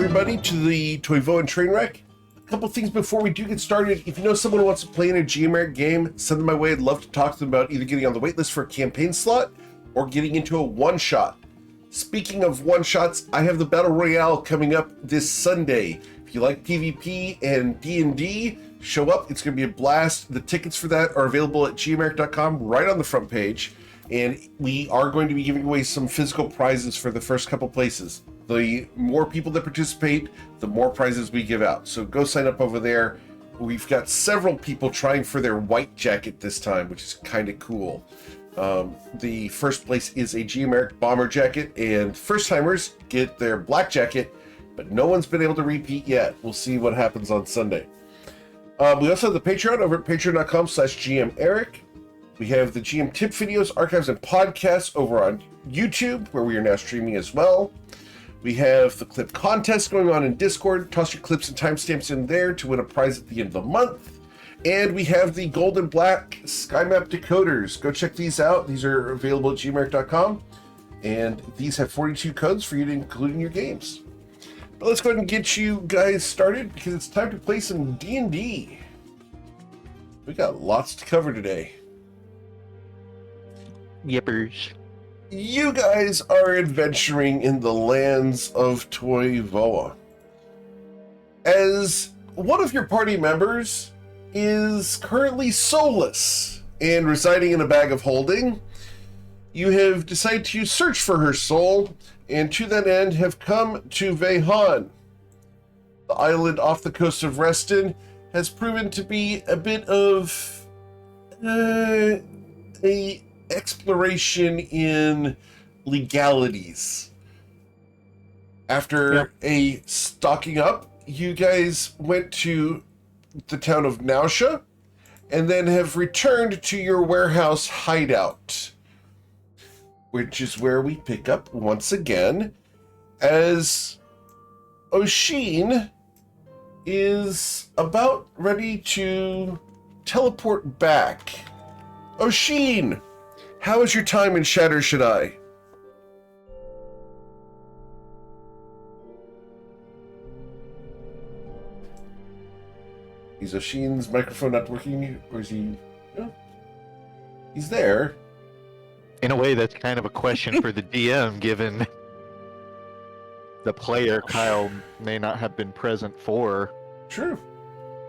everybody, to the Toivoan Trainwreck. A couple things before we do get started. If you know someone who wants to play in a GMR game, send them my way. I'd love to talk to them about either getting on the waitlist for a campaign slot or getting into a one-shot. Speaking of one-shots, I have the Battle Royale coming up this Sunday. If you like PvP and D&D, show up. It's going to be a blast. The tickets for that are available at gmeric.com right on the front page. And we are going to be giving away some physical prizes for the first couple places. The more people that participate, the more prizes we give out. So go sign up over there. We've got several people trying for their white jacket this time, which is kind of cool. The first place is a GMeric bomber jacket, and first timers get their black jacket, but no one's been able to repeat yet. We'll see what happens on Sunday. We also have the Patreon over at patreon.com/GMEric. We have the GM tip videos, archives, and podcasts over on YouTube, where we are now streaming as well. We have the clip contest going on in Discord. Toss your clips and timestamps in there to win a prize at the end of the month. And we have the gold and black sky map decoders. Go check these out. These are available at gmeric.com. And these have 42 codes for you to include in your games. But let's go ahead and get you guys started, because it's time to play some D&D. We got lots to cover today. Yippers. You guys are adventuring in the lands of Toivoa. As one of your party members is currently soulless and residing in a bag of holding, you have decided to search for her soul, and to that end have come to Vehan. The island off the coast of Reston has proven to be a bit of a exploration in legalities. After a stocking up, you guys went to the town of Nausea and then have returned to your warehouse hideout, which is where we pick up once again as Oshin is about ready to teleport back. Oshin, how was your time in Shatter Shaddai? Is Oshin's microphone not working, or is he... No. He's there. In a way, that's kind of a question for the DM, given the player, Kyle, may not have been present for True.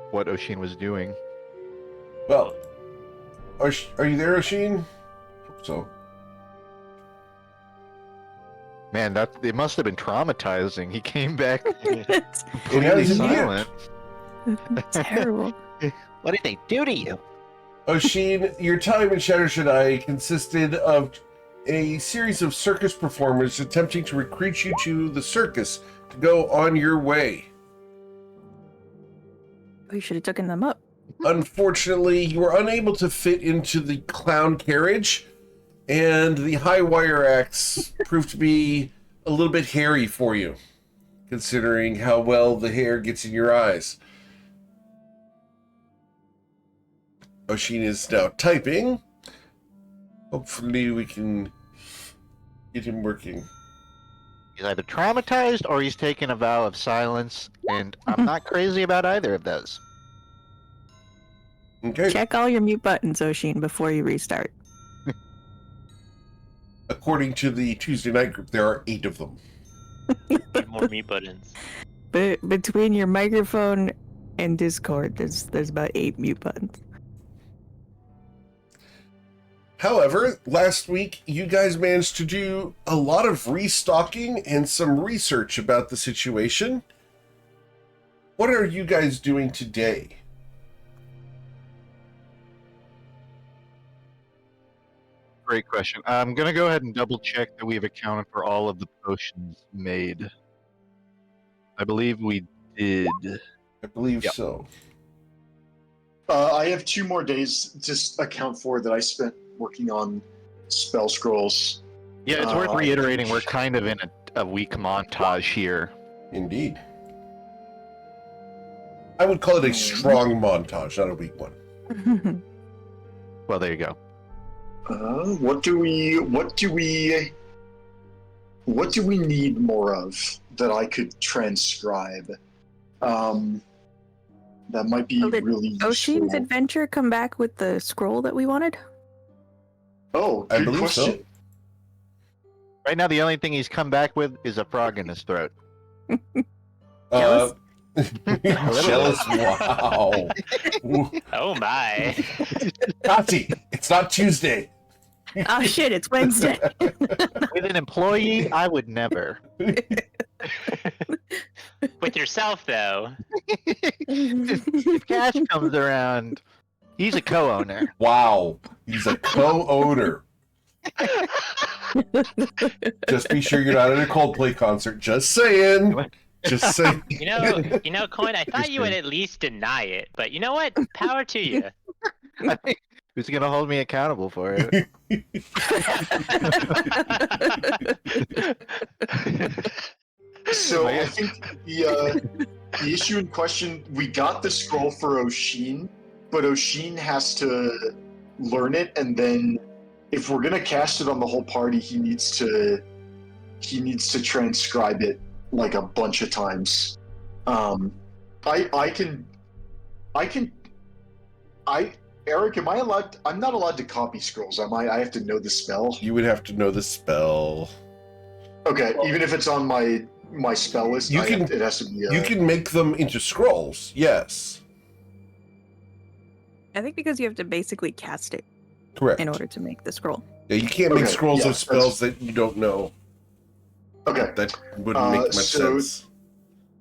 what Oshin was doing. Well, are you there, Oshin? Hope so. Man, it must have been traumatizing. He came back It completely has silent. Terrible. What did they do to you? Oshin, your time in Shatter Shaddai consisted of a series of circus performers attempting to recruit you to the circus to go on your way. We should have taken them up. Unfortunately, you were unable to fit into the clown carriage, and the high wire axe proved to be a little bit hairy for you, considering how well the hair gets in your eyes. Oshin is now typing. Hopefully we can get him working. He's either traumatized or he's taken a vow of silence, and I'm not crazy about either of those. Okay. Check all your mute buttons, Oshin, before you restart. According to the Tuesday night group, there are 8 of them. Need more mute buttons. But between your microphone and Discord, there's about 8 mute buttons. However, last week, you guys managed to do a lot of restocking and some research about the situation. What are you guys doing today? Great question. I'm going to go ahead and double check that we've accounted for all of the potions made. I believe we did. I believe Yep. so. I have 2 more days to account for that I spent working on spell scrolls. Yeah, it's worth reiterating we're kind of in a weak montage here. Indeed. I would call it a strong montage, not a weak one. Well, there you go. What do we what do we need more of that I could transcribe? That might be Did really useful. Oshin's adventure come back with the scroll that we wanted? Oh, I good believe question. so. Right now, the only thing he's come back with is a frog in his throat. Jealous? Jealous. Wow. Oh my. Tati, it's not Tuesday. Oh shit, it's Wednesday. With an employee, I would never. With yourself though. If Cash comes around, he's a co-owner. Wow. He's a co-owner. Just be sure you're not at a Coldplay concert. Just saying. Just saying. You know, Coin, I thought you would at least deny it, but you know what? Power to you. I think who's gonna hold me accountable for it? So I think the issue in question, we got the scroll for Oshin, but Oshin has to learn it, and then if we're gonna cast it on the whole party, he needs to transcribe it like a bunch of times. Eric, am I allowed? I'm not allowed to copy scrolls, am I? I have to know the spell. You would have to know the spell. Okay, even if it's on my spell list, You can- it has to be. You can make them into scrolls, yes. I think because you have to basically cast it Correct. in order to make the scroll. Yeah, you can't make Okay, scrolls yeah, of spells that you don't know. Okay, That wouldn't make much so- sense.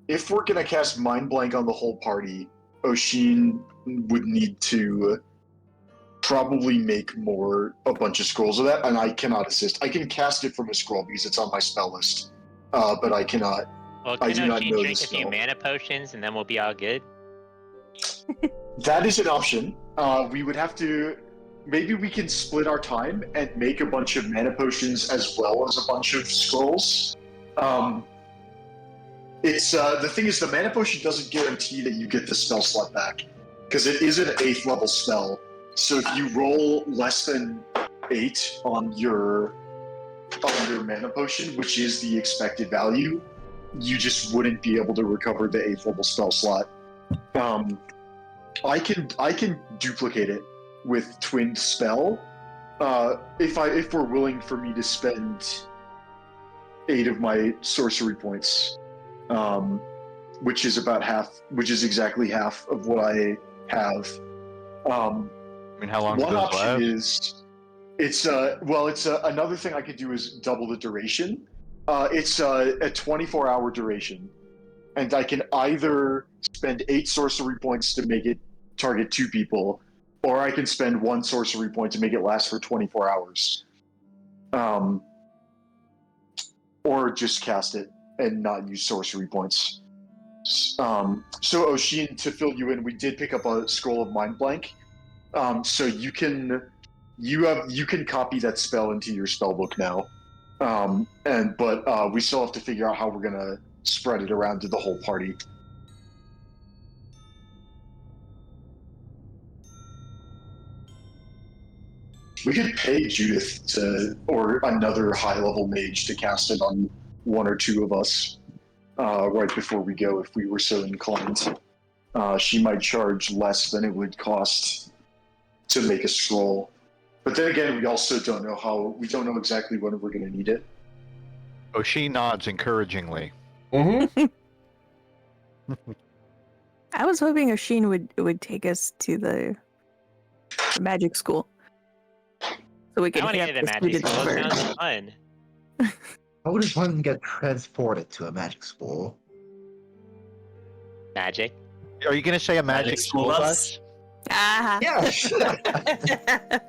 if we're gonna cast Mind Blank on the whole party, Oshin would need to probably make a bunch of scrolls of that, and I cannot assist. I can cast it from a scroll because it's on my spell list, but I cannot. Well, I can do not Oshin know drink the a few spell. mana potions and then we'll be all good? That is an option. We would have to. Maybe we can split our time and make a bunch of mana potions as well as a bunch of scrolls. It's the thing is the mana potion doesn't guarantee that you get the spell slot back because it is an 8th level spell. So if you roll less than 8 on your mana potion, which is the expected value, you just wouldn't be able to recover the 8th level spell slot. I can duplicate it with Twinned Spell. If we're willing for me to spend 8 of my sorcery points, which is exactly half of what I have. I mean, how long One does those option last? is another thing I could do is double the duration. It's a 24-hour duration, and I can either spend 8 sorcery points to make it target 2 people, or I can spend 1 sorcery point to make it last for 24 hours. Or just cast it and not use sorcery points. So Oshin, to fill you in, we did pick up a scroll of Mind Blank. So you can copy that spell into your spellbook now. But we still have to figure out how we're gonna spread it around to the whole party. We could pay Judith or another high-level mage to cast it on 1 or 2 of us right before we go if we were so inclined. She might charge less than it would cost to make a scroll. But then again, we also don't know exactly when we're going to need it. Oh, she nods encouragingly. Mm-hmm. I was hoping Oshin would take us to the magic school. So we I could want to have get a the magic students school. It first. sounds fun. How does one get transported to a magic school? Magic. Are you going to say a magic school bus? Ah. Yes!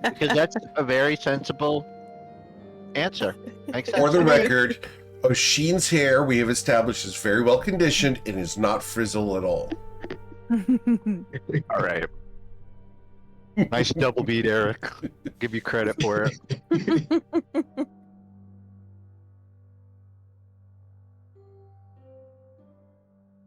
Because that's a very sensible answer. Makes sense. For the record, Oshin's hair, we have established, is very well conditioned and is not frizzle at all. All right. Nice double beat, Eric. Give you credit for it.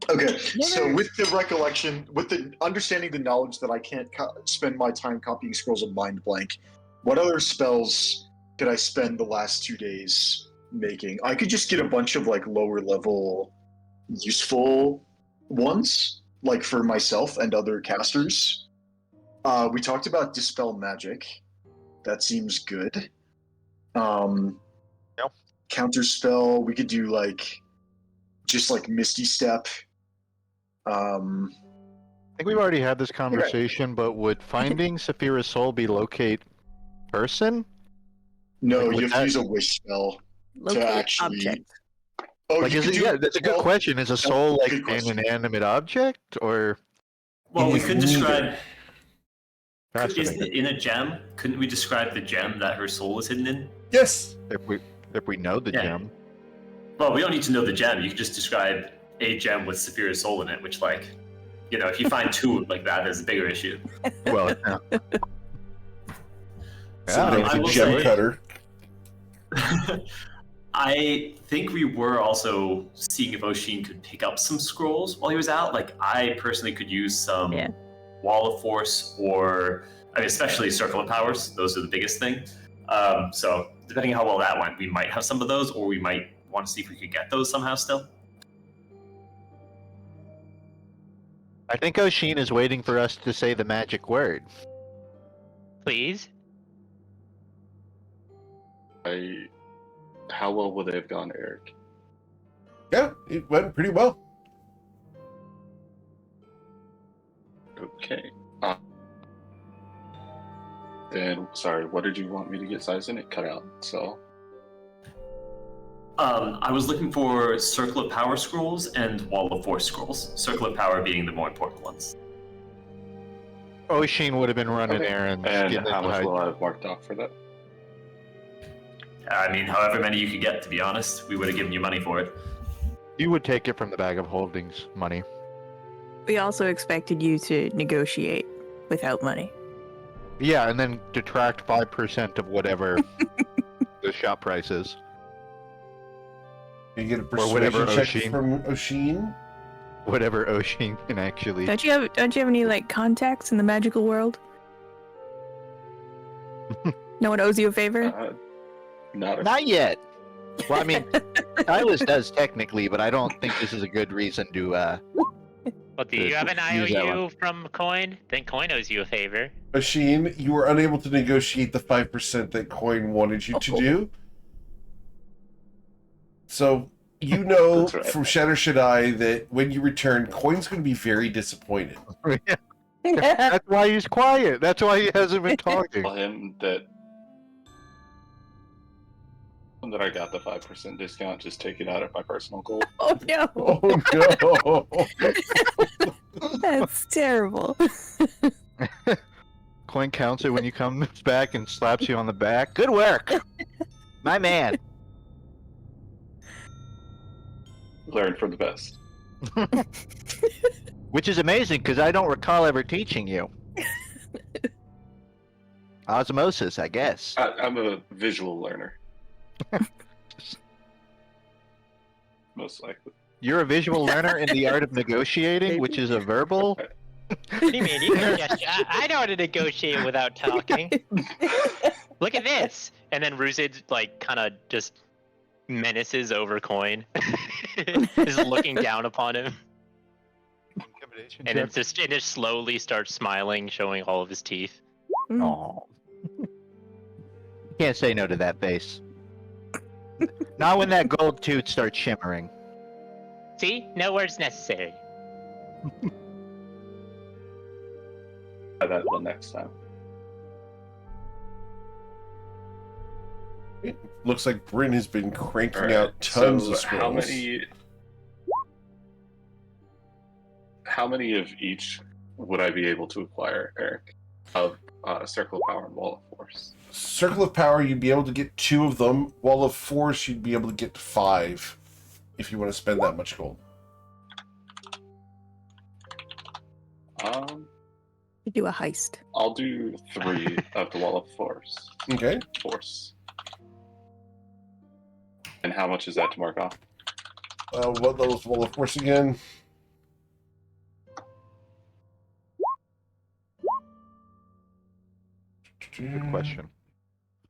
Okay, so with the recollection, with the understanding the knowledge that I can't spend my time copying scrolls of Mind Blank, what other spells did I spend the last 2 days making. I could just get a bunch of like lower level useful ones, like for myself and other casters. We talked about Dispel Magic. That seems good. Yep. Counter spell, we could do like just like Misty Step. I think we've already had this conversation, but would finding Saphira's soul be locate person? No, Like, you would have to that- use a wish spell Locate to actually. object. Oh, Like, you is could it? do. Yeah, that's a good well, question. Is a that's a soul like good an question. inanimate object, or Well, It we is could neither. describe. Isn't fascinating? it in a gem? Couldn't we describe the gem that her soul is hidden in? Yes. If we know the Yeah. gem, Well, we don't need to know the gem. You can just describe a gem with Saphira's soul in it, which, like, you know, if you find two like that, there's a bigger issue. well, yeah. So Yeah, they I have will a gem say- cutter. I think we were also seeing if Oshin could pick up some scrolls while he was out. Like, I personally could use some Yeah. Wall of Force or, I mean, especially Circle of Powers. Those are the biggest thing. So, depending on how well that went, we might have some of those, or we might want to see if we could get those somehow still. I think Oshin is waiting for us to say the magic word. Please. How well would they have gone, Eric? Yeah, it went pretty well. Okay. Then, sorry, what did you want me to get size in? It cut out, so. I was looking for Circle of Power scrolls and Wall of Force scrolls. Circle of Power being the more important ones. Oshin would have been running Okay. errands. And getting how into much hide- will I have marked off for that? I mean, however many you could get, to be honest, we would have given you money for it. You would take it from the bag of holdings money. We also expected you to negotiate without money. Yeah, and then detract 5% of whatever the shop price is. You get a Or whatever persuasion check Oshin. from Oshin. Whatever Oshin can actually. Don't you have any like contacts in the magical world? No one owes you a favor? Not a Not yet. Well, I mean, Silas does technically, but I don't think this is a good reason to. Well, do you have an Use that IOU from Coin? Then Coin owes you a favor. Oshin, you were unable to negotiate the 5% that Coin wanted you to do. So you know That's right. from Shatter Shaddai that when you return, Coin's going to be very disappointed. That's why he's quiet. That's why he hasn't been talking. tell him that I got the 5% discount. Just take it out of my personal goal. Oh no, Oh no! that's terrible. Coin counts it when you come back and slaps you on the back. Good work, my man. Learn from the best. Which is amazing because I don't recall ever teaching you. Osmosis, I guess. I'm a visual learner. Most likely. You're a visual learner in the art of negotiating, which is a verbal. What do you mean? You can just, I know how to negotiate without talking. Look at this. And then Ruzid, like, kind of just menaces over Coin. Is looking down upon him. And then just slowly starts smiling, showing all of his teeth. Oh. Can't say no to that face. Not when that gold tooth starts shimmering. See? No words necessary. Try that one next time. It looks like Bryn has been cranking Alright, out tons so of scrolls. How many of each would I be able to acquire, Eric? Of Circle of Power and Wall of Force. Circle of Power, you'd be able to get 2 of them. Wall of Force, you'd be able to get 5 if you want to spend that much gold. You do a heist. I'll do 3 of the Wall of Force. Okay. And how much is that to mark off? What was Wall of Force again? Good question.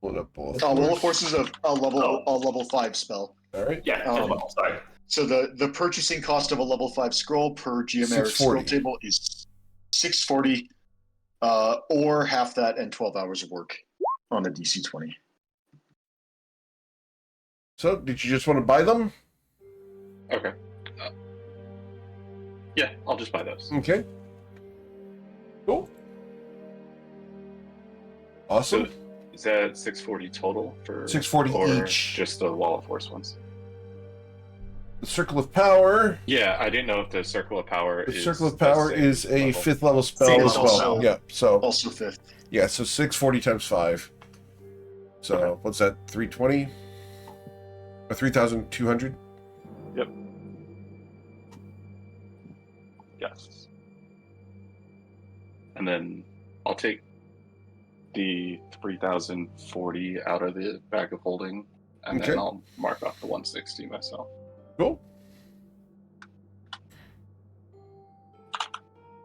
Pulling up both. Will of Force is a level 5 spell. All right. Yeah, sorry. So the purchasing cost of a level 5 scroll per geomeric scroll 640. table is 640, or half that and 12 hours of work on a DC 20. So, did you just want to buy them? Okay. Yeah, I'll just buy those. Okay. Cool. Awesome. So, is that 640 total for 640 or each. just the Wall of Force ones? The Circle of Power. Yeah, I didn't know if the Circle of Power The is Circle of the Power same is a level. 5th level spell Same as level well. spell. Yeah. So Also 5th. yeah. So 640 times 5. So Okay. what's that? 320 or 3,200? Yep. Yes. And then I'll take the 3,040 out of the bag of holding, and Okay. then I'll mark off the 160 myself. Cool.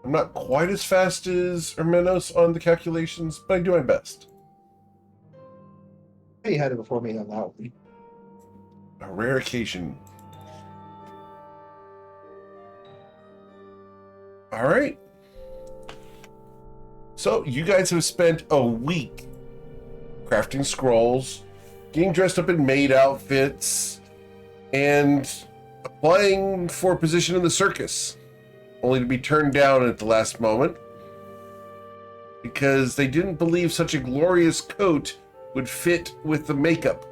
I'm not quite as fast as Hermenos on the calculations, but I do my best. You had it before me on that one. A rare occasion. All right. So you guys have spent a week crafting scrolls, getting dressed up in maid outfits, and applying for a position in the circus, only to be turned down at the last moment because they didn't believe such a glorious coat would fit with the makeup.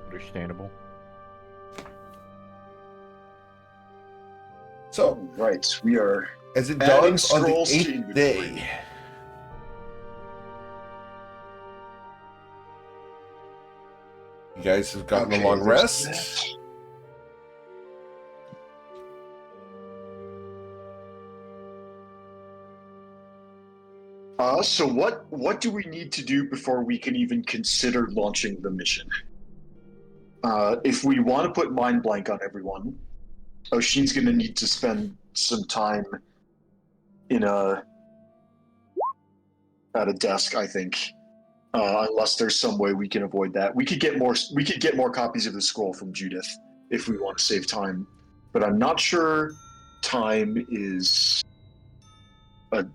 Understandable. So, Right, we are as it adding dawns on the scrolls to 8th inventory. day, you guys have gotten a long there's rest. that. So what do we need to do before we can even consider launching the mission? If we want to put mind blank on everyone, Oshin's going to need to spend some time at a desk, I think. Unless there's some way we can avoid that. We could get more copies of the scroll from Judith if we want to save time, but I'm not sure time is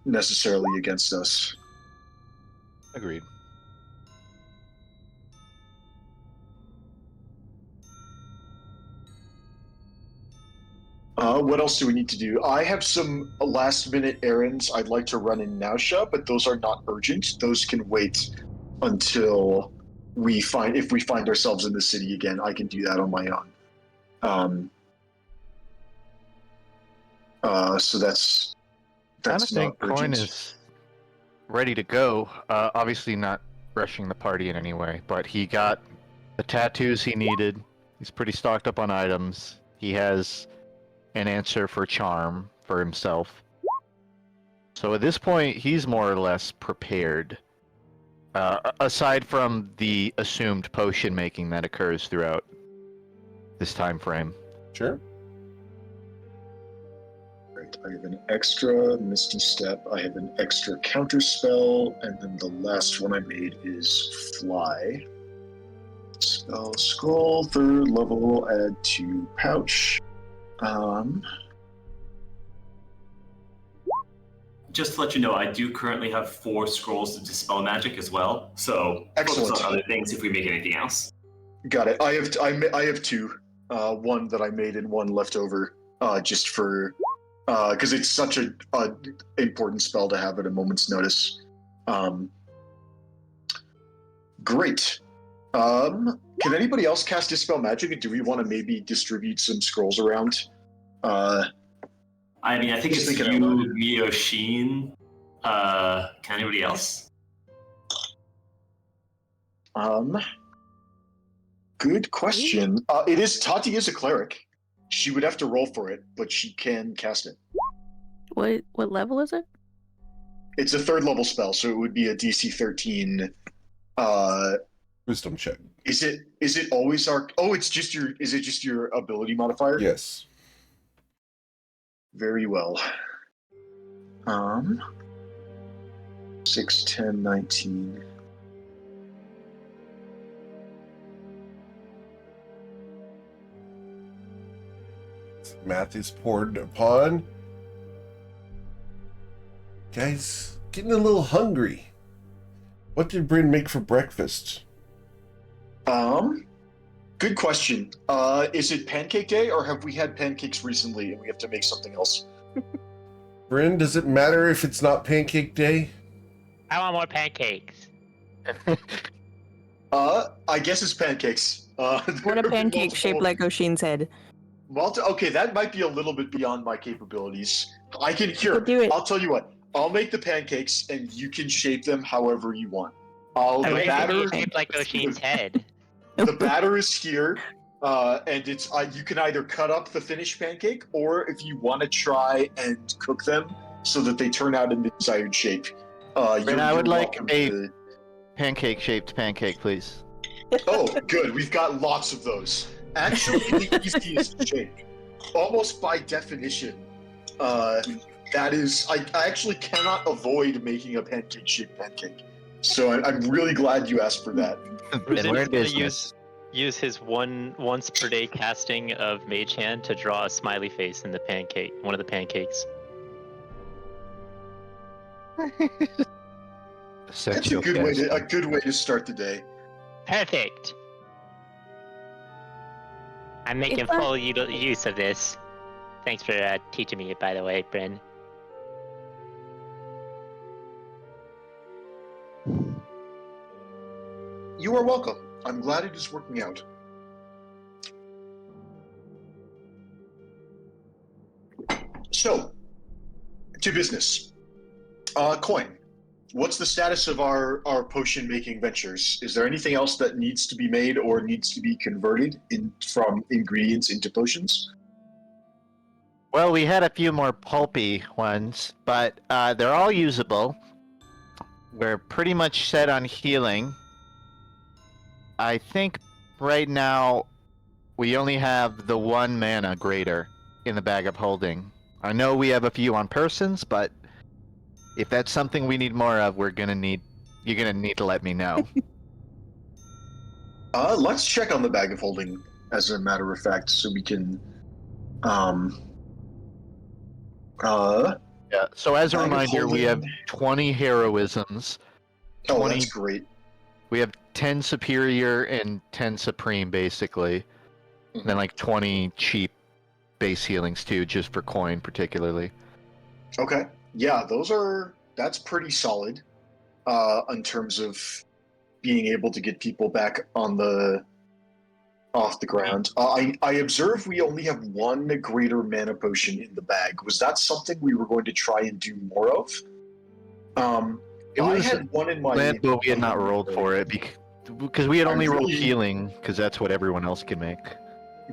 necessarily against us. Agreed. What else do we need to do? I have some last-minute errands I'd like to run in Nausha, but those are not urgent. Those can wait until if we find ourselves in the city again. I can do that on my own. So that's I not think Coin urgent. is ready to go. Obviously not rushing the party in any way, but he got the tattoos he needed. He's pretty stocked up on items. He has an answer for charm for himself. So at this point, he's more or less prepared. Aside from the assumed potion making that occurs throughout this time frame. Sure. Right, I have an extra Misty Step, I have an extra counter spell, and then the last one I made is Fly. Spell scroll, 3rd level, add to pouch. Just to let you know, I do currently have 4 scrolls to dispel magic as well. So Excellent. focus on other things if we make anything else. Got it. I have 2. One that I made and one left over, just for because it's such a important spell to have at a moment's notice. Great. Can anybody else cast Dispel Magic, and do we want to maybe distribute some scrolls around? I mean, I think Just it's thinking out you, me, Oshin. Can anybody else? Good question. Tati is a cleric. She would have to roll for it, but she can cast it. What level is it? It's a 3rd level spell, so it would be a DC 13. Wisdom check. Is it always is it just your ability modifier? Yes. Very well. 6, 10, 19. Math is poured upon. Guys, getting a little hungry. What did Bryn make for breakfast? Good question. Is it pancake day, or have we had pancakes recently and we have to make something else? Bryn, does it matter if it's not pancake day? I want more pancakes. I guess it's pancakes. What there a are pancake multiple- shaped like Oshin's head. Okay, that might be a little bit beyond my capabilities. I can here. do it. I'll tell you what. I'll make the pancakes, and you can shape them however you want. I The wish batter, it be shaped like Oshin's head. the batter is here, and it's you can either cut up the finished pancake, or if you want to try and cook them so that they turn out in the desired shape. I would like welcome a- to- Pancake-shaped pancake, please. Oh, good. We've got lots of those. Actually, the easiest shape, almost by definition. That is, I actually cannot avoid making a pancake-shaped pancake. So I'm really glad you asked for that. Then Ruzin's we're in gonna business. use his once per day casting of Mage Hand to draw a smiley face in the pancake, one of the pancakes. That's a Essential good way to start the day. Perfect. I'm making If I- full use of this. Thanks for teaching me it, by the way, Bryn. You are welcome. I'm glad it is working out. So, to business. Coin. What's the status of our potion making ventures? Is there anything else that needs to be made or needs to be converted from ingredients into potions? Well, we had a few more pulpy ones, but they're all usable. We're pretty much set on healing. I think right now we only have the one mana greater in the bag of holding. I know we have a few on persons, but if that's something we need more of, you're gonna need to let me know. Let's check on the bag of holding, as a matter of fact, so we can. Yeah. So as a Bag of reminder, we have holding. 20 heroisms. Oh, 20 that's great. We have 10 superior and 10 supreme, basically. And then like 20 cheap base healings too, just for coin particularly. Okay. Yeah, that's pretty solid in terms of being able to get people back off the ground. I observe we only have one greater mana potion in the bag. Was that something we were going to try and do more of? It I was had one in my planned, but we had not rolled for it because we had I only rolled really- healing because that's what everyone else can make.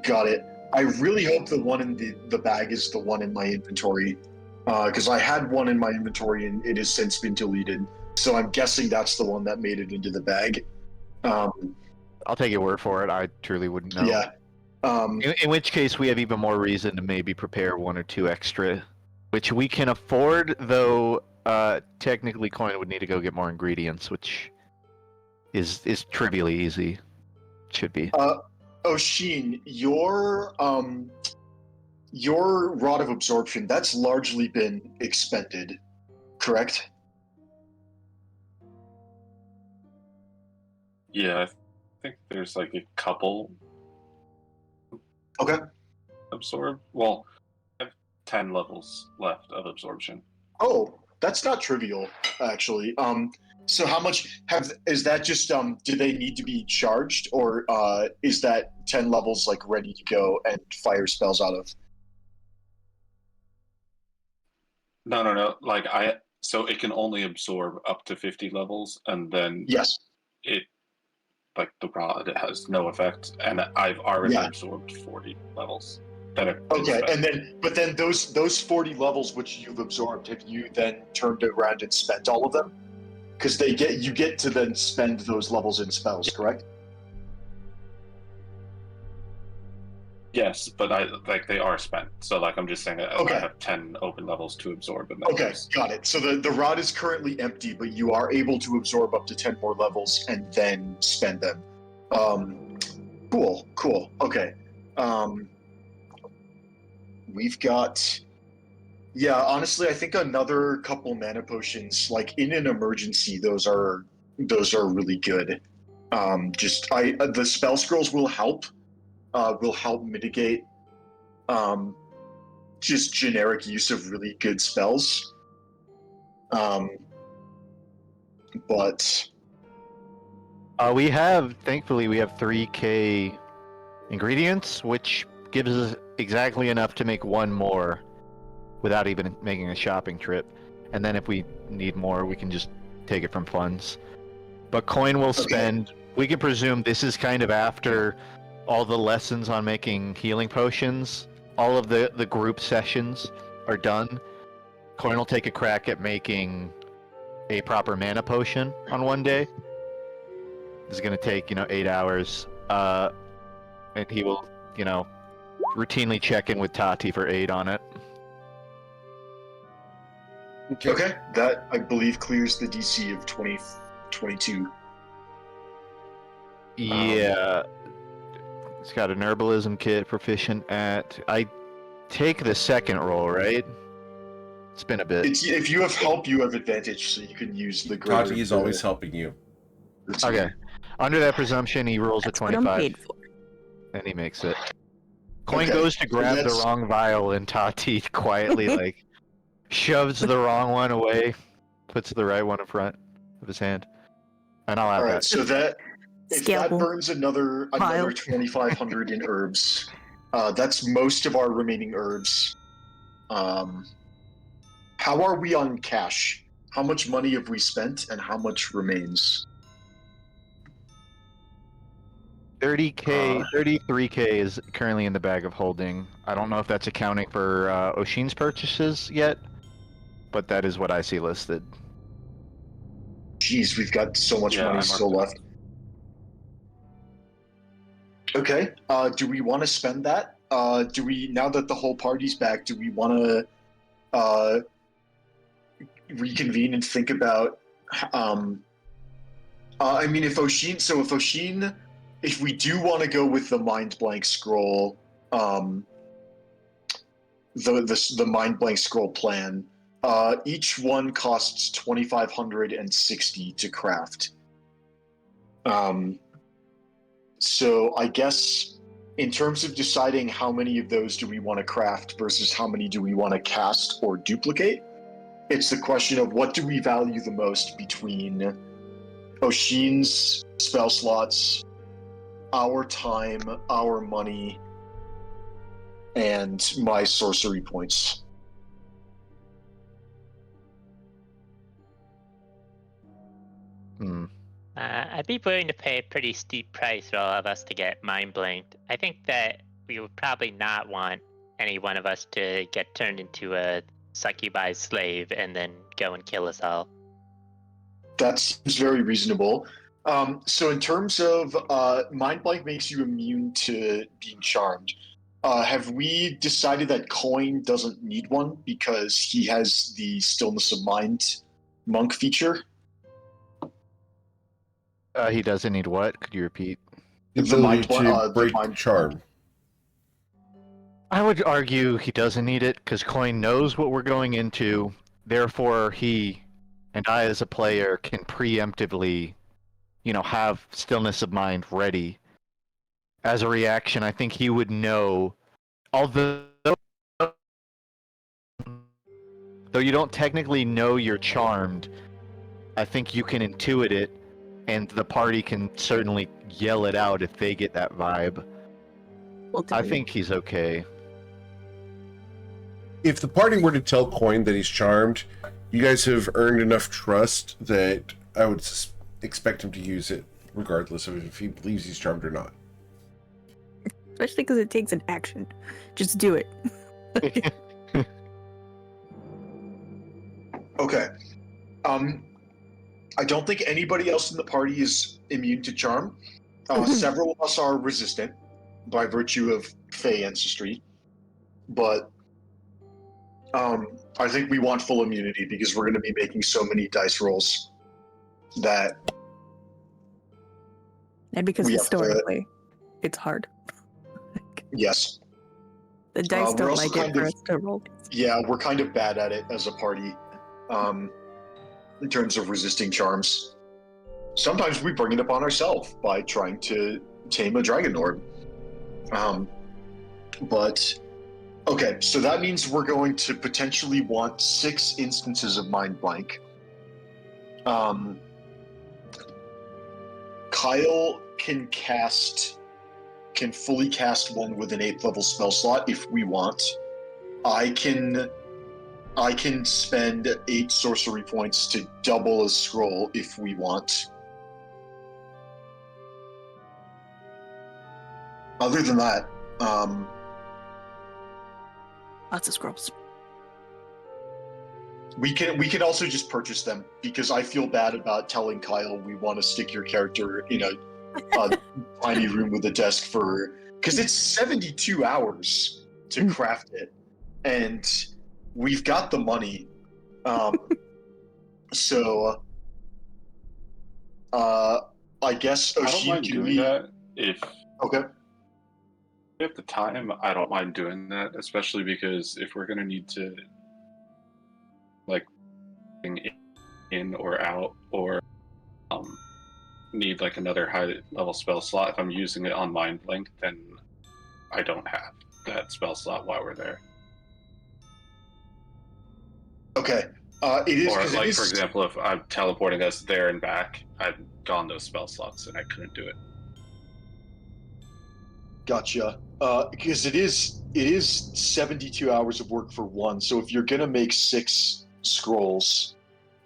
Got it. I really hope the one in the bag is the one in my inventory, because I had one in my inventory and it has since been deleted. So I'm guessing that's the one that made it into the bag. I'll take your word for it. I truly wouldn't know. Yeah. In which case, we have even more reason to maybe prepare one or two extra, which we can afford, though technically Coin would need to go get more ingredients, which is trivially easy. Should be. Oshin, your rod of absorption, that's largely been expended, correct? Yeah, I think there's like a couple Okay. absorbed. Well, I have 10 levels left of absorption. Oh, that's not trivial, actually. So how much is that just do they need to be charged, or is that 10 levels like ready to go and fire spells out of? No. So it can only absorb up to 50 levels, and then Yes. it, like the rod, it has no effect, and I've already Yeah. absorbed 40 levels. That have been Okay, spent. but then those 40 levels which you've absorbed, have you then turned around and spent all of them? Because you get to then spend those levels in spells, correct? Yes, but they are spent. So like I'm just saying Okay. I have 10 open levels to absorb in that Okay, case. got it. So the rod is currently empty, but you are able to absorb up to 10 more levels and then spend them. Cool. Okay. We've got... Yeah, honestly, I think another couple mana potions, like in an emergency, those are really good. The spell scrolls will help mitigate just generic use of really good spells. But Thankfully, we have 3k ingredients, which gives us exactly enough to make one more without even making a shopping trip. And then if we need more, we can just take it from funds. But coin will spend. We can presume this is kind of after all the lessons on making healing potions. All of the group sessions are done. Coin will take a crack at making a proper mana potion on one day. This is going to take, 8 hours. And he will, routinely check in with Tati for aid on it. okay, that I believe clears the DC of 22. Yeah. It's got an herbalism kit proficient at... I take the second roll, right? It's been a bit. If you have help, you have advantage, so you can use the greater. Tati is always helping you. Okay. Under that presumption, he rolls That's a what I'm 25, paid for. and he makes it. Coin Okay, goes to grab the that's- wrong vial, and Tati quietly, shoves the wrong one away, puts the right one in front of his hand. And I'll have All right, that. so that if Scalpel. that burns another Vial. 2,500 in herbs, that's most of our remaining herbs. How are we on cash? How much money have we spent, and how much remains? 30k, 33k is currently in the bag of holding. I don't know if that's accounting for Oshin's purchases yet, but that is what I see listed. Jeez, we've got so much Yeah, I money marked still it. left. Okay, do we want to spend that? Now that the whole party's back, do we want to reconvene and think about, I mean, if we do want to go with the mind blank scroll, the mind blank scroll plan, each one costs 2,560 to craft. So I guess in terms of deciding how many of those do we want to craft versus how many do we want to cast or duplicate, it's the question of what do we value the most between Oshin's spell slots, our time, our money, and my sorcery points. I'd be willing to pay a pretty steep price for all of us to get mind blanked. I think that we would probably not want any one of us to get turned into a succubi slave and then go and kill us all. That seems very reasonable. So in terms of mind blank makes you immune to being charmed. Have we decided that Coin doesn't need one because he has the stillness of mind monk feature? He doesn't need what? Could you repeat? The The ability mind- to the break mind- charm. I would argue he doesn't need it because Coin knows what we're going into. Therefore, he and I, as a player, can preemptively, have stillness of mind ready. As a reaction, I think he would know. Although you don't technically know you're charmed, I think you can intuit it, and the party can certainly yell it out if they get that vibe. We'll tell I you. think he's okay. If the party were to tell Coin that he's charmed, you guys have earned enough trust that I would expect him to use it, regardless of if he believes he's charmed or not. Especially because it takes an action. Just do it. Okay. I don't think anybody else in the party is immune to charm. Several of us are resistant. by virtue of Fey ancestry, but I think we want full immunity because we're going to be making so many dice rolls that And because we have to- historically, it's hard. yes, The dice we're don't also like it kind for of- us to roll. yeah, we're kind of bad at it as a party, in terms of resisting charms. Sometimes we bring it upon ourselves by trying to tame a dragon orb. But okay, so that means we're going to potentially want 6 instances of Mind Blank. Kyle can fully cast one with an 8th level spell slot if we want. I can spend 8 sorcery points to double a scroll if we want. Other than that, Lots of scrolls. we can also just purchase them because I feel bad about telling Kyle we want to stick your character in a tiny room with a desk because it's 72 hours to craft it, and we've got the money. So I guess I don't Oshin, mind can doing we? that if Okay. at the time. I don't mind doing that, especially because if we're gonna need to like in or out or need like another high level spell slot, if I'm using it on Mind Blink, then I don't have that spell slot while we're there. Okay. It is Or because like it is. for example, if I'm teleporting us there and back, I've gone those spell slots and I couldn't do it. Gotcha. Because it is 72 hours of work for one. So if you're gonna make 6 scrolls,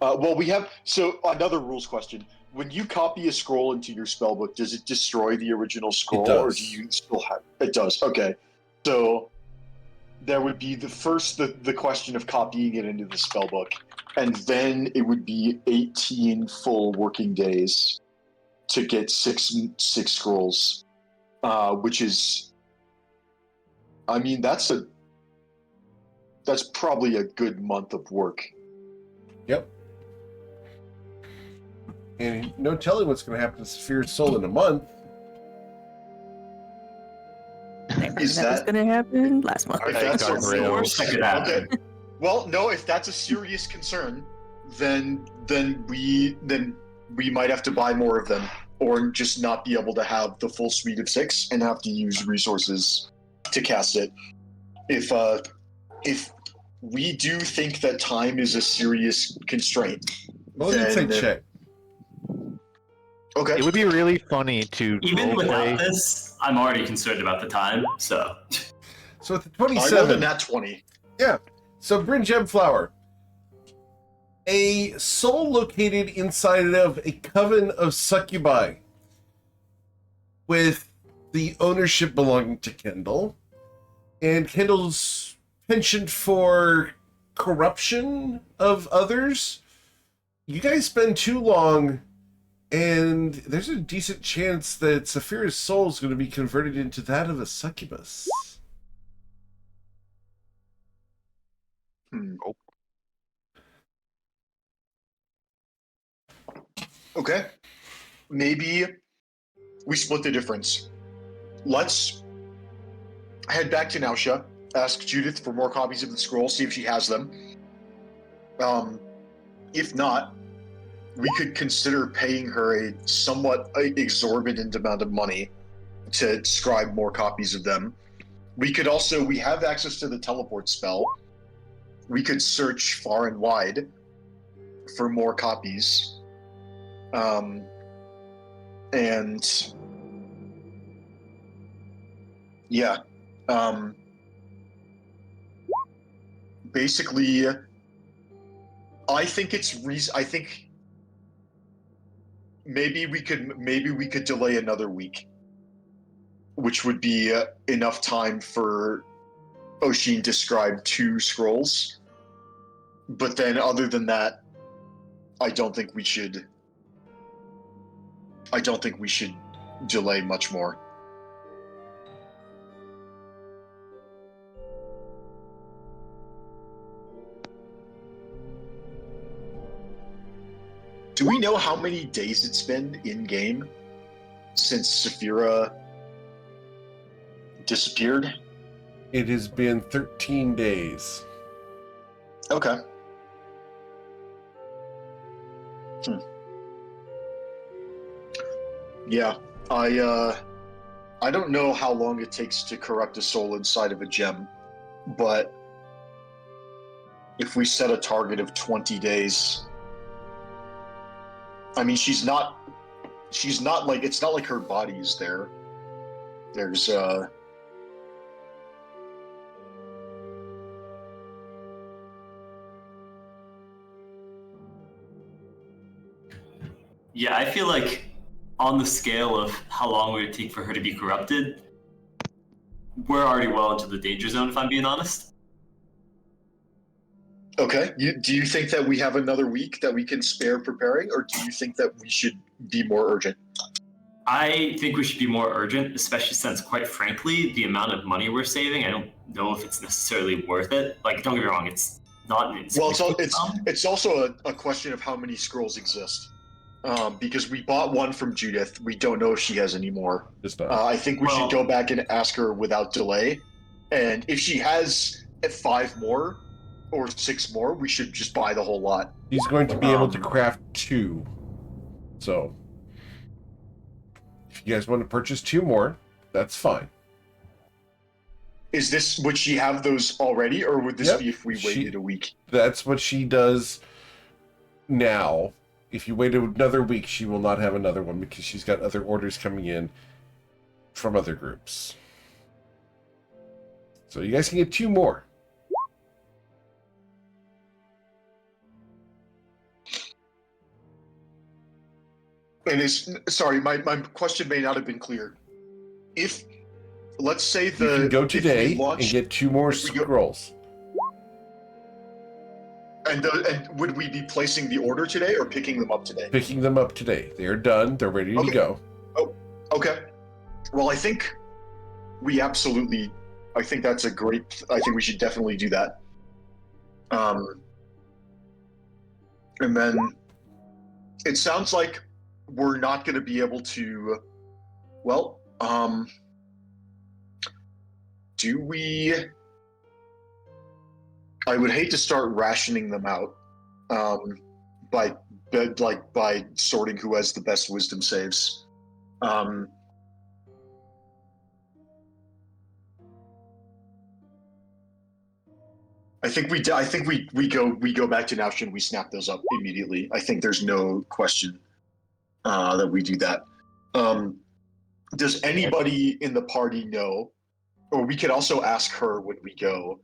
well, we have. So another rules question: when you copy a scroll into your spellbook, does it destroy the original scroll, or does. do you still have? It does. Okay. So there would be the question of copying it into the spellbook, and then it would be 18 full working days to get six scrolls. Which is, I mean, that's probably a good month of work. Yep. And no telling what's going to happen to Saphir's soul in a month. Is that was that- going to happen last month? If that's a guardrails. That could happen. okay. Well, no, if that's a serious concern, then we might have to buy more of them, or just not be able to have the full suite of 6 and have to use resources to cast it. If we do think that time is a serious constraint, Well, let's say then check. okay. It would be really funny to Even roleplay. without this, I'm already concerned about the time. So So at the I rolled a 27. nat 20. Yeah. So Bryn Gemflower. A soul located inside of a coven of succubi with the ownership belonging to Kendall. And Kendall's penchant for corruption of others. You guys spend too long, and there's a decent chance that Saphira's soul is going to be converted into that of a succubus. Okay. Maybe we split the difference. Let's head back to Nausea, ask Judith for more copies of the scroll, see if she has them. If not, we could consider paying her a somewhat exorbitant amount of money to scribe more copies of them. We have access to the teleport spell. We could search far and wide for more copies. And yeah, basically, I think I think maybe we could delay another week, which would be enough time for Oshin to scribe 2 scrolls. But then, other than that, I don't think we should delay much more. Do we know how many days it's been in game since Saphira disappeared? It has been 13 days. Okay. Yeah, I don't know how long it takes to corrupt a soul inside of a gem, but if we set a target of 20 days, I mean, she's not like, it's not like her body is there. There's, Yeah, I feel like on the scale of how long would it take for her to be corrupted, we're already well into the danger zone, if I'm being honest. okay. Do you think that we have another week that we can spare preparing, or do you think that we should be more urgent? I think we should be more urgent, especially since, quite frankly, the amount of money we're saving, I don't know if it's necessarily worth it. Like, don't get me wrong, it's not an Well, insignificant sum. it's also a question of how many scrolls exist. Because we bought one from Judith, we don't know if she has any more. Just not. I think we Well- should go back and ask her without delay. And if she has 5 more or 6 more, we should just buy the whole lot. He's going to be able to craft 2. So, if you guys want to purchase 2 more, that's fine. Would she have those already, or would this Yep, be if we she- waited a week? That's what she does now. If you wait another week, she will not have another one because she's got other orders coming in from other groups. So you guys can get 2 more. And sorry, my question may not have been clear. If, let's say You can go today and get 2 more if we go- scrolls. And would we be placing the order today or picking them up today? Picking them up today. They're done. They're ready to Okay. go. Okay. Well, I think I think that's I think we should definitely do that. And then it sounds like we're not going to be able to, well, do we, I would hate to start rationing them out by sorting who has the best wisdom saves. I think we go back to Naushin and we snap those up immediately. I think there's no question that we do that. Does anybody in the party know, or we could also ask her when we go,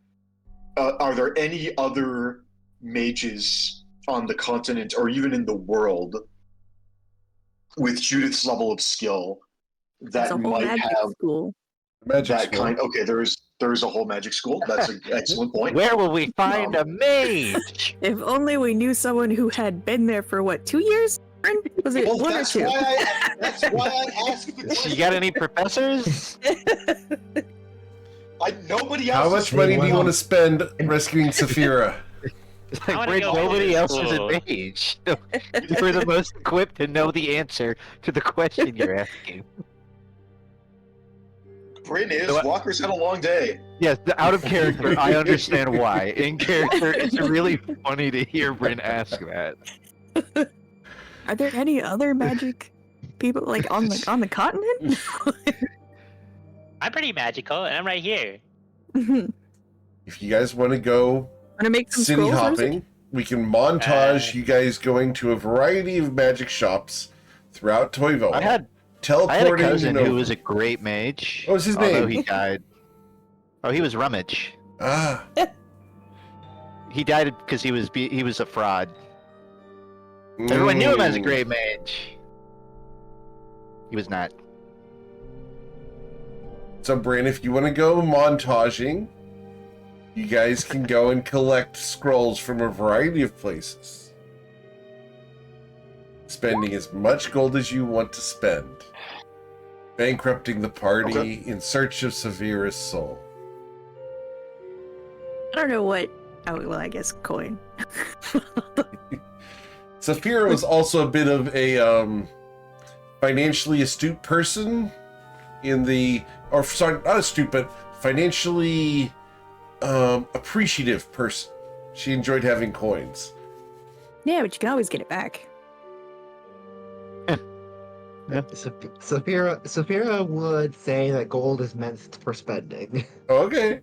are there any other mages on the continent or even in the world with Judith's level of skill There's that a whole might magic have school. Magic that school. kind? Okay, there's a whole magic school. That's an excellent point. Where will we find a mage? If only we knew someone who had been there for what, 2 years? Was it Well, 1 or that's 2? that's why I asked the question. You got any professors? Nobody else. How much money do you want to spend rescuing Saphira? I wanna We're go nobody to else is school. a mage. We're the most equipped to know the answer to the question you're asking. Bryn is. So I- Walker's had a long day. Yes, out of character, I understand why. In character, it's really funny to hear Bryn ask that. Are there any other magic people like on the continent? I'm pretty magical, and I'm right here. Want If you guys want to go to make some city scrolls? hopping, we can montage you guys going to a variety of magic shops throughout Toivoan. I had a teleporting. cousin who was a great mage. What was his although name? he died. Oh, he was Rummage. Ah, He died because he was a fraud. Everyone knew him as a great mage. He was not. So, Bran, if you want to go montaging, you guys can go and collect scrolls from a variety of places, spending as much gold as you want to spend, bankrupting the party in search of Severa's soul. I don't know what. Oh well, I guess coin. Saphira was also a bit of a financially astute person sorry, not astute, but financially appreciative person. She enjoyed having coins. Yeah, but you can always get it back. Yeah. Saphira would say that gold is meant for spending. Okay.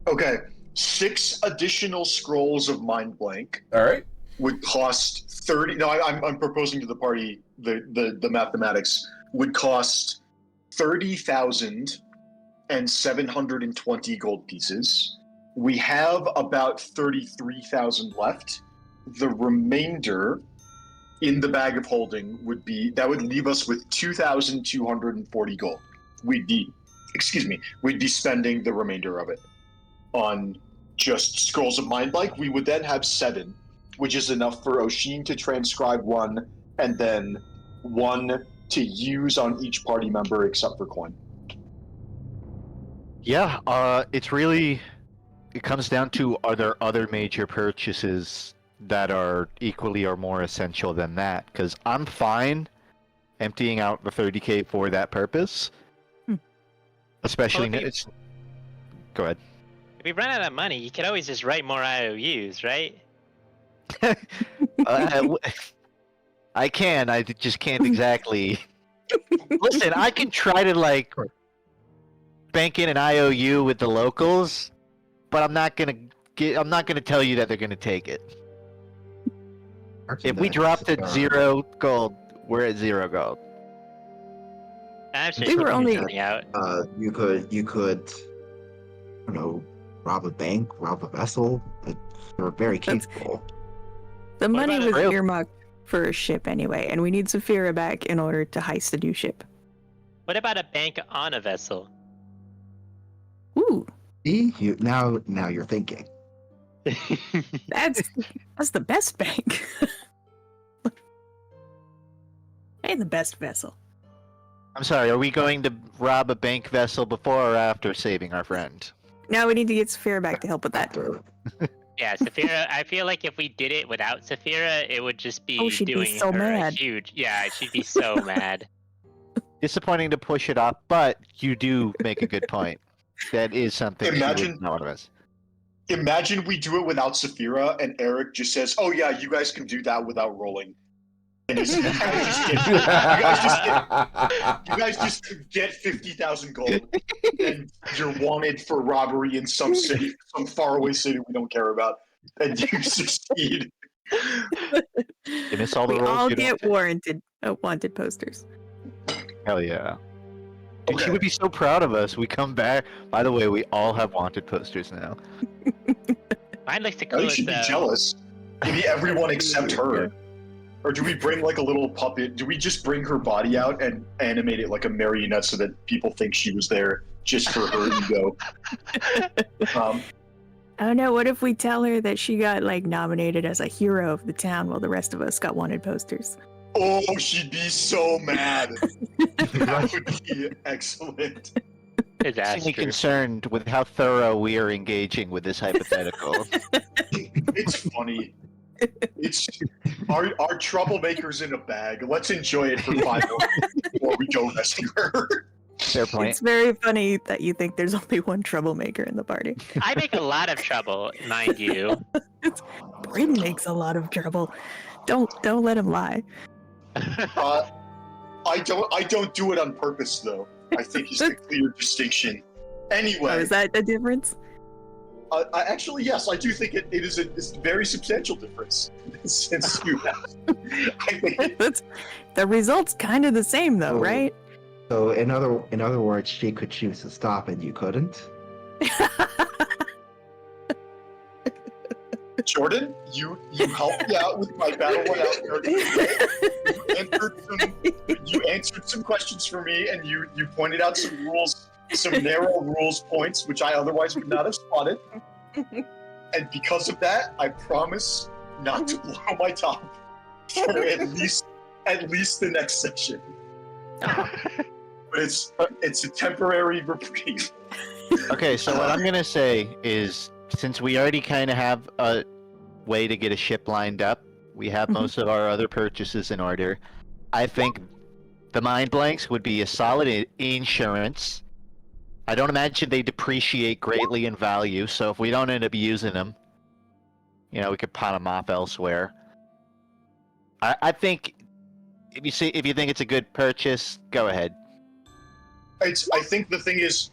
Okay, 6 additional scrolls of Mind Blank All right. would cost 30. No, I'm proposing to the party the mathematics would cost 30,720 gold pieces. We have about 33,000 left. The remainder in the bag of holding would leave us with 2,240 gold. We'd be spending the remainder of it on just scrolls of Mind Blank. We would then have 7, which is enough for Oshin to transcribe 1, and then 1 to use on each party member except for coin. Yeah, it comes down to, are there other major purchases that are equally or more essential than that? Because I'm fine emptying out the 30k for that purpose. Especially, Well, go ahead. If we run out of money, you could always just write more IOUs, right? I can, I just can't exactly. Listen, I can try to bank in an IOU with the locals, but I'm not gonna tell you that they're gonna take it. If we drop to 0 gold, we're at 0 gold. I'm sure We were only- something out. You could, I don't know, rob a bank, rob a vessel. They're very That's- capable. The What money about was a rail- earmarked for a ship anyway, and we need Saphira back in order to heist the new ship. What about a bank on a vessel? Ooh, See, now you're thinking. that's the best bank. And the best vessel. I'm sorry, are we going to rob a bank vessel before or after saving our friend? Now we need to get Saphira back to help with that. After Yeah, Saphira. I feel like if we did it without Saphira, it would just be Oh, she'd be doing so her mad. a huge. Yeah, she'd be so mad. Disappointing to push it off, but you do make a good point. That is something she Imagine- would not want us. Imagine we do it without Saphira, and Eric just says, "Oh yeah, you guys can do that without rolling." And you guys just get 50,000 gold, and you're wanted for robbery in some city, some faraway city we don't care about, and you succeed. You miss all the We rolls all you don't get wanted posters. Hell yeah. Dude, she Okay. would be so proud of us. We come back. By the way, we all have wanted posters now. Mine looks the Now you coolest should be though. jealous. Maybe everyone except her. Or do we bring like a little puppet? Do we just bring her body out and animate it like a marionette so that people think she was there just for her ego? Oh no, what if we tell her that she got nominated as a hero of the town while the rest of us got wanted posters? Oh, she'd be so mad. That would be excellent. Seemingly Disaster. concerned with how thorough we are engaging with this hypothetical. It's funny. It's our troublemakers in a bag. Let's enjoy it for 5 minutes before we go rescue her. Fair point. It's very funny that you think there's only one troublemaker in the party. I make a lot of trouble, mind you. Bryn makes a lot of trouble. Don't let him lie. I don't do it on purpose though. I think it's a clear distinction. Anyway, Oh, is that the difference? actually, yes, I do think it's a very substantial difference since you have. I think The result's kind of the same though, Oh. right? So in other words, she could choose to stop and you couldn't. Jordan, you helped me out with my battle one out there. You answered some questions for me, and you pointed out some rules, some narrow rules points, which I otherwise would not have spotted. And because of that, I promise not to blow my top for at least the next session. But it's a temporary reprieve. Okay, so what I'm gonna say is, since we already kind of have a way to get a ship lined up. We have most of our other purchases in order. I think the mind blanks would be a solid insurance. I don't imagine they depreciate greatly in value, so if we don't end up using them, you know, we could pawn them off elsewhere. I think if you think it's a good purchase, go ahead. I think the thing is,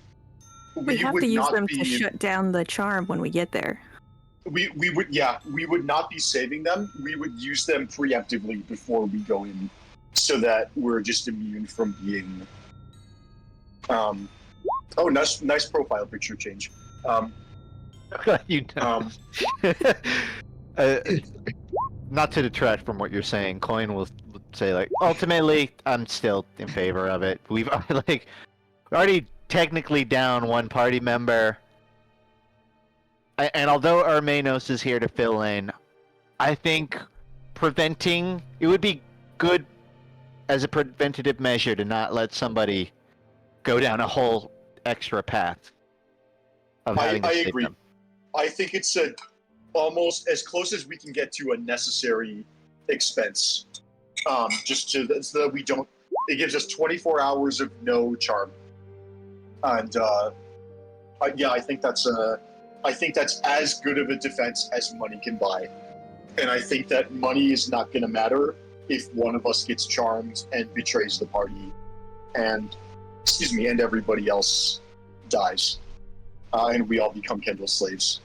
We have would to use not them be, to shut down the charm when we get there. we would not be saving them. We would use them preemptively before we go in, so that we're just immune from being. Oh, nice profile picture change. You know. Not to detract from what you're saying, Coin will say like, ultimately, I'm still in favor of it. We've already technically down one party member, and although Armenos is here to fill in, I think it would be good as a preventative measure to not let somebody go down a whole extra path of having to save agree. them. I think it's almost as close as we can get to a necessary expense. Just so that we don't. It gives us 24 hours of no charm, and I think that's as good of a defense as money can buy. And I think that money is not going to matter if one of us gets charmed and betrays the party, and everybody else dies, and we all become Kendall slaves.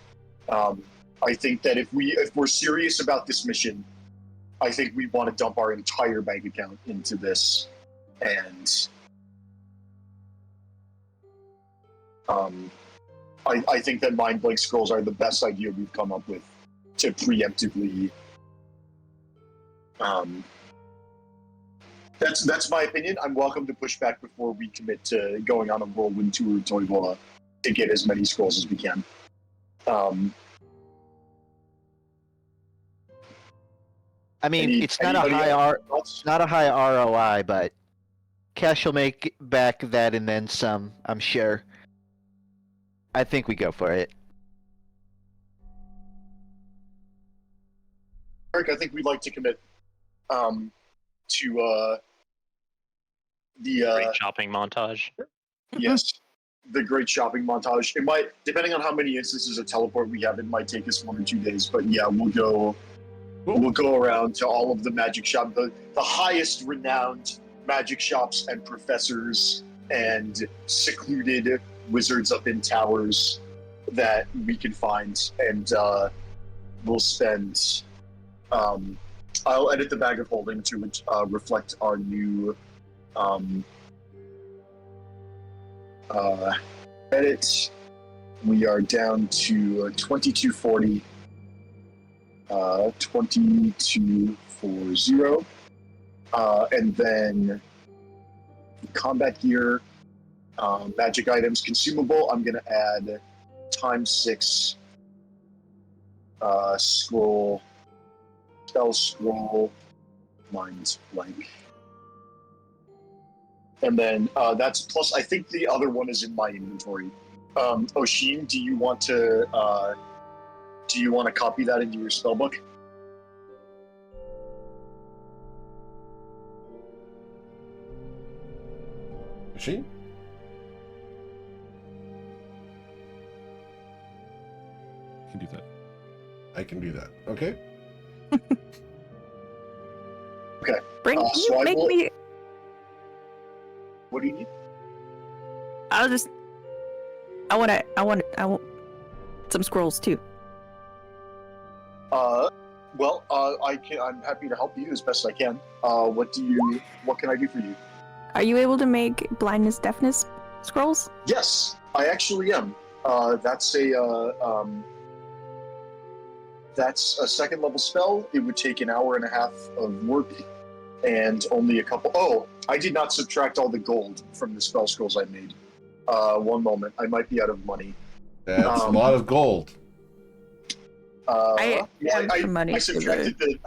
I think that if we're serious about this mission, I think we want to dump our entire bank account into this, and I think that mind blank scrolls are the best idea we've come up with to preemptively. That's my opinion. I'm welcome to push back before we commit to going on a whirlwind tour of Toivoa to get as many scrolls as we can. I mean, it's not a high ROI, but Cash will make back that and then some, I'm sure. I think we go for it. Eric, I think we'd like to commit to the Great shopping montage. yes, the great shopping montage. It might, depending on how many instances of teleport we have, it might take us 1 or 2 days. But yeah, we'll go around to all of the magic shop, the highest renowned magic shops and professors and secluded wizards up in towers that we can find, and we'll spend. I'll edit the bag of holding to reflect our new edit. We are down to 2240. 2240. And then combat gear, magic items, consumable, I'm going to add ×6 scroll, spell scroll, mind blank. And then that's plus, I think the other one is in my inventory. Oshin, do you want to copy that into your spellbook? Machine? Can do that. I can do that. Okay. Okay. So make me. What do you need? I want some scrolls too. I'm happy to help you as best I can. What can I do for you? Are you able to make blindness, deafness scrolls? Yes, I actually am. That's a second level spell. It would take an hour and a half of work and only a couple. Oh, I did not subtract all the gold from the spell scrolls I made. One moment, I might be out of money. That's a lot of gold. I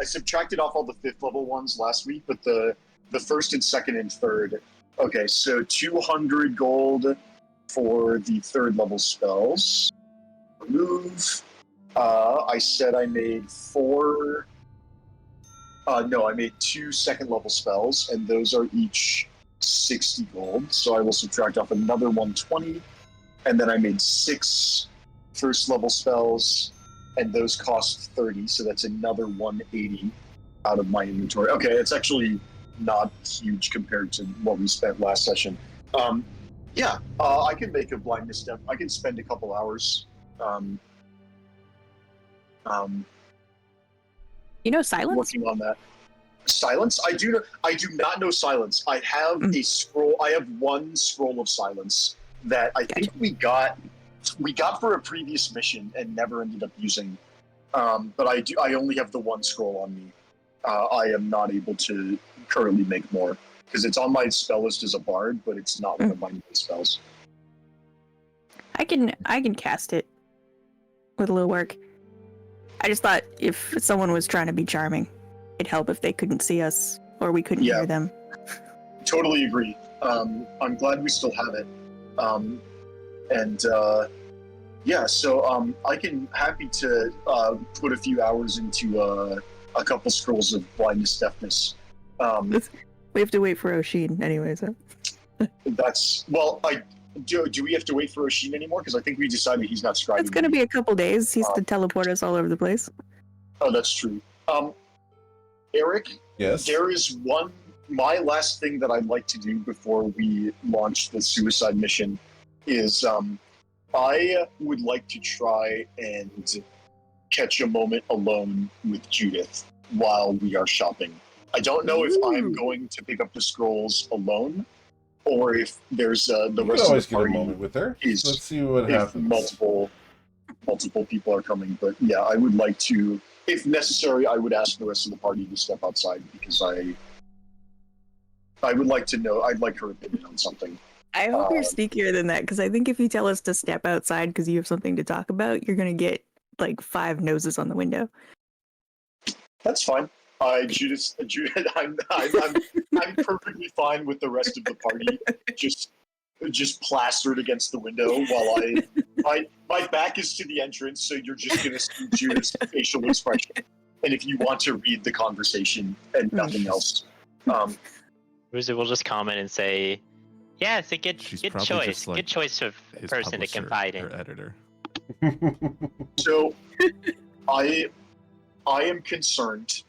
subtracted off all the 5th level ones last week, but the first and second and third. Okay, so 200 gold for the 3rd level spells. Remove. I said I made 4. No, I made 2 second level spells, and those are each 60 gold. So I will subtract off another 120, and then I made 6 first level spells, and those cost 30. So that's another 180 out of my inventory. Okay, it's actually not huge compared to what we spent last session. I can make a blindness step. I can spend a couple hours. Silence? Working on that. Silence? I do not know silence. I have a scroll. I have 1 scroll of silence that I think we got for a previous mission and never ended up using. But I only have the 1 scroll on me. I am not able to currently make more because it's on my spell list as a bard, but it's not one of my main spells. I can cast it with a little work. I just thought if someone was trying to be charming, it'd help if they couldn't see us or we couldn't hear them. Totally agree. I'm glad we still have it. So I can happy to put a few hours into a couple scrolls of blindness deafness. We have to wait for Oshin anyway, so. Do we have to wait for Oshin anymore? Because I think we decided he's not scribing. It's going to be a couple days. He's to teleport us all over the place. Oh, that's true. Eric? Yes? There is my last thing that I'd like to do before we launch the suicide mission is I would like to try and catch a moment alone with Judith while we are shopping. I don't know if I'm going to pick up the scrolls alone or if there's the You rest can of the always get a party. moment with her. Let's see what happens. Multiple people are coming, but yeah, I would like to, if necessary, I would ask the rest of the party to step outside because I would like to know. I'd like her opinion on something. I hope you're sneakier than that, because I think if you tell us to step outside because you have something to talk about, you're gonna get like 5 noses on the window. That's fine. Judith, I'm perfectly fine with the rest of the party just plastered against the window while my back is to the entrance, so you're just gonna see Judith's facial expression, and if you want to read the conversation and nothing else, Ruzi will just comment and say, "Yeah, it's a good choice. Like good choice of his person to publisher confide in." or editor. So, I am concerned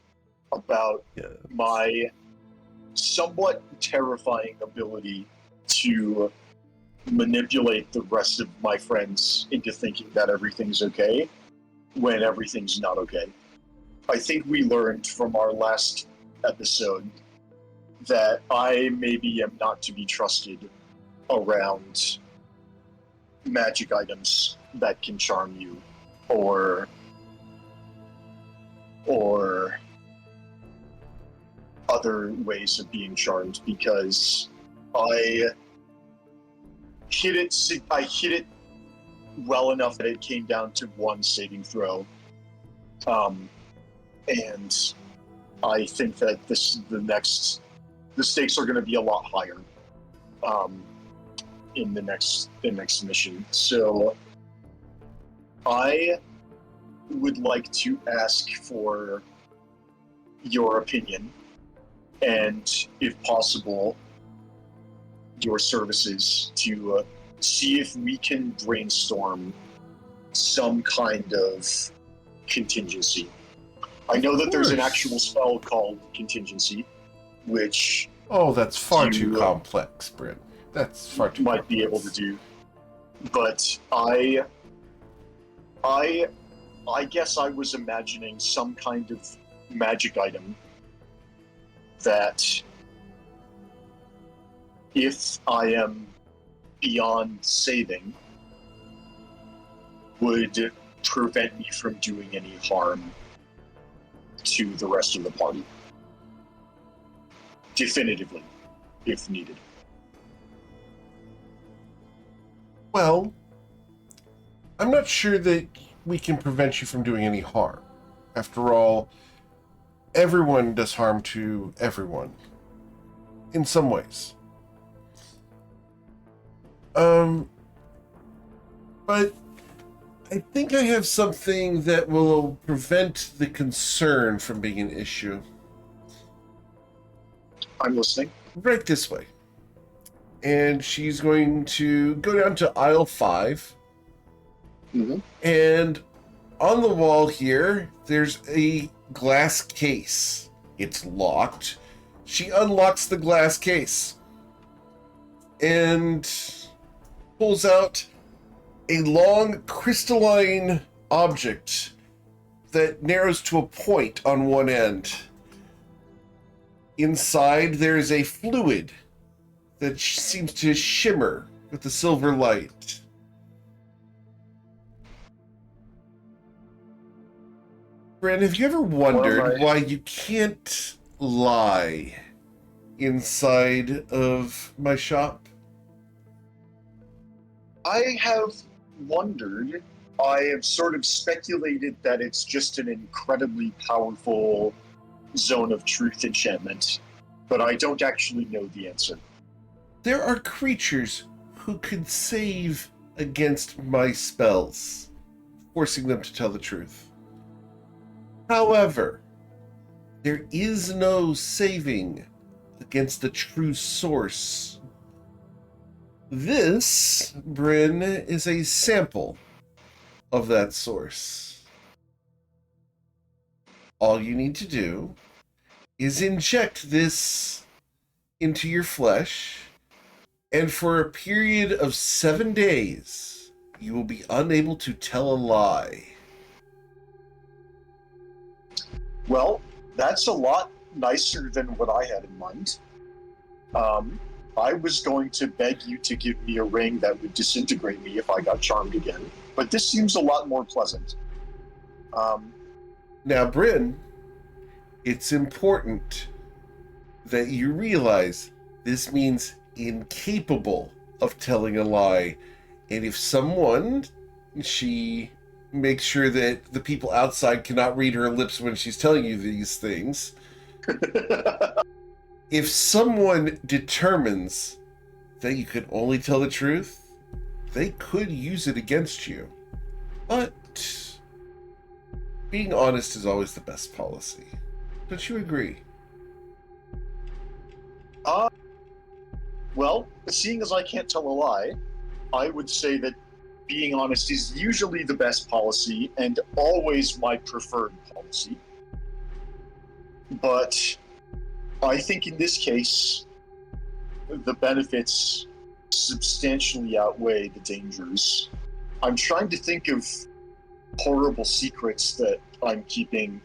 about my somewhat terrifying ability to manipulate the rest of my friends into thinking that everything's okay when everything's not okay. I think we learned from our last episode that I maybe am not to be trusted around magic items that can charm you or other ways of being charmed, because I hit it well enough that it came down to 1 saving throw, and I think that the stakes are going to be a lot higher in the next mission. So I would like to ask for your opinion and, if possible, your services to see if we can brainstorm some kind of contingency. I know that there's an actual spell called contingency, which that's far too complex, Bryn. That's far too might be able to do. But I guess I was imagining some kind of magic item that, if I am beyond saving, would prevent me from doing any harm to the rest of the party. Definitively, if needed. Well, I'm not sure that we can prevent you from doing any harm. After all, everyone does harm to everyone. In some ways. But I think I have something that will prevent the concern from being an issue. I'm listening. Right this way. And she's going to go down to aisle 5. Mm-hmm. And on the wall here, there's a glass case. It's locked. She unlocks the glass case and pulls out a long crystalline object that narrows to a point on one end. Inside, there is a fluid that seems to shimmer with the silver light. Bryn, have you ever wondered why you can't lie inside of my shop? I have wondered. I have sort of speculated that it's just an incredibly powerful zone of truth enchantment, but I don't actually know the answer. There are creatures who could save against my spells, forcing them to tell the truth. However, there is no saving against the true source. This, Bryn, is a sample of that source. All you need to do is inject this into your flesh, and for a period of 7 days, you will be unable to tell a lie. Well, that's a lot nicer than what I had in mind. I was going to beg you to give me a ring that would disintegrate me if I got charmed again, but this seems a lot more pleasant. Now, Bryn, it's important that you realize this means incapable of telling a lie. And if someone, she makes sure that the people outside cannot read her lips when she's telling you these things. If someone determines that you can only tell the truth, they could use it against you. But being honest is always the best policy. Don't you agree? Well, seeing as I can't tell a lie, I would say that being honest is usually the best policy and always my preferred policy. But I think in this case, the benefits substantially outweigh the dangers. I'm trying to think of horrible secrets that I'm keeping.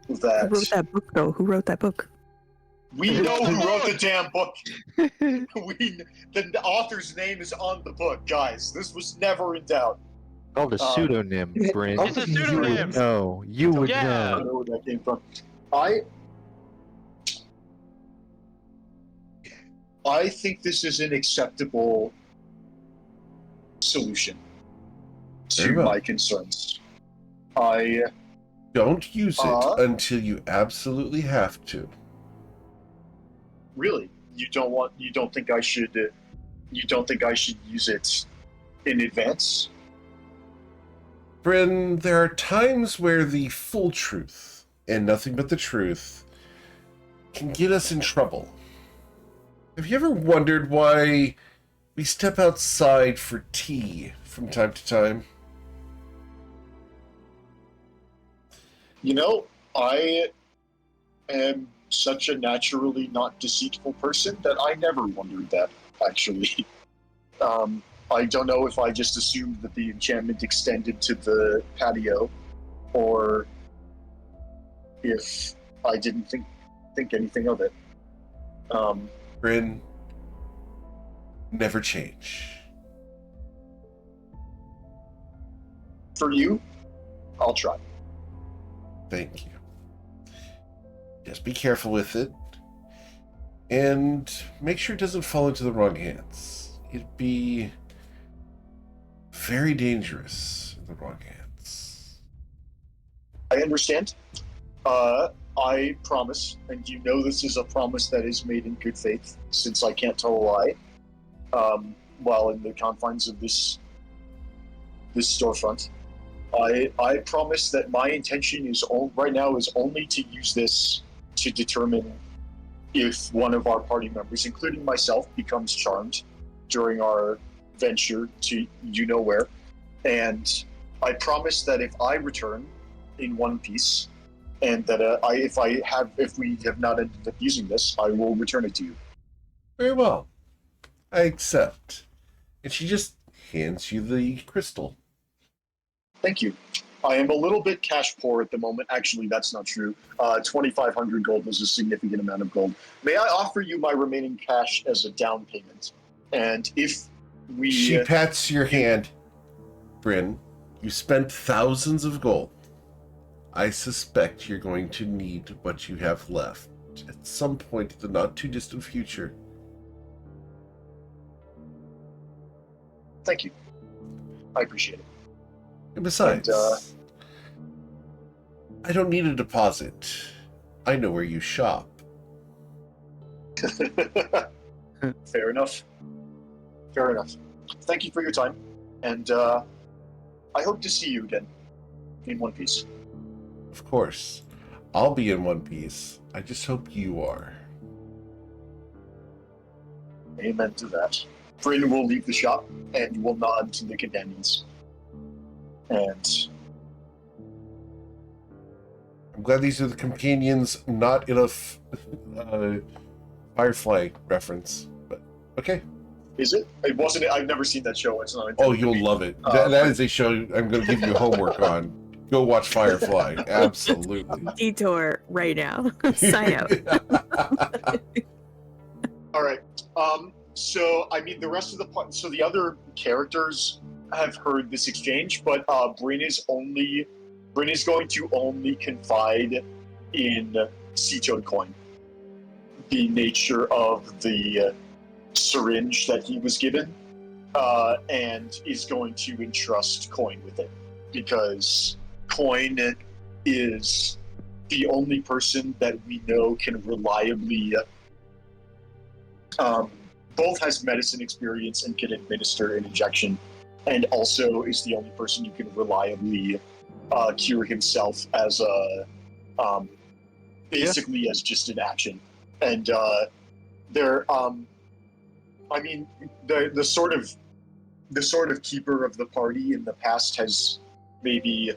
Who wrote that book, though? Who wrote that book? We know who wrote the damn book. The author's name is on the book, guys. This was never in doubt. Called a pseudonym, Bryn. It's a pseudonym. No, you would I Yeah. don't know where that came from. I think this is an acceptable solution to Very well. my concerns. Don't use it until you absolutely have to. Really, you don't think I should use it in advance? Bryn, there are times where the full truth, and nothing but the truth, can get us in trouble. Have you ever wondered why we step outside for tea from time to time? You know, I am such a naturally not deceitful person that I never wondered that, actually. I don't know if I just assumed that the enchantment extended to the patio, or if I didn't think anything of it. Bryn, never change. For you, I'll try. Thank you. Just be careful with it. And make sure it doesn't fall into the wrong hands. It'd be very dangerous in the wrong hands. I understand. I promise, and you know this is a promise that is made in good faith, since I can't tell a lie, while in the confines of this this storefront. I promise that my intention is right now is only to use this to determine if one of our party members, including myself, becomes charmed during our venture to you know where. And I promise that if I return in one piece, and that if we have not ended up using this, I will return it to you. Very well. I accept. And she just hands you the crystal. Thank you. I am a little bit cash poor at the moment. Actually, that's not true. 2,500 gold is a significant amount of gold. May I offer you my remaining cash as a down payment? And if we... She pats your hand. Bryn, you spent thousands of gold. I suspect you're going to need what you have left at some point in the not too distant future. Thank you. I appreciate it. And besides, I don't need a deposit. I know where you shop. Fair enough. Fair enough. Thank you for your time, and I hope to see you again in One Piece. Of course. I'll be in One Piece. I just hope you are. Amen to that. Bryn will leave the shop and will nod to the companions. And I'm glad these are the companions, not in a Firefly reference. But okay. is it? It wasn't. I've never seen that show. It's not. Oh, you'll love it. That is a show I'm going to give you homework on. Go watch Firefly. Absolutely. Detour right now. Sign up. All right. So I mean, the rest of the other characters have heard this exchange, but Bryn is going to only confide in Sea-Toad Coin, the nature of the syringe that he was given, and is going to entrust Coin with it, because Coin is the only person that we know can reliably both has medicine experience and can administer an injection, and also is the only person who can reliably cure himself as a basically as just an action. And I mean, the sort of keeper of the party in the past has maybe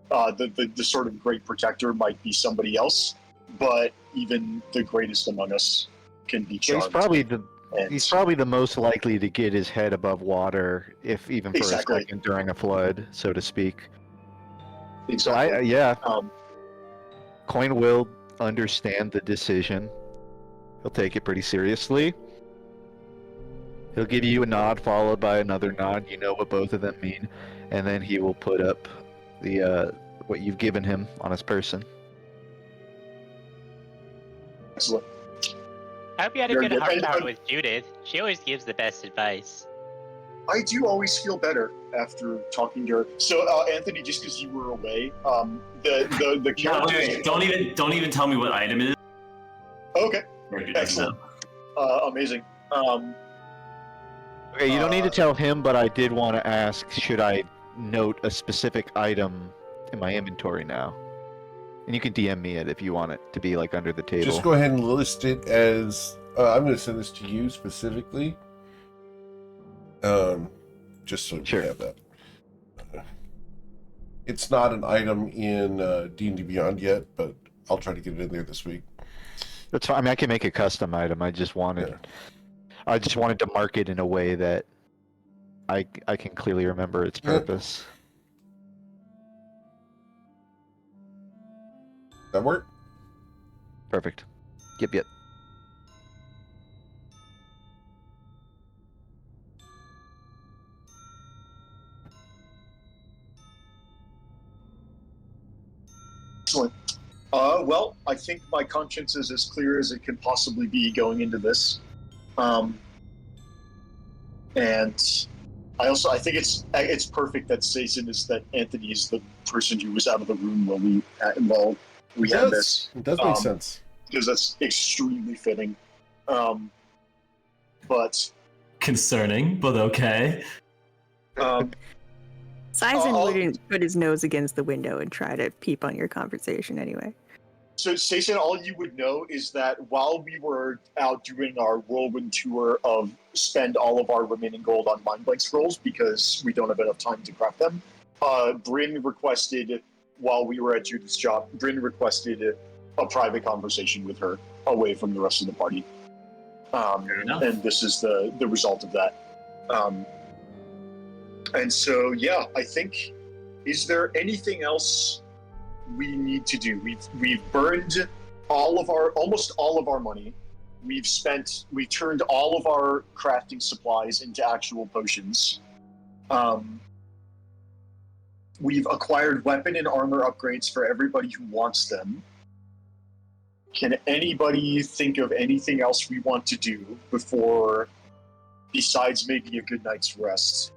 the sort of great protector might be somebody else, but even the greatest among us can be charmed. He's probably the most likely to get his head above water, if even for Exactly. a second during a flood, so to speak. Exactly. So Coin will understand the decision. He'll take it pretty seriously. He'll give you a nod followed by another nod. You know what both of them mean, and then he will put up the what you've given him on his person. Excellent. I hope you had a Very good good. heart with Judith. She always gives the best advice. I do always feel better after talking to her. So, Anthony, just because you were away, the No, characters. wait. Don't even tell me what item it is. Okay, Or if it doesn't excellent, know. amazing. Okay, you don't need to tell him, but I did want to ask, should I note a specific item in my inventory now? And you can DM me it if you want it to be like under the table. Just go ahead and list it as... I'm going to send this to you specifically. Just so Sure. you have that. It's not an item in D&D Beyond yet, but I'll try to get it in there this week. That's fine. I mean, I can make a custom item. I just wanted to mark it in a way that I can clearly remember its purpose. That work? Perfect. Yep. Excellent. Well, I think my conscience is as clear as it can possibly be going into this. And I think it's perfect that Anthony is the person who was out of the room while we had this. It does make sense. Because that's extremely fitting. But Concerning, but okay. Sizen wouldn't put his nose against the window and try to peep on your conversation anyway. So, Sason, all you would know is that while we were out doing our whirlwind tour of spend all of our remaining gold on mind blank scrolls because we don't have enough time to craft them, Bryn requested, while we were at Judith's job, Bryn requested a private conversation with her away from the rest of the party. And this is the result of that. And so, yeah, I think, is there anything else we need to do? We've burned almost all of our money. We turned all of our crafting supplies into actual potions. We've acquired weapon and armor upgrades for everybody who wants them. Can anybody think of anything else we want to do besides making a good night's rest?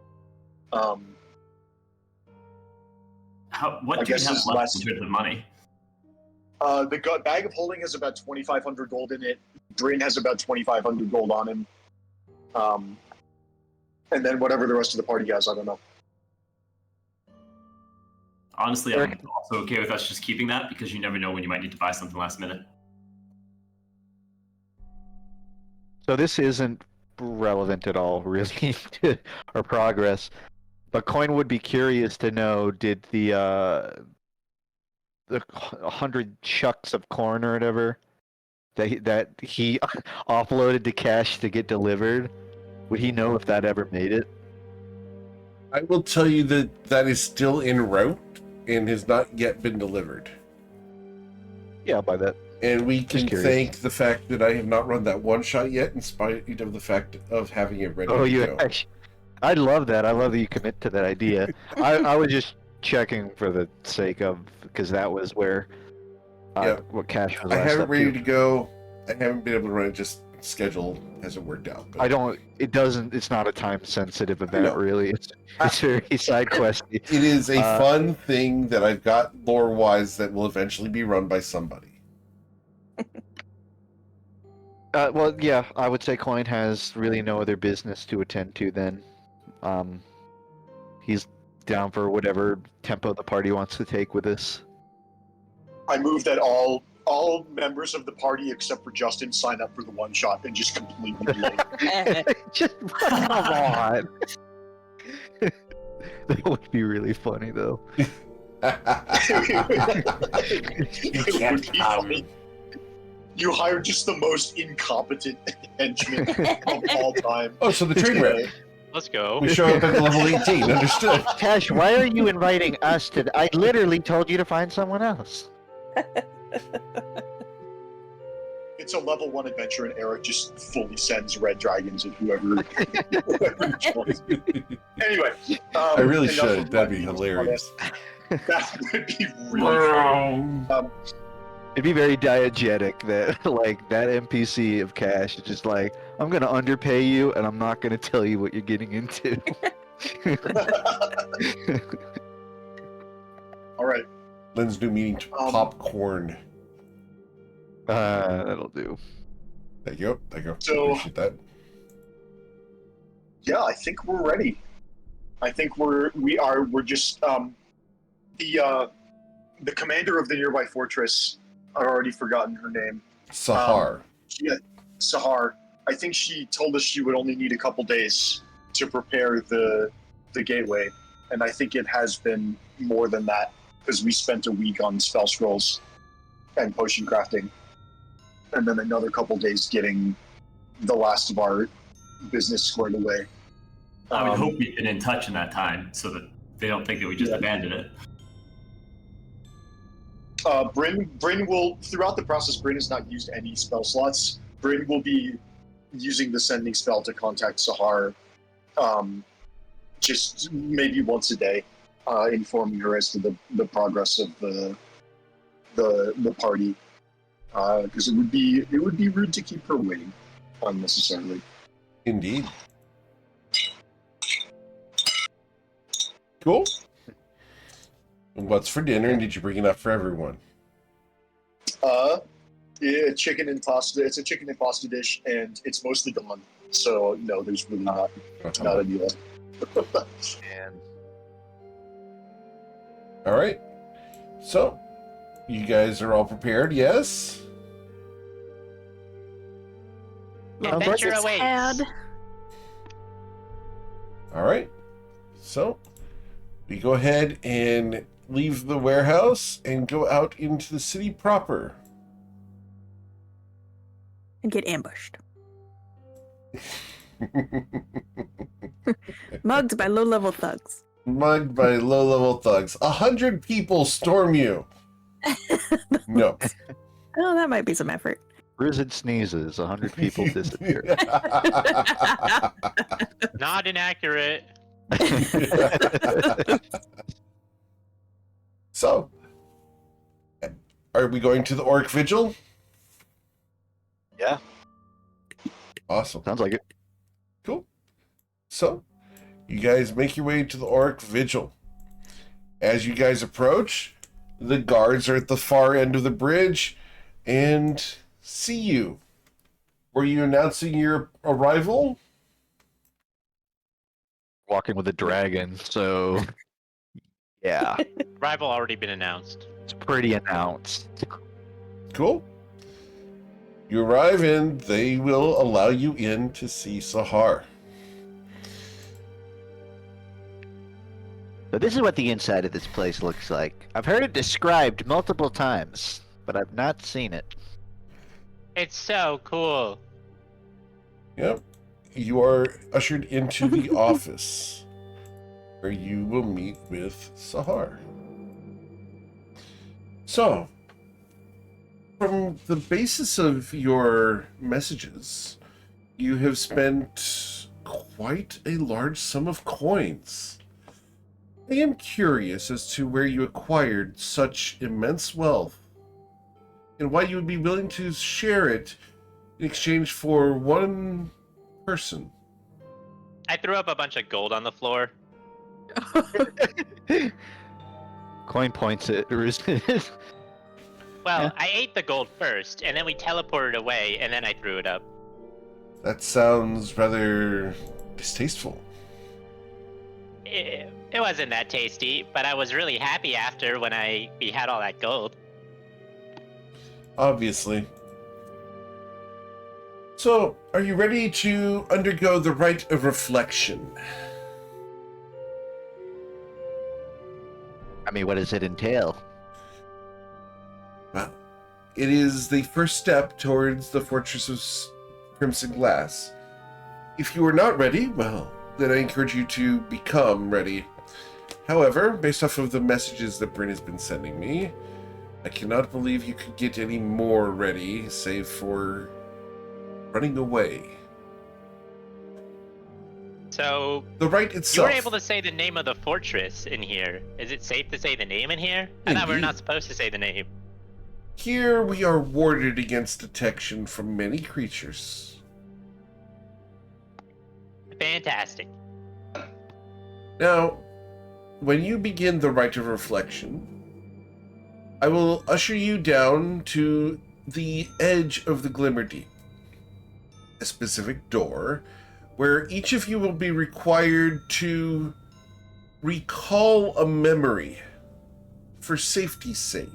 What do you have left in terms of money? The bag of holding has about 2,500 gold in it. Bryn has about 2,500 gold on him. And then whatever the rest of the party has, I don't know. Honestly, I'm also okay with us just keeping that because you never know when you might need to buy something last minute. So this isn't relevant at all, really, to our progress. But Coin would be curious to know: did the 100 shucks of corn or whatever that he offloaded to Cash to get delivered? Would he know if that ever made it? I will tell you that is still en route and has not yet been delivered. Yeah, by that. And we can thank the fact that I have not run that one shot yet, in spite of the fact of having it ready to go. Actually, I love that. I love that you commit to that idea. I was just checking for the sake of, because that was where what Cash was. I have it ready to go. I haven't been able to run it. Just schedule hasn't worked out. But... It's not a time sensitive event, really. It's very side questy. It is a fun thing that I've got lore wise that will eventually be run by somebody. Well, yeah, I would say Coin has really no other business to attend to then. He's down for whatever tempo the party wants to take with this. I move that all members of the party except for Justin sign up for the one shot and just completely do it. Just come on. That would be really funny, though. It would be funny. You hired just the most incompetent henchman of all time. Oh, so the train wreck. Let's go. We show up at level 18. Understood. Cash, why are you inviting us to? I literally told you to find someone else. It's a level 1 adventure, and Eric just fully sends red dragons at whoever joins. Anyway, I really should. That'd be hilarious. That would be really funny. It'd be very diegetic that, like, that NPC of Cash is just like, I'm gonna underpay you, and I'm not gonna tell you what you're getting into. All right. Lynn's new meaning to popcorn. That'll do. There you go. So, appreciate that. Yeah, I think we're ready. I think we're just the commander of the nearby fortress. I've already forgotten her name. Sahar. Sahar. I think she told us she would only need a couple days to prepare the gateway, and I think it has been more than that because we spent a week on spell scrolls and potion crafting, and then another couple days getting the last of our business squared away. I would hope we've been in touch in that time so that they don't think that we just abandoned it. Bryn will, throughout the process, Bryn has not used any spell slots. Bryn will be using the sending spell to contact Sahar just maybe once a day, informing her as to the progress of the party. Because it would be rude to keep her waiting unnecessarily. Indeed. Cool. And what's for dinner, and did you bring enough for everyone? Yeah, chicken and pasta. It's a chicken and pasta dish, and it's mostly gone. So no, there's really not a deal. And All right. So, you guys are all prepared, yes? Adventure It's awaits. had. All right. So, we go ahead and leave the warehouse and go out into the city proper. And get ambushed. Mugged by low-level thugs. Mugged by low-level thugs. 100 people storm you. No. Oh, that might be some effort. Ruzid sneezes, 100 people disappear. Not inaccurate. So, are we going to the Orc Vigil? Yeah. Awesome. Sounds like it. Cool. So, you guys make your way to the Orc Vigil. As you guys approach, the guards are at the far end of the bridge and see you. Were you announcing your arrival? Walking with a dragon, so yeah, Rival already been announced. it's pretty announced. Cool. You arrive and they will allow you in to see Sahar. So this is what the inside of this place looks like. I've heard it described multiple times, but I've not seen it. It's so cool. Yep. You are ushered into the office where you will meet with Sahar. So, from the basis of your messages, you have spent quite a large sum of coins. I am curious as to where you acquired such immense wealth and why you would be willing to share it in exchange for one person. I threw up a bunch of gold on the floor. Coin points at Ruzid. Well, Yeah. I ate the gold first, and then we teleported away, and then I threw it up. That sounds rather distasteful. It wasn't that tasty, but I was really happy after when we had all that gold. Obviously. So, are you ready to undergo the rite of reflection? I mean, what does it entail? Well, it is the first step towards the Fortress of Crimson Glass. If you are not ready, well, then I encourage you to become ready. However, based off of the messages that Bryn has been sending me, I cannot believe you could get any more ready, save for running away. So, The rite you itself. were able to say the name of the fortress in here. Is it safe to say the name in here? I thought we were Indeed. not supposed to say the name. Here we are warded against detection from many creatures. Fantastic. Now, when you begin the rite of reflection, I will usher you down to the edge of the Glimmer Deep, a specific door where each of you will be required to recall a memory for safety's sake.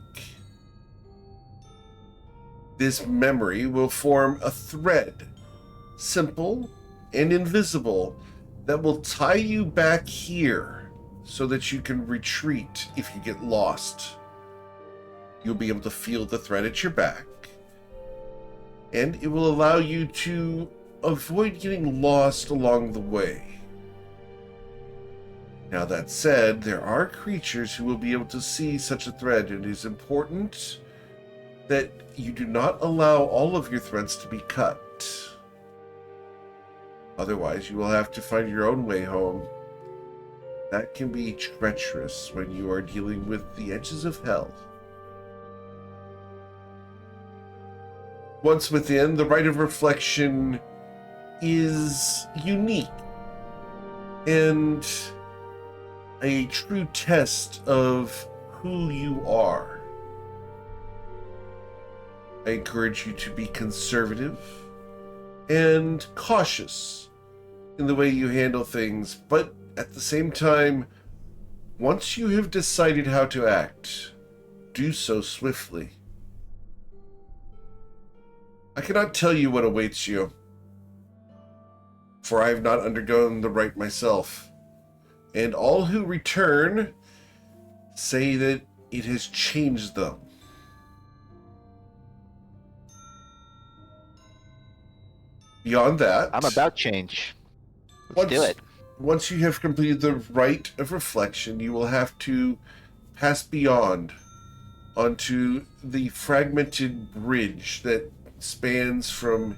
This memory will form a thread, simple and invisible, that will tie you back here so that you can retreat if you get lost. You'll be able to feel the thread at your back, and it will allow you to avoid getting lost along the way. Now, that said, there are creatures who will be able to see such a thread, and it is important that you do not allow all of your threads to be cut. Otherwise, you will have to find your own way home. That can be treacherous when you are dealing with the edges of hell. Once within, the rite of reflection is unique and a true test of who you are. I encourage you to be conservative and cautious in the way you handle things, but at the same time, Once you have decided how to act, do so swiftly. I cannot tell you what awaits you, for I have not undergone the rite myself, and all who return say that it has changed them. Beyond that, I'm about change. Let's do it. Once you have completed the rite of reflection, you will have to pass beyond onto the fragmented bridge that spans from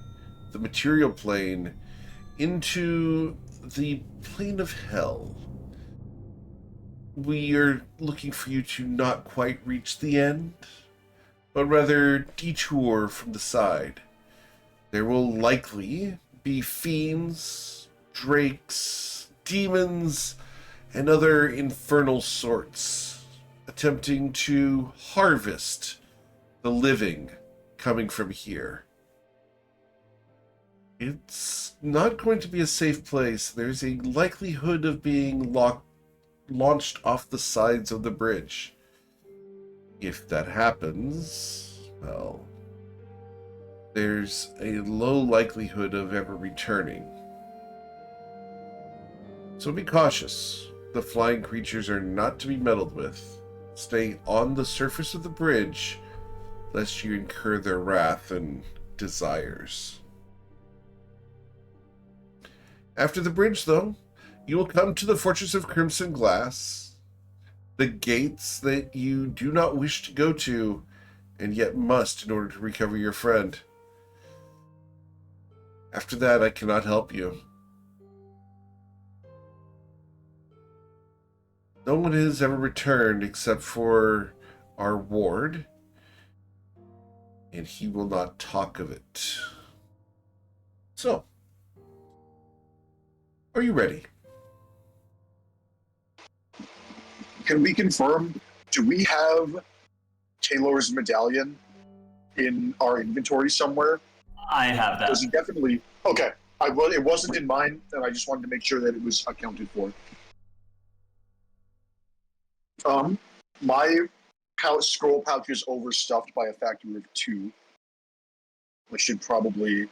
the material plane into the plane of hell. We are looking for you to not quite reach the end, but rather detour from the side. There will likely be fiends, drakes, demons, and other infernal sorts attempting to harvest the living coming from here. It's not going to be a safe place. There's a likelihood of being launched off the sides of the bridge. If that happens, well, there's a low likelihood of ever returning. So be cautious. The flying creatures are not to be meddled with. Stay on the surface of the bridge, lest you incur their wrath and desires. After the bridge, though, you will come to the Fortress of Crimson Glass, the gates that you do not wish to go to, and yet must in order to recover your friend. After that, I cannot help you. No one has ever returned except for our ward, and he will not talk of it. So, are you ready? Can we confirm, do we have Taylor's medallion in our inventory somewhere? I have that. Was it definitely... Okay. It wasn't in mine, and I just wanted to make sure that it was accounted for. My scroll pouch is overstuffed by a factor of 2. I should probably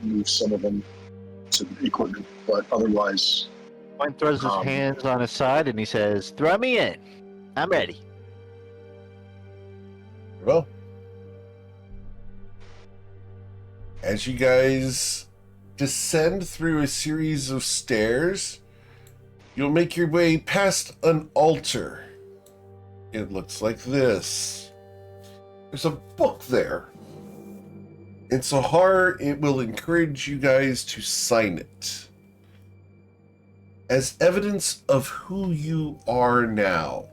move some of them to the equipment, but otherwise... Coin throws his hands on his side and he says, "Throw me in. I'm ready." Well, as you guys descend through a series of stairs, you'll make your way past an altar. It looks like this. There's a book there. In Sahar, it will encourage you guys to sign it as evidence of who you are now.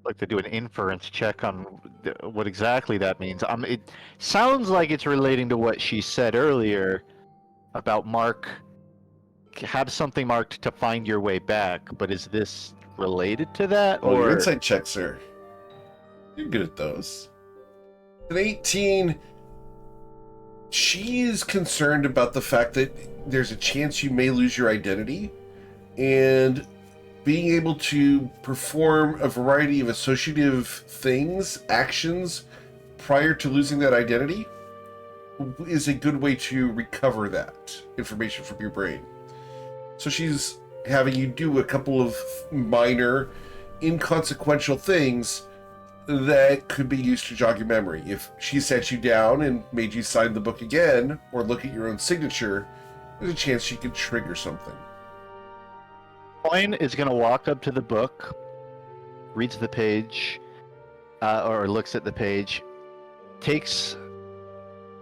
Like to do an inference check on what exactly that means. It sounds like it's relating to what she said earlier about have something marked to find your way back, but is this related to that? Oh, your insight check, sir. You're good at those. An 18, she is concerned about the fact that there's a chance you may lose your identity, and being able to perform a variety of associative things, actions, prior to losing that identity is a good way to recover that information from your brain. So she's having you do a couple of minor, inconsequential things that could be used to jog your memory. If she sat you down and made you sign the book again, or look at your own signature, there's a chance she could trigger something. Coin is going to walk up to the book, reads the page, or looks at the page, takes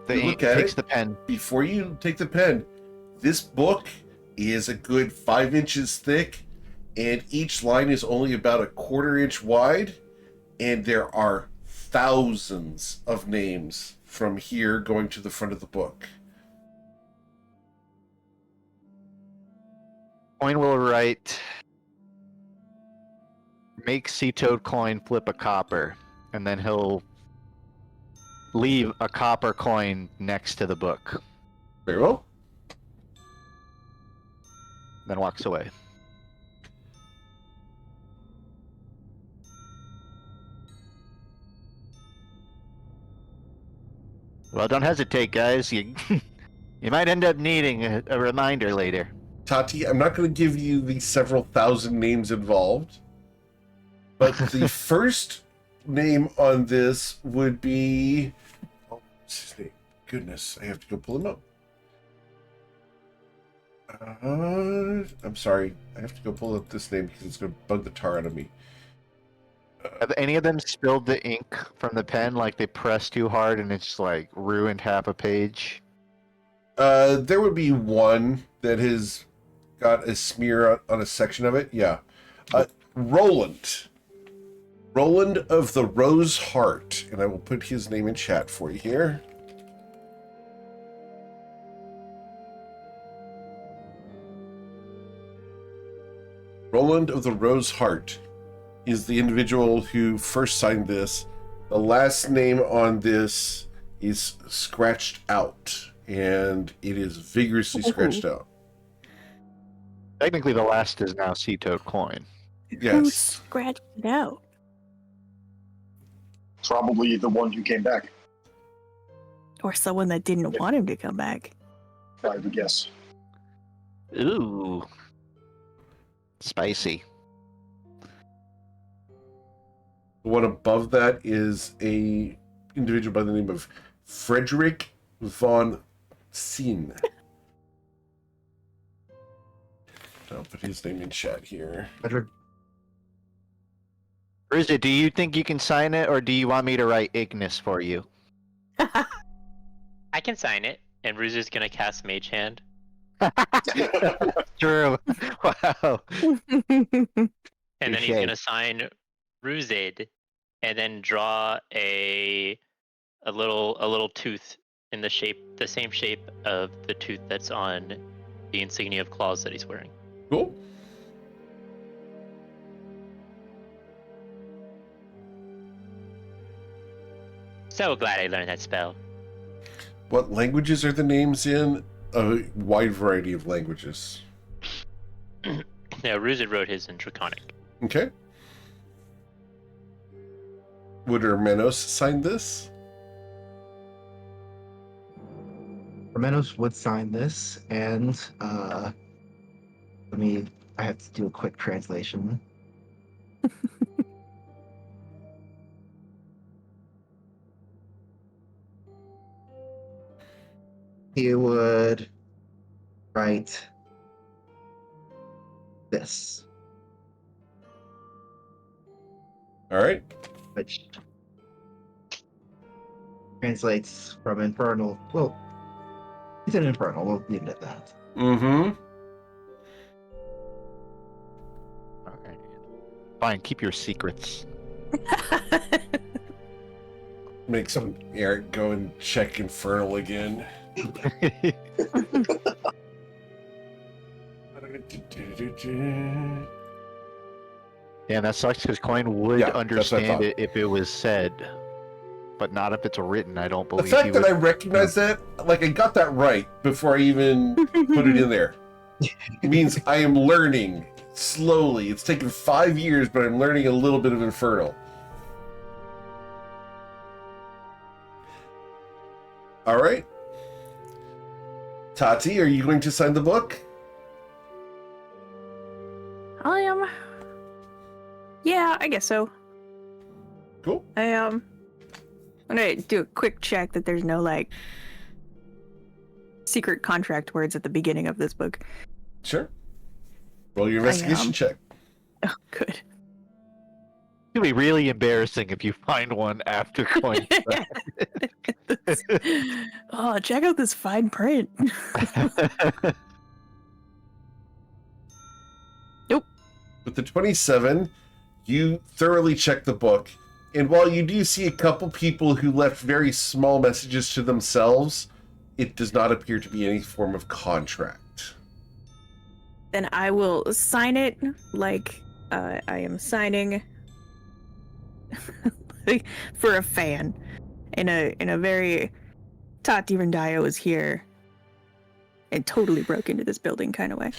the pen. Before you take the pen, this book is a good 5 inches thick, and each line is only about a 1/4 inch wide, and there are thousands of names from here going to the front of the book. Coin will write, "Make Sea Toad Coin flip a copper," and then he'll leave a copper coin next to the book, Very well. then walks away. Well, don't hesitate, guys. You might end up needing a reminder later. Tati, I'm not going to give you the several thousand names involved, but the first name on this would be... Oh, what's his name? Goodness, I have to go pull him up. I'm sorry. I have to go pull up this name because it's going to bug the tar out of me. Have any of them spilled the ink from the pen, like they pressed too hard and it's like ruined half a page? There would be one that has got a smear on a section of it. Yeah. Roland. Roland of the Rose Heart. And I will put his name in chat for you here. Roland of the Rose Heart is the individual who first signed this. The last name on this is scratched out, and it is vigorously scratched out. Technically, the last is now Sea-Toad Coin. Who Yes. scratched it out? Probably the one who came back, Or someone that didn't want him to come back. I would guess. Ooh. Spicy. The one above that is a individual by the name of Frederick von Sinn. I'll put his name in chat here. Frederick. Rizza, do you think you can sign it, or do you want me to write Ignis for you? I can sign it, and Ruzer's gonna cast Mage Hand. True. Wow. And then he's Touche. gonna sign Ruzid, and then draw a little tooth in the same shape of the tooth that's on the insignia of claws that he's wearing. Cool. So glad I learned that spell. What languages are the names in? A wide variety of languages. Yeah, Ruzid wrote his in Draconic. Okay. Would Hermenos sign this? Romanos would sign this, and I have to do a quick translation. He would write this, All right. which translates from infernal. Well, it's an infernal. We'll leave it at that. Mm-hmm. Okay. Fine, keep your secrets. Make some Eric go and check Infernal again. Yeah, that sucks because Coin would Yeah, that's what I understand thought. it if it was said, but not if it's written. I don't The believe fact he that would. I recognize that, like I got that right before I even put it in there, means I am learning slowly. It's taken 5 years, but I'm learning a little bit of Infernal. All right. Tati, are you going to sign the book? I am. Yeah, I guess so. Cool. I'm gonna do a quick check that there's no like secret contract words at the beginning of this book. Sure. Roll your I investigation am. check. Oh, good. It'll be really embarrassing if you find one after Coin. Oh, check out this fine print. With the 27, you thoroughly check the book, and while you do see a couple people who left very small messages to themselves, it does not appear to be any form of contract. Then I will sign it like I am signing for a fan. in a very Tati Rendayo was here and totally broke into this building kind of way.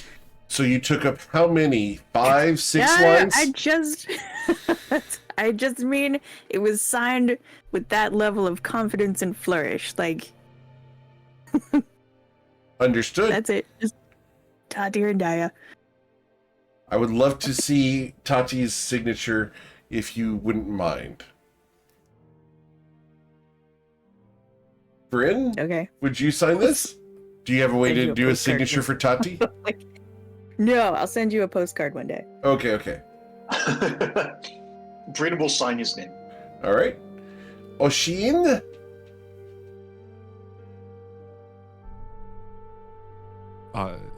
So you took up how many? 5, 6 Yeah, lines? I just mean it was signed with that level of confidence and flourish. Like, Understood. that's it. Just Tati Rendaya. I would love to see Tati's signature if you wouldn't mind. Bryn, Okay. would you sign this? Do you have a way Send you to a do a postcard. signature for Tati? No, I'll send you a postcard one day. Okay. Bryn will sign his name. All right. Oshin?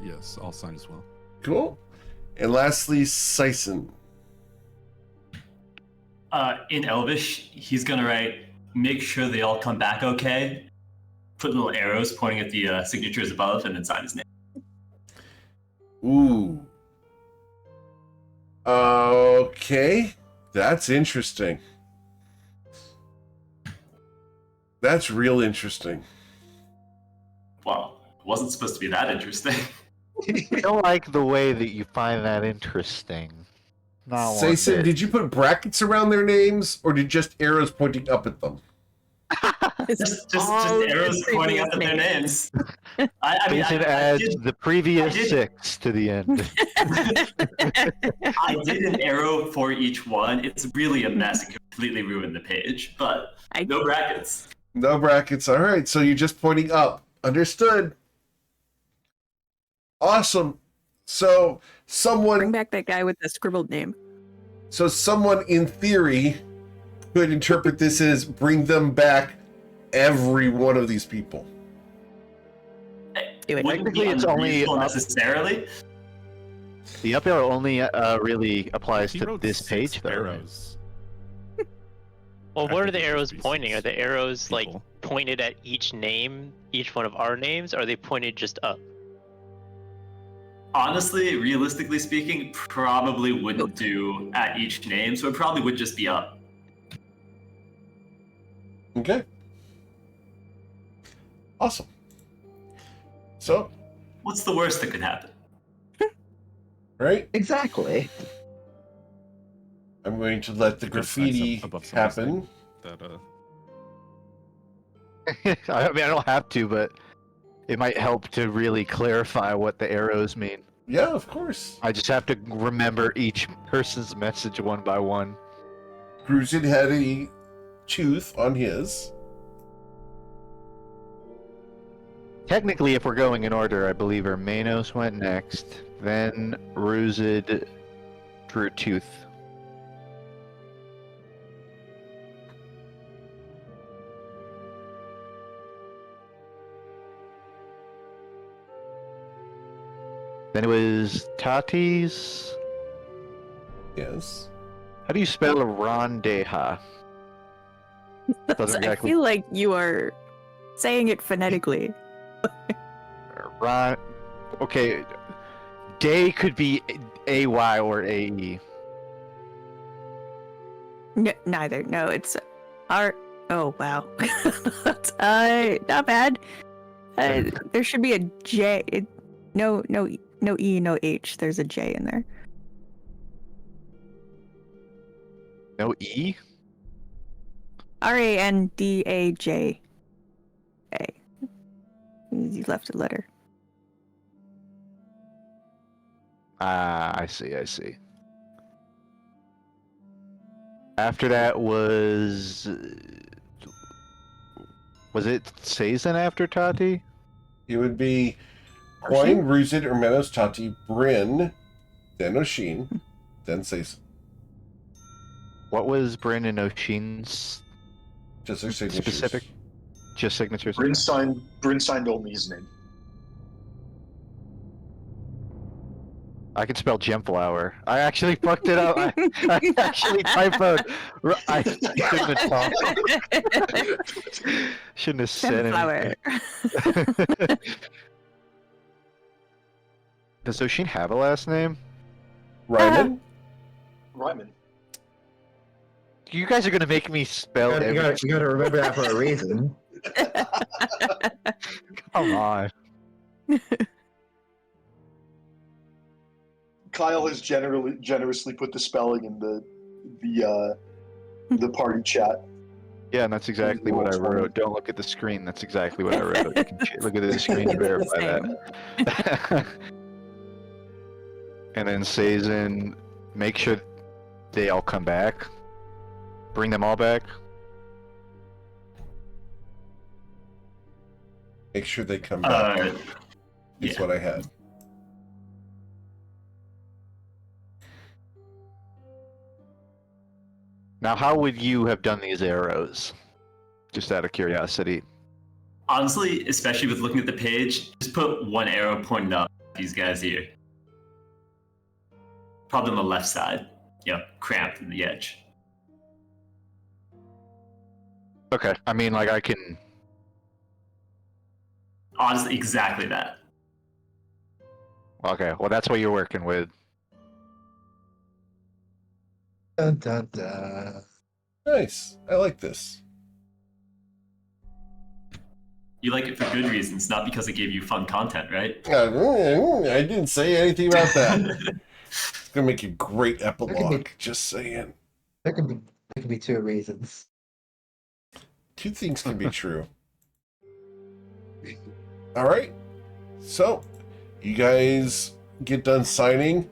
Yes, I'll sign as well. Cool. And lastly, Sison. In Elvish, he's gonna write, make sure they all come back okay. Put little arrows pointing at the signatures above and then sign his name. Ooh. Okay. That's interesting. That's real interesting. Well, it wasn't supposed to be that interesting. I don't like the way that you find that interesting. Not one Sison, bit. did you put brackets around their names or did just arrows pointing up at them? just all arrows the pointing up at previous their names. I mean, Jason I adds did, the previous I did- 6 to the end. I did an arrow for each one. It's really a mess. It completely ruined the page, but no brackets. No brackets. All right. So you're just pointing up. Understood. Awesome. So Bring someone back that guy with the scribbled name. in theory could interpret this as bring them back every one of these people. Do it. Wouldn't be Technically, it's only unreasonable up- necessarily. The up arrow only really applies He to wrote this 6 page, though. Right? arrows. Well, I what are think the it should arrows be pointing? Are the arrows like people. pointed at each name, each one of our names, or are they pointed just up? Honestly, realistically speaking, probably wouldn't do at each name, so it probably would just be up. Okay. Awesome. So, What's the worst that could happen? right, Exactly. I'm going to let the Just sign graffiti some- above someone's happen. name. That I mean, I don't have to, but it might help to really clarify what the arrows mean. Yeah, of course. I just have to remember each person's message one by one. Gruzin had a tooth on his. Technically, if we're going in order, I believe Hermanos went next, then Ruzid drew Tooth. Then it was Tati's. Yes. How do you spell Rondeha? Doesn't I exactly- feel like you are saying it phonetically. Ron. Okay. Day could be AY or AE. Neither. No, it's R. Oh wow. Not bad. There should be a J. No E, no H. There's a J in there. No E? RandajA. You left a letter. Ah, I see, I see. After that was it Sazin after Tati? It would be Coin, Ruzid, Hermanos, Tati, Bryn, then Oshin, then Sazin. What was Bryn and Oshin's Just their signatures. specific? Just signatures? Bryn signed only his name. I can spell Gemflower. I actually fucked it up. I actually typoed. I shouldn't have talked. Shouldn't have said Sunflower. anything. Does Oshin have a last name? Ryman? Ryman. you guys are gonna make me spell You everything. gotta remember that for a reason. Come on. Kyle has generously put the spelling in the party chat. Yeah, and that's exactly what I wrote. Don't look at the screen. That's exactly what I wrote. You can look at the screen to verify that. And then Sazin, make sure they all come back. Bring them all back. Make sure they come back. Is yeah. what I had. Now, how would you have done these arrows? Just out of curiosity. Honestly, especially with looking at the page, just put one arrow pointed up at these guys here. Probably on the left side. Cramped in the edge. Okay, I mean, like, I can... Honestly, exactly that. Okay, well, that's what you're working with. Dun, dun, dun. Nice. I like this. You like it for good reasons, not because it gave you fun content, right? I didn't say anything about that. It's gonna make a great epilogue. Just saying. There can be two reasons. Two things can be true. All right. So, you guys get done signing,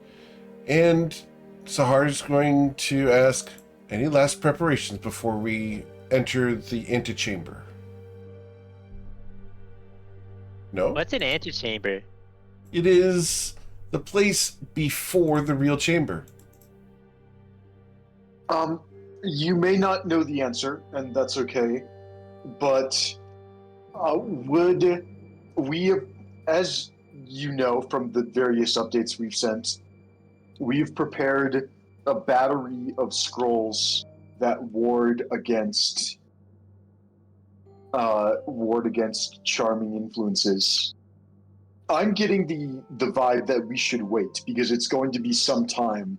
and Sahar's going to ask any last preparations before we enter the antechamber. No? What's an antechamber? It is the place before the real chamber. You may not know the answer, and that's okay. But would we, as you know from the various updates we've sent, we've prepared a battery of scrolls that ward against charming influences. I'm getting the vibe that we should wait because it's going to be some time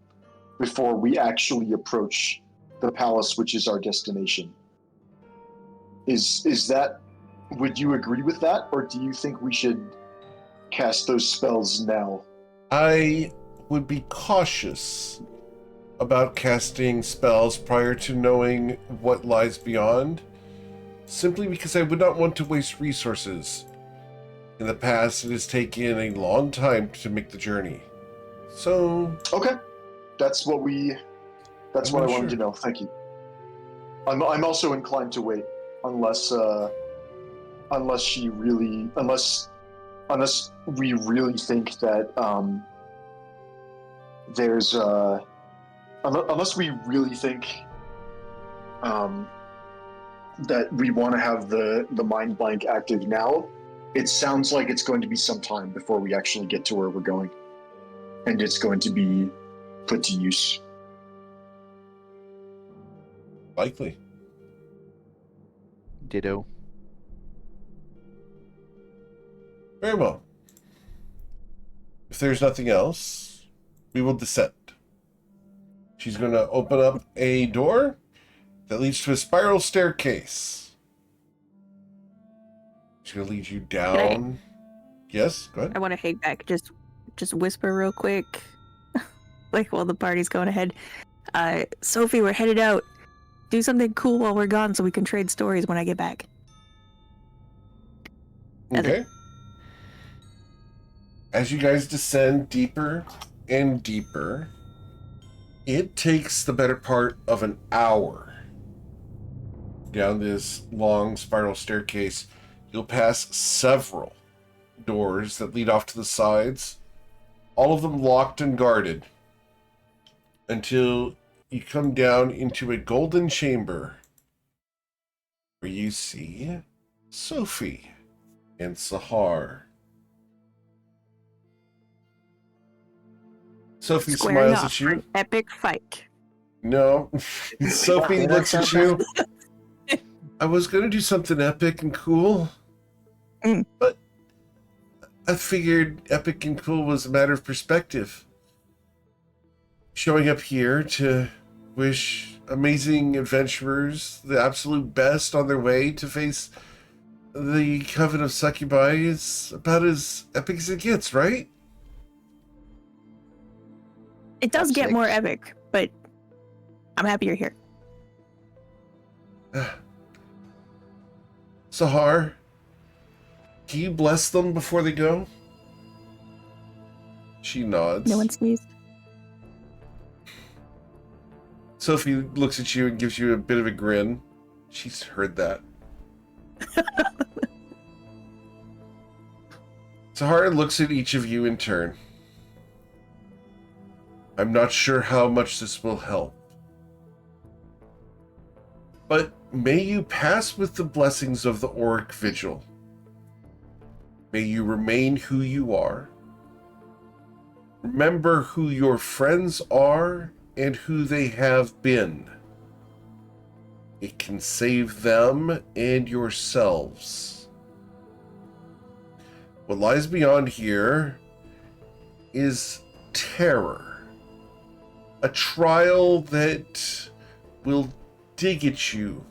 before we actually approach the palace, which is our destination. Is that? Would you agree with that, or do you think we should cast those spells now? I would be cautious about casting spells prior to knowing what lies beyond, simply because I would not want to waste resources. In the past, it has taken a long time to make the journey. So... Okay. That's what I wanted to know. Thank you. I'm also inclined to wait, unless we really think that there's unless we really think that we want to have the mind blank active now. It sounds like it's going to be some time before we actually get to where we're going, and it's going to be put to use. Likely. Ditto. Very well. If there's nothing else, we will descend. She's going to open up a door that leads to a spiral staircase. She's going to lead you down. Yes, go ahead. I want to hang back. Just whisper real quick, like while the party's going ahead. Sophie, we're headed out. Do something cool while we're gone so we can trade stories when I get back. Okay. As you guys descend deeper and deeper, it takes the better part of an hour down this long spiral staircase. You'll pass several doors that lead off to the sides, all of them locked and guarded, until you come down into a golden chamber where you see Sophie and Sahar. Sophie Squaring smiles off at you. for an epic fight. No. Sophie looks at you. I was going to do something epic and cool, but I figured epic and cool was a matter of perspective. Showing up here to wish amazing adventurers, the absolute best on their way to face the Coven of Succubi, is about as epic as it gets, right? It does That's get more six. epic, but I'm happy you're here. Sahar, can you bless them before they go? She nods. No one sneezed. Sophie looks at you and gives you a bit of a grin. She's heard that. Sahara looks at each of you in turn. I'm not sure how much this will help. But may you pass with the blessings of the Auric Vigil. May you remain who you are. Remember who your friends are and who they have been. It can save them and yourselves. What lies beyond here is terror. A trial that will dig at you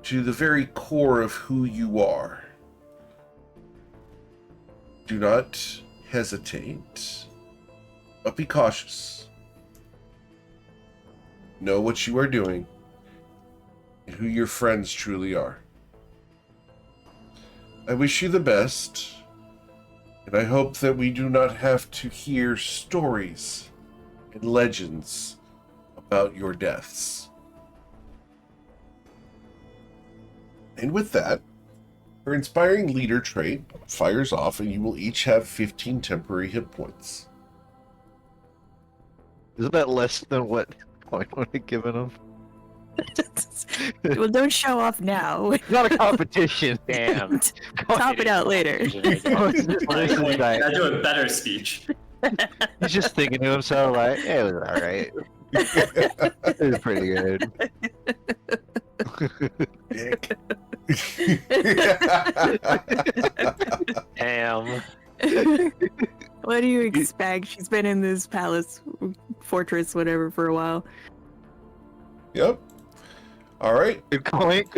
to the very core of who you are. Do not hesitate, but be cautious. Know what you are doing and who your friends truly are. I wish you the best, and I hope that we do not have to hear stories and legends about your deaths. And with that, her inspiring leader trait fires off, and you will each have 15 temporary hit points. Isn't that less than what I would have given him? Well, don't show off now. It's not a competition. Damn. Top it out later. I do a better speech. He's just thinking to himself, like, it was alright. It was pretty good. Dick. Damn. What do you expect? She's been in this palace, fortress, whatever, for a while. Yep. All right. Could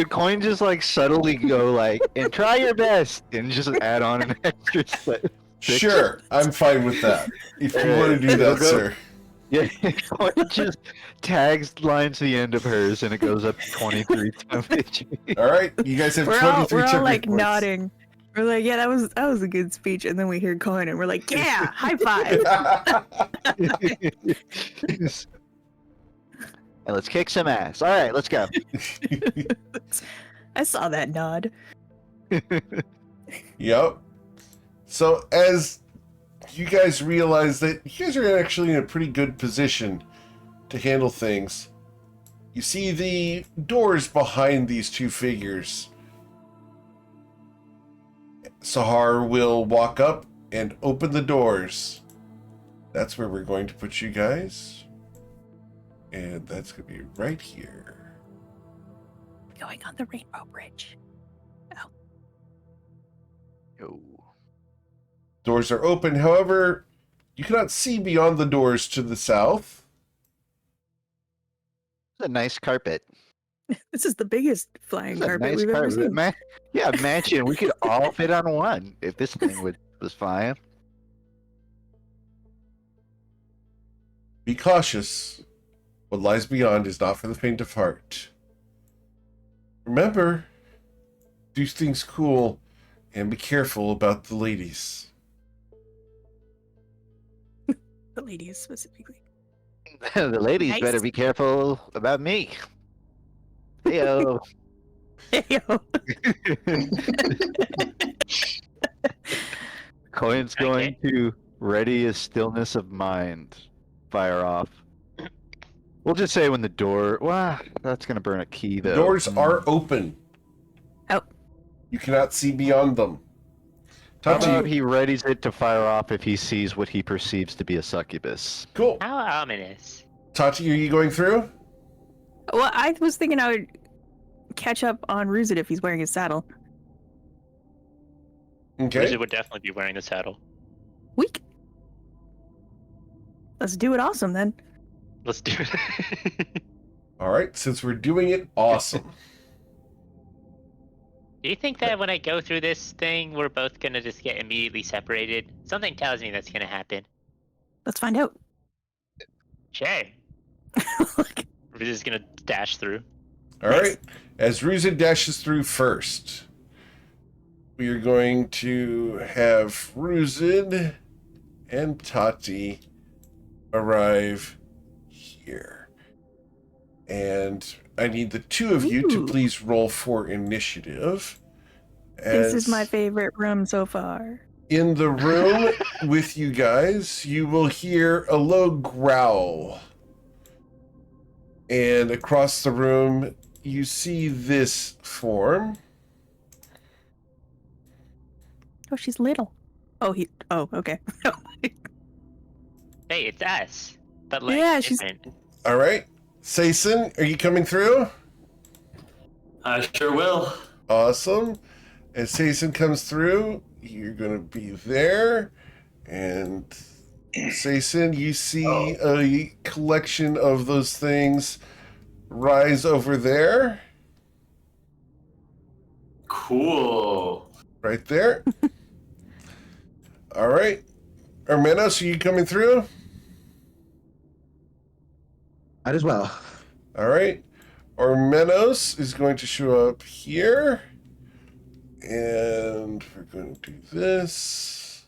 coin just like subtly go like, and try your best, and just add on an extra set. Sure, I'm fine with that. If you want to do that, sir. Yeah, Coin just tags lines the end of hers, and it goes up to 23 damage. All right, you guys have We're 23 all temporary like points. nodding. We're like, yeah, that was a good speech, and then we hear coin, and we're like, yeah, high five. And let's kick some ass. All right, let's go. I saw that nod. Yep. So as you guys realize that you guys are actually in a pretty good position to handle things, you see the doors behind these two figures. Sahar will walk up and open the doors. That's where we're going to put you guys. And that's going to be right here. Going on the Rainbow Bridge. Yo. Doors are open. However, you cannot see beyond the doors to the south. It's a nice carpet. This is the biggest flying It's a carpet nice we've ever carpet. seen. Yeah, imagine we could all fit on one if this thing was flying. Be cautious. What lies beyond is not for the faint of heart. Remember, do things cool and be careful about the ladies. The ladies specifically. The ladies Nice. better be careful about me. Heyo. Heyo. Coin's going to ready a stillness of mind. Fire off. We'll just say when the door. Wow, that's gonna burn a key though. Doors are open. Oh. You cannot see beyond them. How Tati, about he readies it to fire off if he sees what he perceives to be a succubus? cool. How ominous. Tati, are you going through? Well, I was thinking I would catch up on Ruzit if he's wearing his saddle. Okay. Wizard would definitely be wearing the saddle. Weak. Let's do it awesome then. Let's do it. All right, since we're doing it, awesome. Do you think that when I go through this thing, we're both gonna just get immediately separated? Something tells me that's gonna happen. Let's find out. Sure. We're just gonna dash through. All right, as Ruza dashes through first, we are going to have Ruzid and Tati arrive here. And I need the two of you to Ooh. please roll for initiative. This is As my favorite room so far. in the room with you guys, you will hear a low growl. And across the room, you see this form. Oh, she's little. Oh, okay. Hey, it's us. But like, Yeah, she's- different. All right. Sason, are you coming through? I sure will. Awesome. As Sason comes through, you're going to be there. And Sason, you see a collection of those things rise over there. Cool. Right there. All right. Armenos, are you coming through? Might as well. All right. Armenos is going to show up here. And we're going to do this.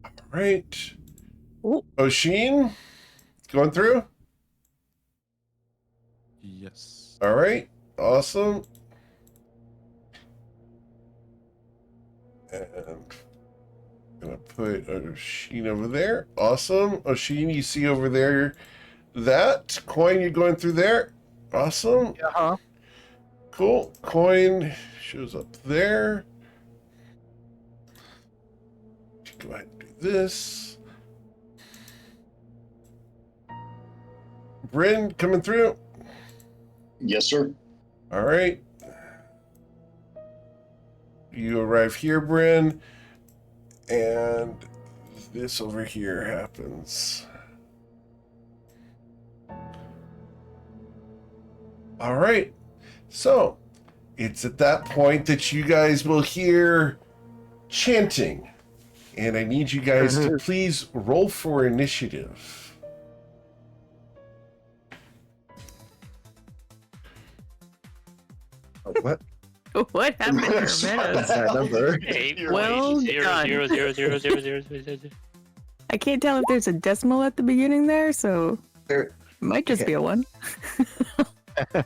All right. Ooh. Oshin, going through? Yes. All right. Awesome. And I'm going to put Oshin over there. Awesome. Oshin, you see over there that. Coin, you're going through there. Awesome. Uh-huh. Cool. Coin shows up there. Go ahead and do this. Bryn, coming through? Yes, sir. All right. You arrive here, Bryn, and this over here happens. All right. So, it's at that point that you guys will hear chanting. And I need you guys to please roll for initiative. Oh, what? What happened to What's Armenos? that number? Well done. 0.0000000. I can't tell if there's a decimal at the beginning there, so There, it might just be a 1. I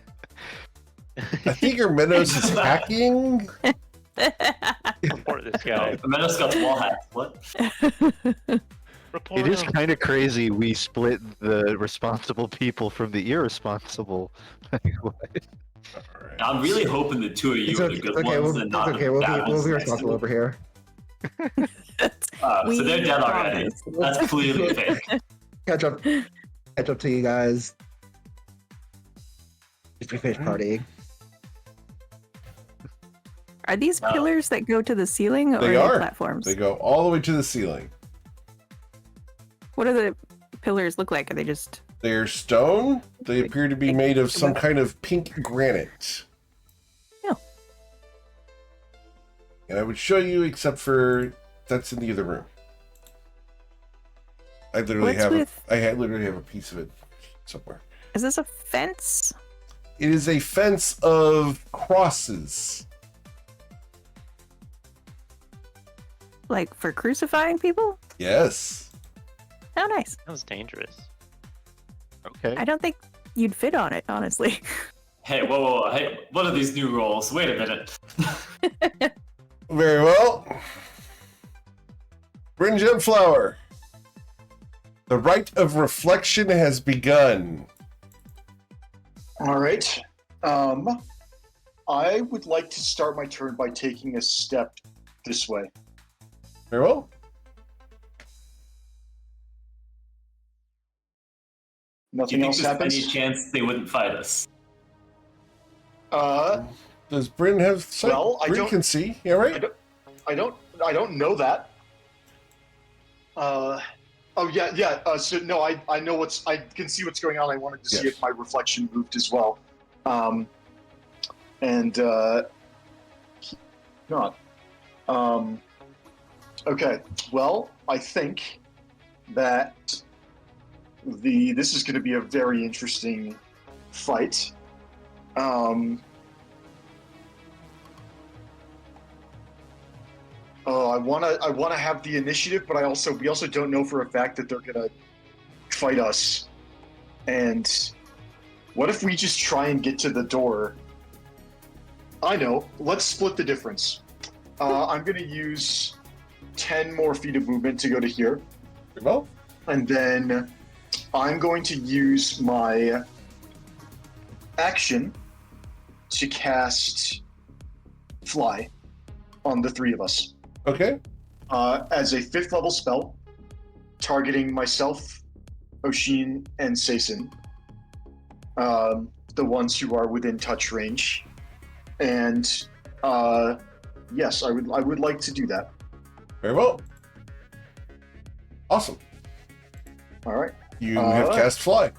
think Armenos is hacking. Report this guy. The Menace got wall hacked. What? Report It is him. kind of crazy we split the responsible people from the irresponsible. Like, what? All right. I'm really hoping the two of you it's are okay. the good It's okay. ones We'll, and it's not okay. the We'll bad be ones. responsible over here. So they're dead already. promise. That's clearly fake. Catch up to you guys. Just we finished partying. Are these pillars that go to the ceiling or They are are. they platforms? They go all the way to the ceiling. What do the pillars look like? Are they just... They're stone. They appear to be made of some kind of pink granite. Oh. And I would show you, except for that's in the other room. I literally What's have with- literally have a piece of it somewhere. Is this a fence? It is a fence of crosses. Like for crucifying people? Yes. Oh, nice. That was dangerous. Okay. I don't think you'd fit on it, honestly. Hey, whoa. Hey, what are these new rolls? Wait a minute. Very well. Bryn Gemflower. The rite of reflection has begun. All right. I would like to start my turn by taking a step this way. Very well. Do you Nothing think else there's happens. any chance they wouldn't fight us? Does Bryn have sight? Well, I Bryn don't- can see. Yeah, right. I don't know that. Oh yeah. So no, I know I can see what's going on. I wanted to see Yes. if my reflection moved as well. Not. Okay. Well, I think that this is going to be a very interesting fight. I wanna have the initiative, but we also don't know for a fact that they're gonna fight us. And what if we just try and get to the door? I know. Let's split the difference. I'm gonna use 10 more feet of movement to go to here. Well, And then I'm going to use my action to cast Fly on the three of us. okay. As a 5th level spell, targeting myself, Oshin, and Seisin, the ones who are within touch range. And yes, I would like to do that. Very well. Awesome. All right. You have cast Fly.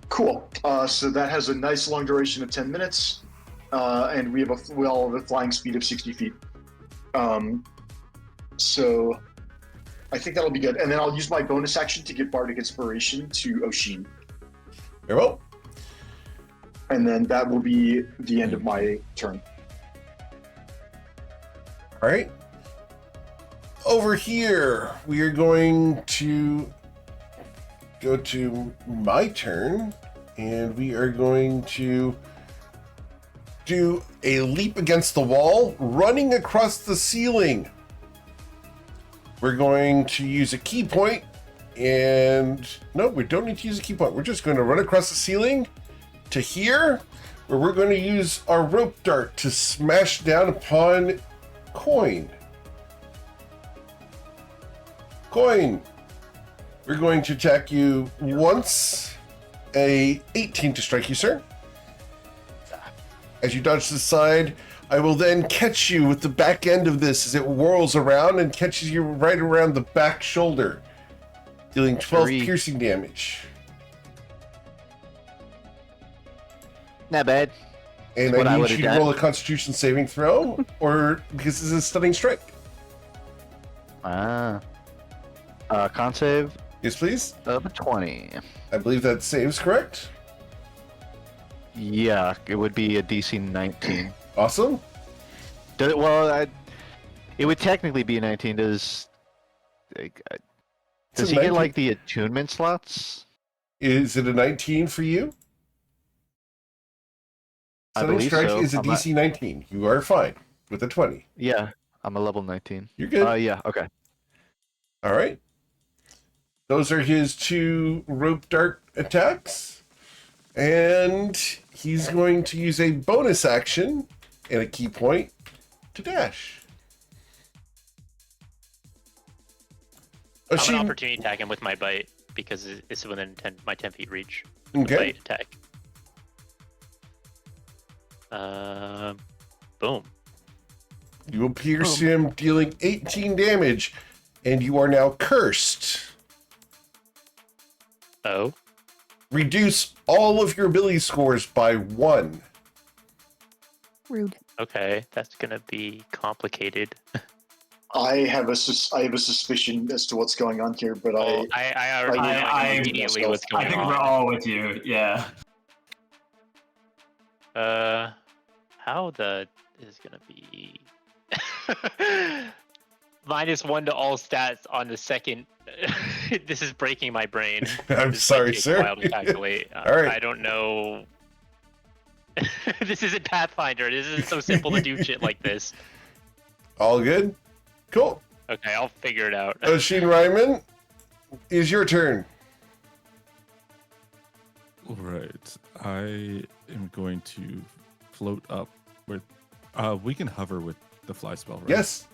Cool. So that has a nice long duration of 10 minutes, and we all have a flying speed of 60 feet. So I think that'll be good. And then I'll use my bonus action to give Bardic Inspiration to Oshin. Very well. And then that will be the end of my turn. All right. Over here, we are going to go to my turn, and we are going to do a leap against the wall, running across the ceiling. We're going to use a key point, and no, we don't need to use a key point. We're just going to run across the ceiling to here, where we're going to use our rope dart to smash down upon Coin. Coin, we're going to attack you once, a 18 to strike you, sir. As you dodge to the side, I will then catch you with the back end of this as it whirls around and catches you right around the back shoulder, dealing 12 piercing damage. Not bad. And what I I need would've you to done. roll a Constitution saving throw, or because this is a stunning strike. Con save Yes, please. of a 20. I believe that saves, correct? Yeah, it would be a DC 19. Awesome. It would technically be a 19. Does It's he a get 19. like the attunement slots? Is it a 19 for you? I Stunning believe strike so. is a I'm not- DC 19. You are fine with a 20. Yeah, I'm a level 19. You're good. Yeah, okay. All right. Those are his 2 rope dart attacks. And he's going to use a bonus action and a key point to dash. I'm an Oshin, opportunity attack him with my bite because it's within my 10 feet reach. okay. Bite attack. Boom. You will pierce him, dealing 18 damage, and you are now cursed. Oh. Reduce all of your ability scores by 1. Rude. Okay, that's gonna be complicated. I have a suspicion as to what's going on here, but I already know immediately what's I going think we're on. all with you. Yeah. How the is gonna be -1 to all stats on the second. This is breaking my brain. I'm This sorry, might take sir. a while to calculate. All right. I don't know. This isn't Pathfinder. This isn't so simple to do shit like this. All good? Cool. Okay, I'll figure it out. Oshin Ryman, is your turn. All right. I am going to float up with. We can hover with the fly spell, right? Yes.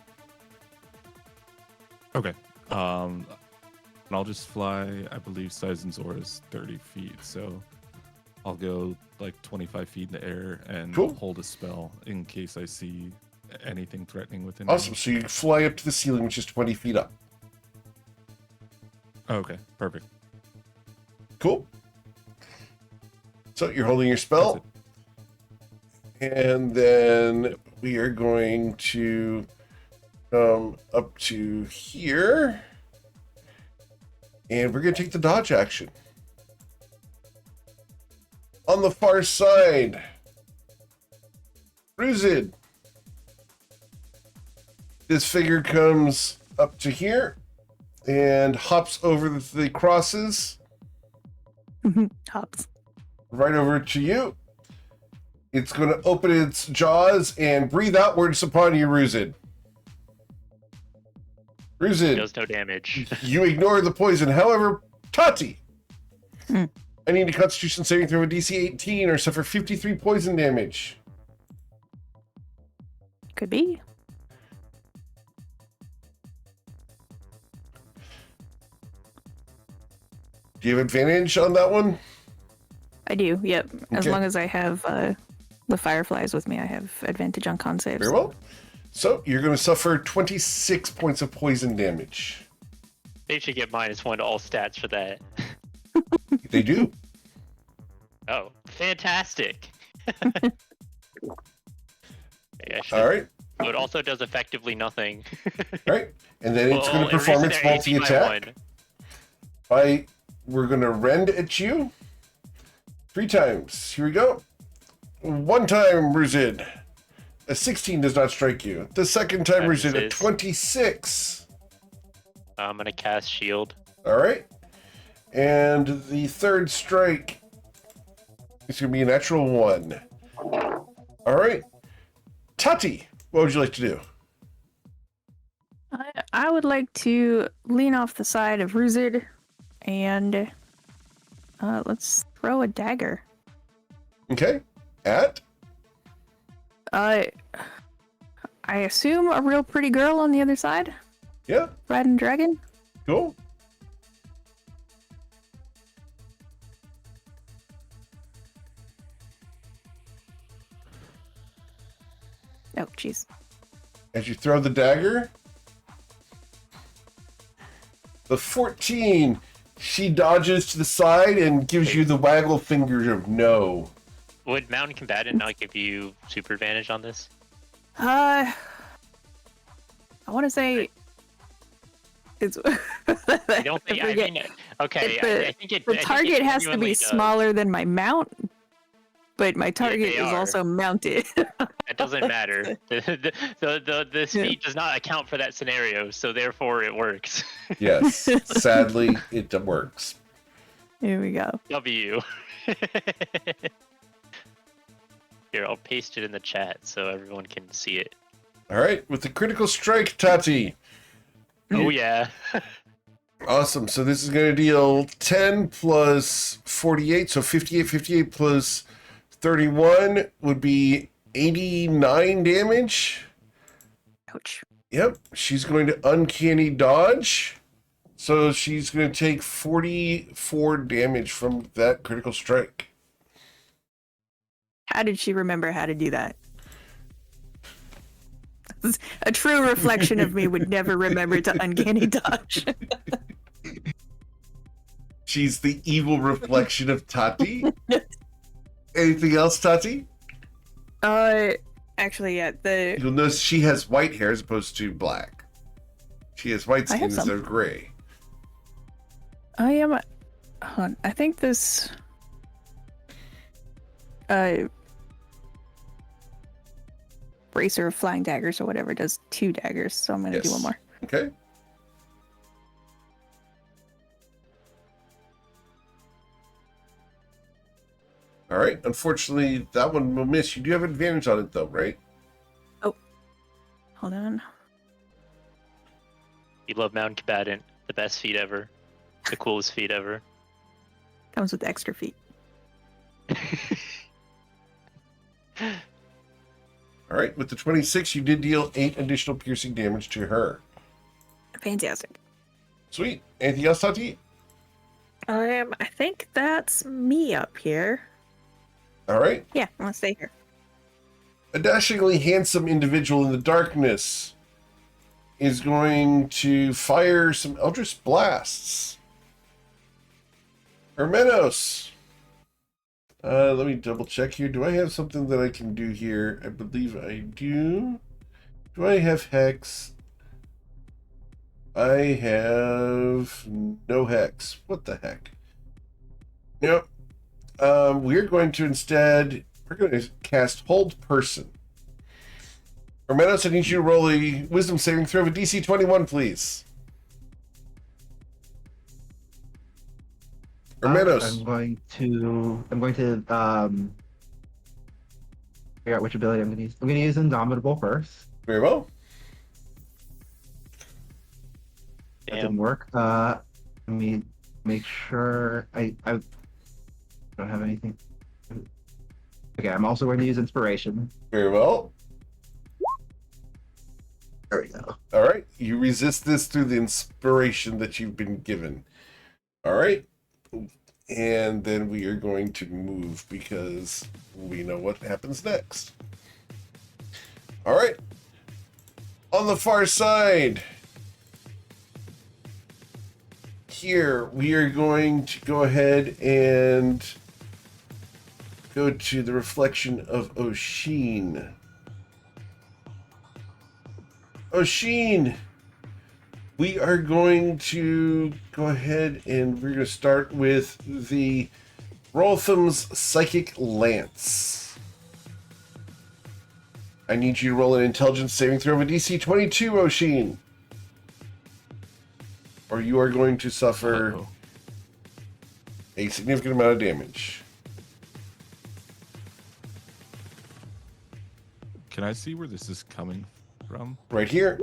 Okay. And I'll just fly. I believe Seizen's aura is 30 feet, so I'll go like 25 feet in the air and Cool. hold a spell in case I see anything threatening within. Awesome. range. So you fly up to the ceiling, which is 20 feet up. Oh, okay, perfect. Cool. So you're holding your spell. And then we are going to come up to here. And we're going to take the dodge action. On the far side, Ruzid. This figure comes up to here and hops over the crosses. Hops. Right over to you. It's going to open its jaws and breathe outwards upon you, Ruzid. Ruzid. Does no damage. You ignore the poison. However, Tati. I need a Constitution saving throw of DC 18 or suffer 53 poison damage. Could be. Do you have advantage on that one? I do, yep. As Okay. long as I have the fireflies with me, I have advantage on con saves. Very well. So you're going to suffer 26 points of poison damage. They should get -1 to all stats for that. They do. Oh, fantastic. All right. So it also does effectively nothing. All right. And then it's Well, going to it perform raises its their AC by multi-attack. We're going to rend at you 3 times. Here we go. 1 time, Ruzid. A 16 does not strike you. The second time, That Ruzid, a misses. 26. I'm gonna cast shield. All right. And the third strike is going to be a natural 1. All right. Tati, what would you like to do? I would like to lean off the side of Ruzid and let's throw a dagger. Okay. At? I assume a real pretty girl on the other side? Yeah. Riding dragon? Cool. Oh, jeez. As you throw the dagger, the 14, she dodges to the side and gives you the waggle finger of no. Would Mountain Combatant not give you super advantage on this? I want to say it's. I don't think. I forget. mean, okay. If the- I think it. The I think target it has to genuinely be does. smaller than my mount, but my target they is are. also mounted. It doesn't matter. The speed does not account for that scenario, so therefore it works. Yes. Sadly, it works. Here we go. W. Here, I'll paste it in the chat so everyone can see it. All right. With the critical strike, Tati. Oh yeah. Awesome. So this is going to deal 10 plus 48. So 58 plus 31 would be 89 damage. Ouch. Yep. She's going to uncanny dodge. So she's going to take 44 damage from that critical strike. How did she remember how to do that? A true reflection of me would never remember to uncanny dodge. She's the evil reflection of Tati. Anything else, Tati? Actually, yeah, the You'll notice she has white hair as opposed to black. She has white I skin have instead some. of gray. I am. Hold on, I think this. Bracer of flying daggers or whatever does 2 daggers, so I'm gonna do one more. Okay. All right. Unfortunately, that one will miss. You do have advantage on it, though, right? Hold on. You love Mountain Combatant, the best feat ever, the coolest feat ever. Comes with extra feet. All right. With the 26, you did deal 8 additional piercing damage to her. Fantastic. Sweet. Anything else, Tati? I think that's me up here. All right. Yeah, I'm gonna stay here. A dashingly handsome individual in the darkness is going to fire some Eldritch Blasts. Hermenos. Let me double check here. Do I have something that I can do here? I believe I do. Do I have hex? I have no hex. What the heck? Yep. We're going to instead, we're going to cast Hold Person. Hermenos, I need you to roll a Wisdom saving throw of a DC 21, please. Hermenos. I'm going to figure out which ability I'm going to use. I'm going to use Indomitable first. Very well. That didn't work. Let me make sure I don't have anything. Okay, I'm also going to use Inspiration. Very well. There we go. All right. You resist this through the inspiration that you've been given. All right. And then we are going to move because we know what happens next. All right. On the far side, here we are going to go ahead and go to the reflection of Oshin. Oshin, we are going to go ahead and we're going to start with the Roltham's Psychic Lance. I need you to roll an intelligence saving throw of a DC 22, Oshin. Or you are going to suffer a significant amount of damage. Can I see where this is coming from? Right here.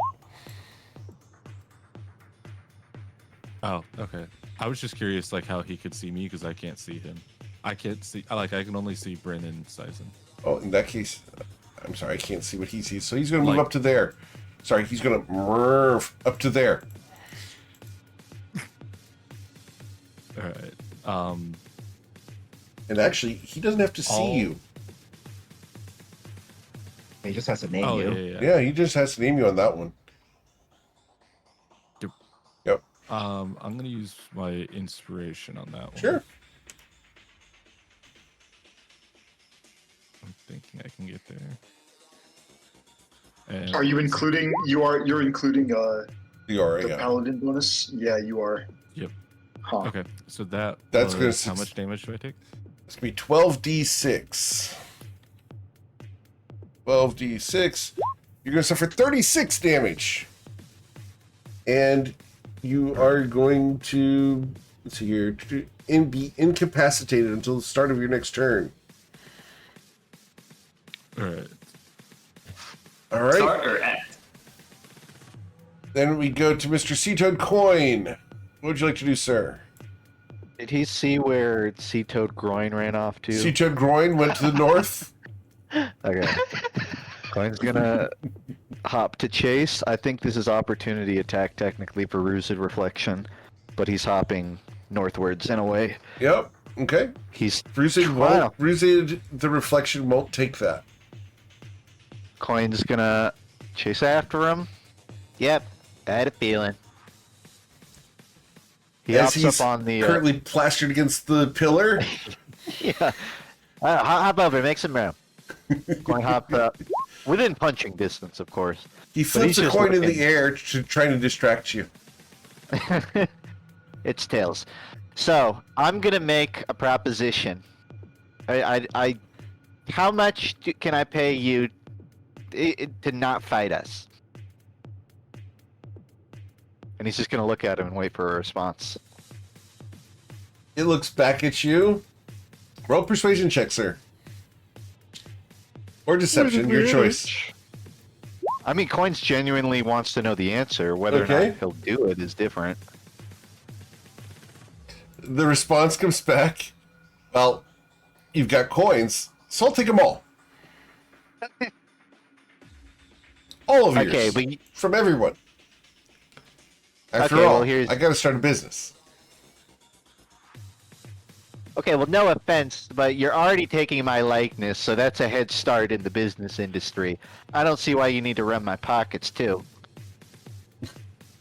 Oh, okay. I was just curious, like, how he could see me because I can't see him. I can't see. I can only see Bryn and Sizen. Oh, in that case, I'm sorry, I can't see what he sees. So he's going to move Like- up to there. Sorry, he's going to move up to there. All right. And actually, he doesn't have to see you. He just has to name Oh you. yeah. Yeah, he just has to name you on that one. Yep. I'm gonna use my inspiration on that one. Sure. I'm thinking I can get there. And Are you including? You're including You are, the yeah. paladin bonus. Yeah, you are. Yep. Huh. Okay, so that's gonna how much damage do I take? It's going to be 12d6. 12d6. You're going to suffer 36 damage. And you are going to, let's see here, be incapacitated until the start of your next turn. All right. All right. Start or end? Then we go to Mr. Seatoad Coin. What would you like to do, sir? Did he see where Sea Toad Groin ran off to? Seatoad Groin went to the north. Okay. Coin's gonna hop to chase. I think this is opportunity attack technically for Rused Reflection, but he's hopping northwards in a way. Yep. Okay. He's Rused Wow. the reflection won't take that. Coin's gonna chase after him. Yep, I had a feeling. He As hops he's up on the currently plastered against the pillar. yeah. Hop over, make some room. Coin hopped up within punching distance, of course. He he's flips a just coin in looking. the air to try to distract you. It's tails. So I'm gonna make a proposition. How much can I pay you to not fight us? And he's just gonna look at him and wait for a response. It looks back at you. Roll persuasion check, sir. Or deception, your choice. I mean, Coins genuinely wants to know the answer. Whether or Okay. not he'll do it is different. The response comes back. Well, you've got coins, so I'll take them all. All of yours. Okay, but From everyone. After Okay, all, well, here's- I gotta start a business. okay, well, no offense, but you're already taking my likeness, so that's a head start in the business industry. I don't see why you need to run my pockets too.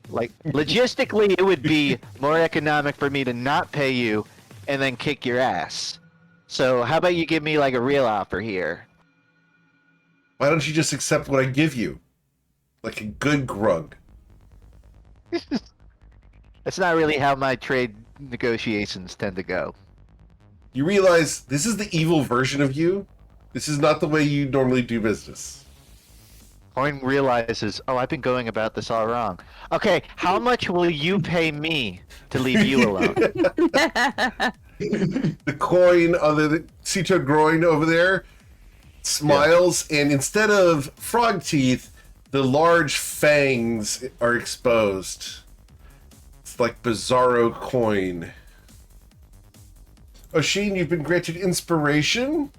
Like, logistically, it would be more economic for me to not pay you and then kick your ass. So how about you give me like a real offer here? Why don't you just accept what I give you? Like a good grug. That's not really how my trade negotiations tend to go. You realize this is the evil version of you? This is not the way you normally do business. Coin realizes, oh, I've been going about this all wrong. Okay, how much will you pay me to leave you alone? The coin on the Cito groin over there smiles, and instead of frog teeth, the large fangs are exposed. It's like Bizarro coin. Oshin, you've been granted inspiration.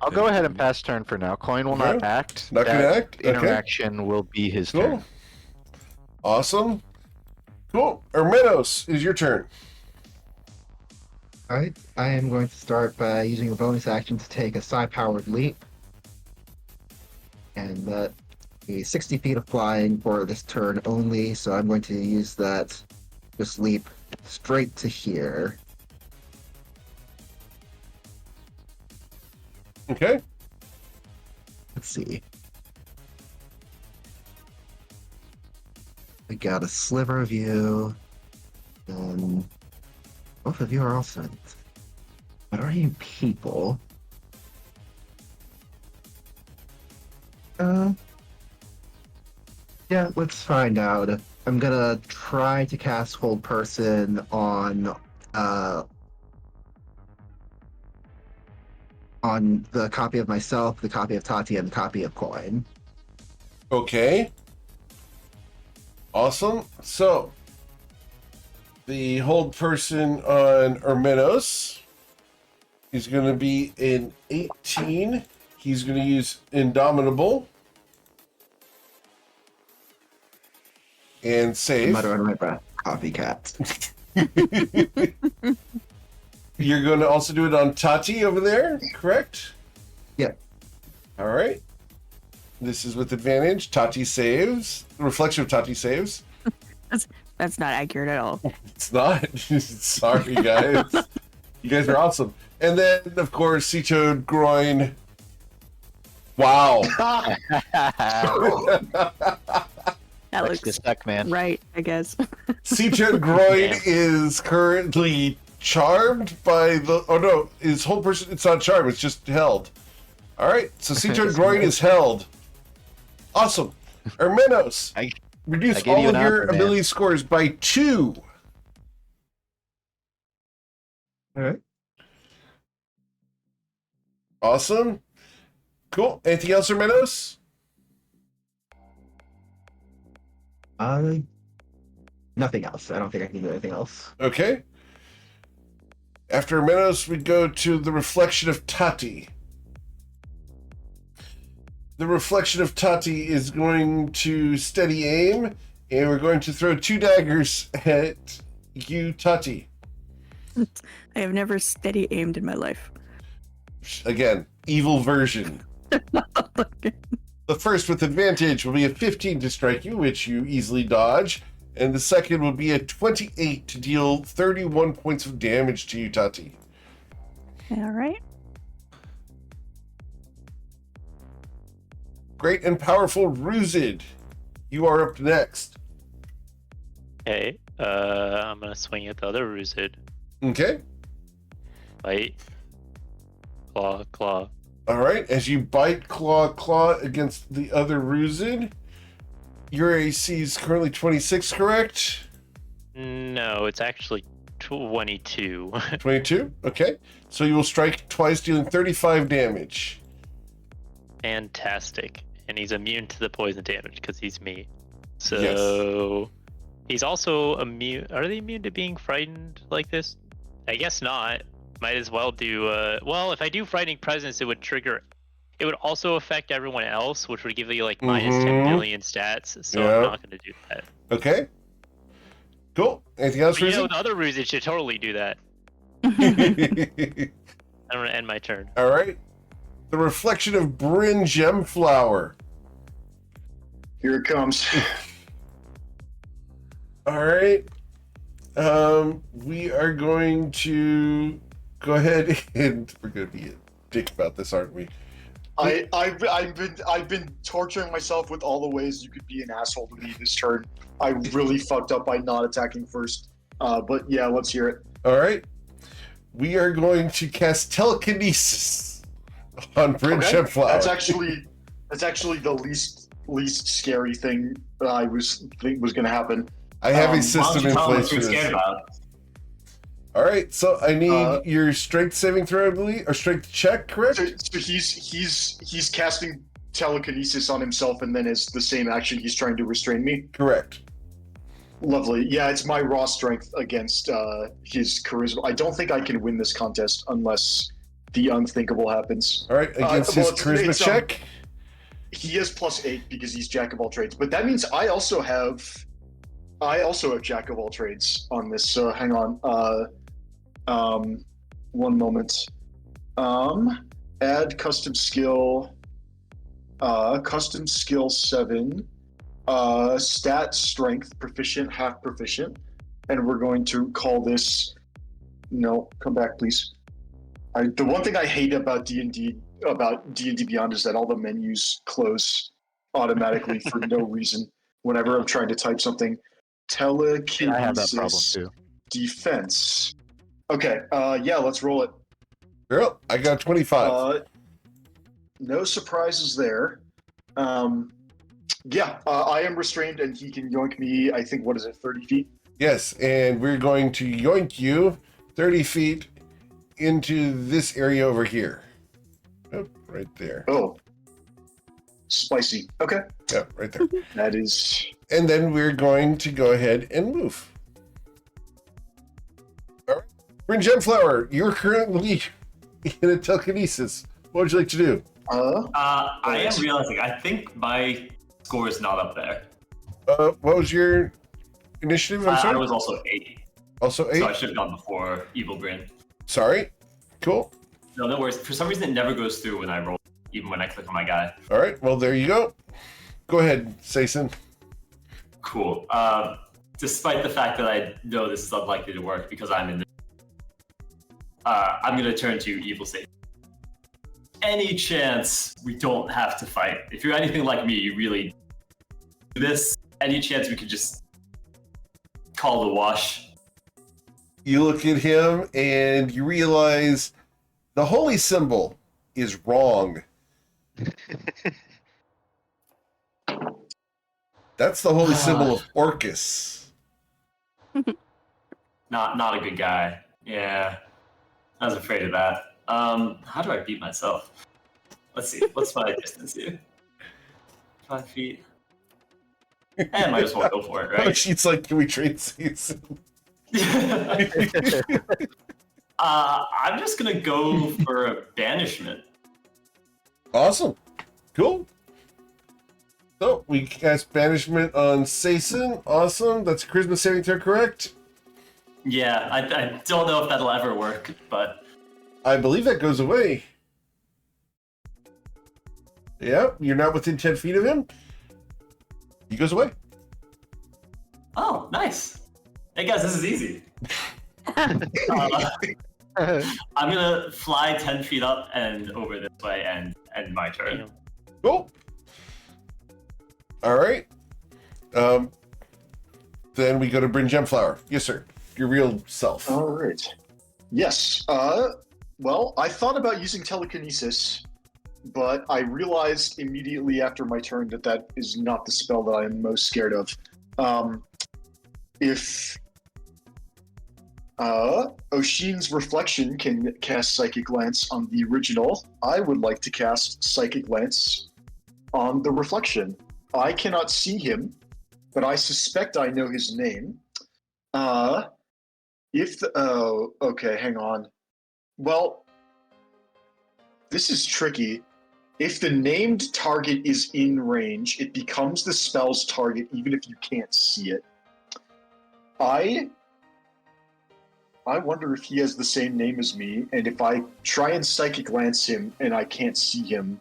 I'll go ahead and pass turn for now. Coin will not Yeah. act. Not gonna That act? Okay. Interaction will be his Cool. turn. Awesome. Cool. Hermenos, is your turn. Alright, I am going to start by using a bonus action to take a psi-powered leap. And that is 60 feet of flying for this turn only, so I'm going to use this leap straight to here. Okay. Let's see. We got a sliver of you, and both of you are also. What are you people? Yeah, let's find out. I'm gonna try to cast Hold Person on the copy of myself, the copy of Tati, and the copy of Coin. Okay. Awesome. So, the hold person on Hermenos is going to be an 18. He's going to use Indomitable. And save. Mutter under my breath. Copycat. You're going to also do it on Tati over there, correct? Yep. All right. This is with advantage. Tati saves. The reflection of Tati saves. That's not accurate at all. It's not. Sorry, guys. You guys are awesome. And then, of course, Cito groin. Wow. That Likes looks to suck, man. right, I guess. Cito groin is currently charmed by the. Oh no, his whole person. It's not charmed. It's just held. All right. So Cito groin is held. Awesome. Hermenos, reduce gave all you of an your offer, man. ability scores by 2. All right. Awesome. Cool. Anything else, Hermenos? Nothing else. I don't think I can do anything else. Okay. After Hermenos, we go to the reflection of Tati. The reflection of Tati is going to steady aim, and we're going to throw 2 daggers at you, Tati. I have never steady aimed in my life. Again, evil version. The first with advantage will be a 15 to strike you, which you easily dodge, and the second will be a 28 to deal 31 points of damage to you, Tati. All right. Great and powerful Ruzid, you are up next. Okay, I'm gonna swing at the other Ruzid. Okay. Bite. Claw, claw. All right. As you bite, claw against the other Ruzid, your AC is currently 26, correct? No, it's actually 22. 22. Okay. So you will strike twice, dealing 35 damage. Fantastic. And he's immune to the poison damage because he's me. So he's also immune. Are they immune to being frightened like this? I guess not. Might as well do. Well, if I do frightening presence, it would trigger. It would also affect everyone else, which would give you like minus 10 million stats. So I'm not going to do that. Okay. Cool. Anything else, But, you know, Ruzid? the other Ruzid should totally do that. I'm going to end my turn. All right. The reflection of Bryn Gemflower. Here it comes. All right. We are going to go ahead and we're going to be a dick about this, aren't we? I've been torturing myself with all the ways you could be an asshole to me this turn. I really fucked up by not attacking first. But yeah, let's hear it. All right. We are going to cast telekinesis on Bridge and Flower. That's actually the least scary thing that I think was going to happen. I have a system in place for this. this. All right, so I need your strength saving throw, I believe, or strength check, correct? So he's casting telekinesis on himself, and then as the same action, he's trying to restrain me. Correct. Lovely. Yeah, it's my raw strength against his charisma. I don't think I can win this contest unless the unthinkable happens. All right, against his charisma check. He has +8 because he's jack of all trades, but that means I also have jack of all trades on this. So hang on. One moment. Add custom skill 7. Stat strength proficient, half proficient, and we're going to call this. No, come back, please. The one thing I hate about D&D Beyond is that all the menus close automatically for no reason whenever I'm trying to type something. Telekinesis. I have that problem too. Defense. Okay. Yeah, let's roll it. Girl, I got 25. No surprises there. Yeah, I am restrained, and he can yoink me, I think, 30 feet? Yes, and we're going to yoink you 30 feet into this area over here. Oh, right there. Oh. Spicy. Okay. Yeah, right there. That is... And then we're going to go ahead and move. All right. Bryn Gemflower, you're currently in a telekinesis. What would you like to do? I am realizing, I think my score is not up there. What was your initiative? I'm sorry? I was also 8. Also 8? So I should have gone before Evil Bryn. Sorry? Cool. No worries. For some reason, it never goes through when I roll, even when I click on my guy. All right, well, there you go. Go ahead, Sason. Cool. Despite the fact that I know this is unlikely to work because I'm in the... I'm going to turn to Evil Sason. Any chance we don't have to fight? If you're anything like me, you really do this. Any chance we could just call the wash? You look at him and you realize the holy symbol is wrong. That's the holy symbol of Orcus. Not a good guy. Yeah, I was afraid of that. How do I beat myself? Let's see. What's my distance here? 5 feet. And might as well go for it, right? She's like, can we trade season? I'm just gonna go for a banishment. Awesome. Cool. So we cast banishment on Sason. Awesome. That's a charisma saving throw, correct? Yeah, I don't know if that'll ever work, but I believe that goes away. Yeah, you're not within 10 feet of him. He goes away. Oh, nice. Hey guys, this is easy. I'm gonna fly 10 feet up and over this way and end my turn. Cool. All right. Then we go to Bryn Gemflower. Yes, sir. Your real self. All right. Yes. Well, I thought about using telekinesis, but I realized immediately after my turn that is not the spell that I am most scared of. If Oshin's Reflection can cast Psychic Lance on the original, I would like to cast Psychic Lance on the Reflection. I cannot see him, but I suspect I know his name. Okay, hang on. Well, this is tricky. If the named target is in range, it becomes the spell's target even if you can't see it. I wonder if he has the same name as me, and if I try and Psychic Lance him and I can't see him,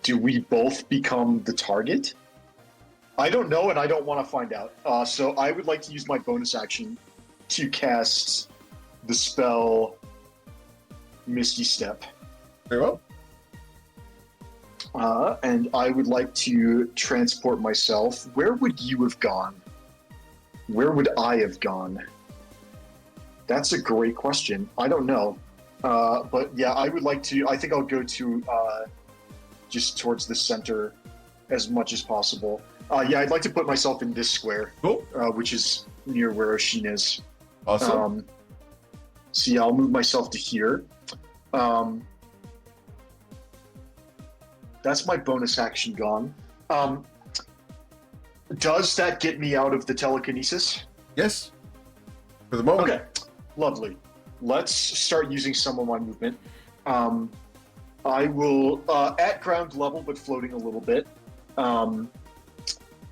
do we both become the target? I don't know, and I don't want to find out. So I would like to use my bonus action to cast the spell Misty Step. Very well. And I would like to transport myself. Where would you have gone? Where would I have gone? That's a great question. I don't know. But yeah, I would like to. I think I'll go to just towards the center as much as possible. Yeah, I'd like to put myself in this square, Cool. which is near where Oshin is. Awesome. So yeah, I'll move myself to here. That's my bonus action gone. Does that get me out of the telekinesis? Yes. For the moment. Okay, lovely. Let's start using some of my movement. I will, at ground level, but floating a little bit.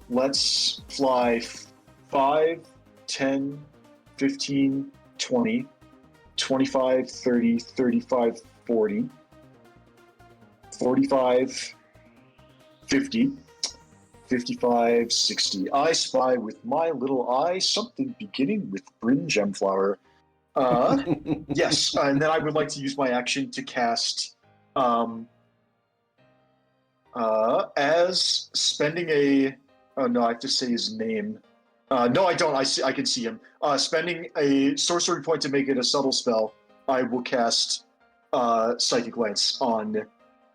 Let's fly 5, 10, 15, 20, 25, 30, 35, 40, 45, 50, 55, 60. I spy with my little eye something beginning with Bryn Gemflower. Yes, and then I would like to use my action to cast as spending a no, I have to say his name. No, I don't. I can see him. Spending a sorcery point to make it a subtle spell, I will cast Psychic Lance on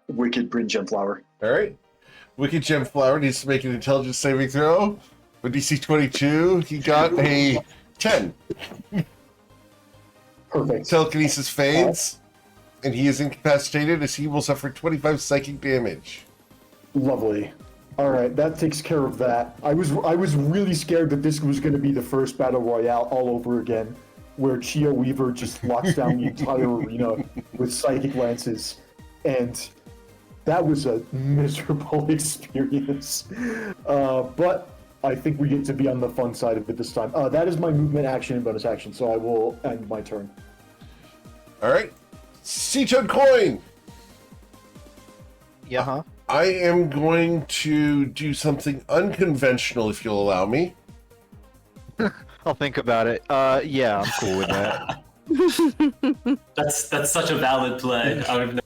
Wicked Bryn Gemflower. All right. Wicked Gemflower needs to make an intelligence saving throw. With DC 22, he got a 10. Perfect. Telekinesis fades, and he is incapacitated as he will suffer 25 psychic damage. Lovely. All right, that takes care of that. I was really scared that this was going to be the first battle royale all over again, where Chio Weaver just locks down the entire arena with psychic lances, and that was a miserable experience. But I think we get to be on the fun side of it this time. That is my movement action and bonus action, so I will end my turn. All right. Sea-Toad Coin! Yeah, huh? I am going to do something unconventional, if you'll allow me. I'll think about it. Yeah, I'm cool with that. That's such a valid play. I would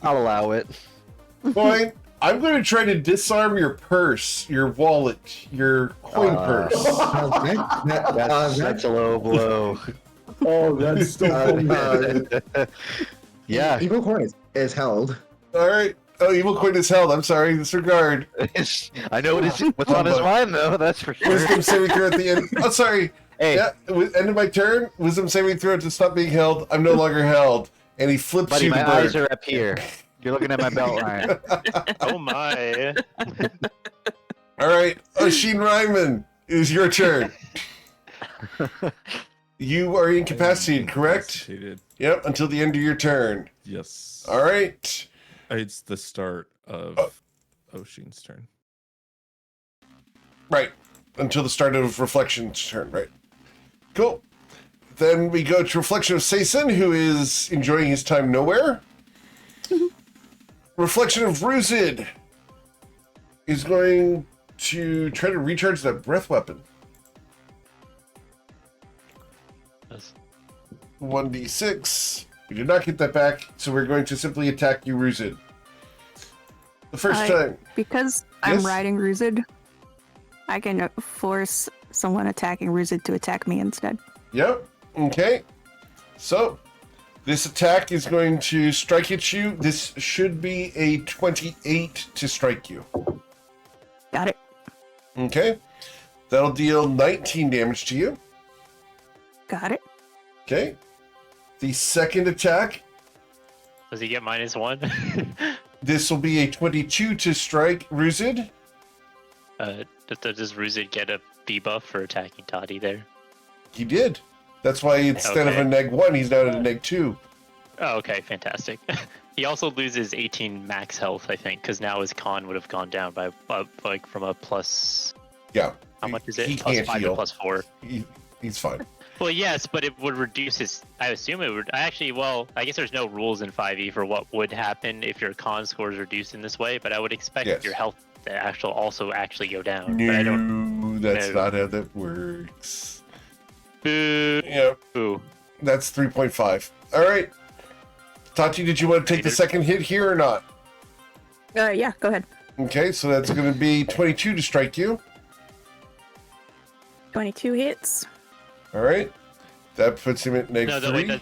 I'll allow it. Coin, I'm going to try to disarm your purse, your wallet, your coin purse. That's a low blow. Oh, that's still funny. Yeah. Evil Coin is held. All right. Oh, evil coin is held. I'm sorry. Disregard. I know what's on his mind, though. That's for sure. Wisdom saving throw at the end. Oh, sorry. Hey. Yeah, end of my turn. Wisdom saving throw to stop being held. I'm no longer held. And he flips Buddy, you the my bird. eyes are up here. You're looking at my belt line. Oh my. All right. Oshin Ryman, it is your turn. You are incapacitated, correct? Incapacitated. Yep, until the end of your turn. Yes. All right. It's the start of Oshin's turn. Right. Until the start of Reflection's turn, right? Cool. Then we go to Reflection of Saison, who is enjoying his time nowhere. Reflection of Ruzid is going to try to recharge that breath weapon. 1d6. We did not get that back, so we're going to simply attack you, Ruzid. The first time. Because I'm Yes? riding Ruzid, I can force someone attacking Ruzid to attack me instead. Yep. Okay. So, this attack is going to strike at you. This should be a 28 to strike you. Got it. Okay. That'll deal 19 damage to you. Got it. Okay. The second attack, Does he get -1? this will be a 22 to strike Ruzid. Does Ruzid get a debuff for attacking Toddy there? He did. That's why instead of Okay. a neg-1, he's now at a neg-2. Oh, okay, fantastic. He also loses 18 max health, I think, because now his con would have gone down by like from a plus. Yeah. How much is it? He Plus can't 5 heal. to +4. He's fine. Well, yes, but it would reduce his. I assume it would. Actually, well, I guess there's no rules in 5e for what would happen if your con score is reduced in this way. But I would expect Yes. your health to actually go down. But I don't. No, that's no. not how that works. Boo. Yeah, Boo. that's 3.5. All right. Tati, did you want to take the second hit here or not? Yeah, go ahead. Okay, so that's going to be 22 to strike you. 22 hits. All right. That puts him at No, -3.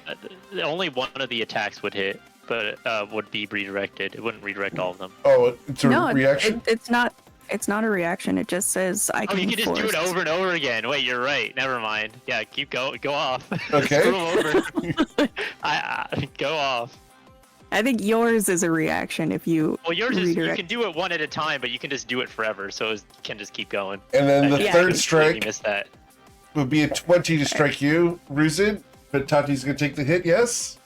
only one of the attacks would hit, but would be redirected. It wouldn't redirect all of them. Oh, it's a No, reaction? it's not. It's not a reaction. It just says I Oh, can. you can just do it force- over and over again. Wait, you're right. Never mind. Yeah, keep go off. Okay. Screw 'em over. I go off. I think yours is a reaction if you. Well, yours is you redirect. can do it one at a time, but you can just do it forever, so you can just keep going. And then the Yeah, I third completely strike missed that. would be a 20 to strike you, Ruzid. But Tati's going to take the hit, yes?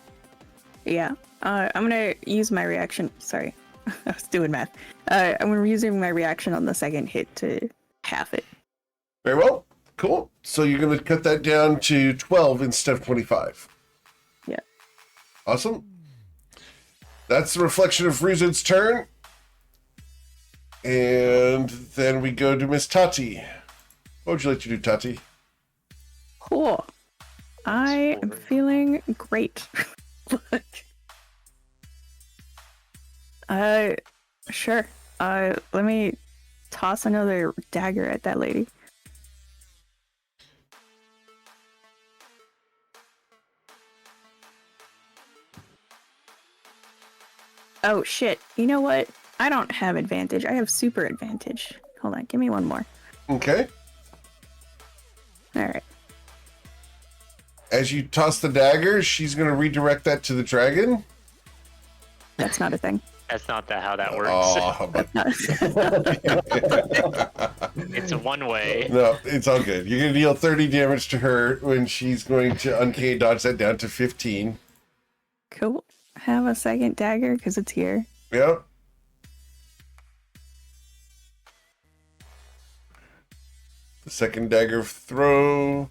Yeah. I'm gonna use my reaction. Sorry, I was doing math. I'm gonna be using my reaction on the second hit to half it. Very well. Cool. So you're going to cut that down to 12 instead of 25. Yeah. Awesome. That's the reflection of Ruzid's turn. And then we go to Miss Tati. What would you like to do, Tati? Cool. I am feeling great. Sure. Let me toss another dagger at that lady. Oh shit. You know what? I don't have advantage. I have super advantage. Hold on, give me one more. Okay. Alright. As you toss the dagger, she's going to redirect that to the dragon. That's not a thing. That's not how that works. Oh, how about It's a one way. No, it's all good. You're going to deal 30 damage to her when she's going to uncanny dodge that down to 15. Cool. Have a second dagger because it's here. Yep. The second dagger throw.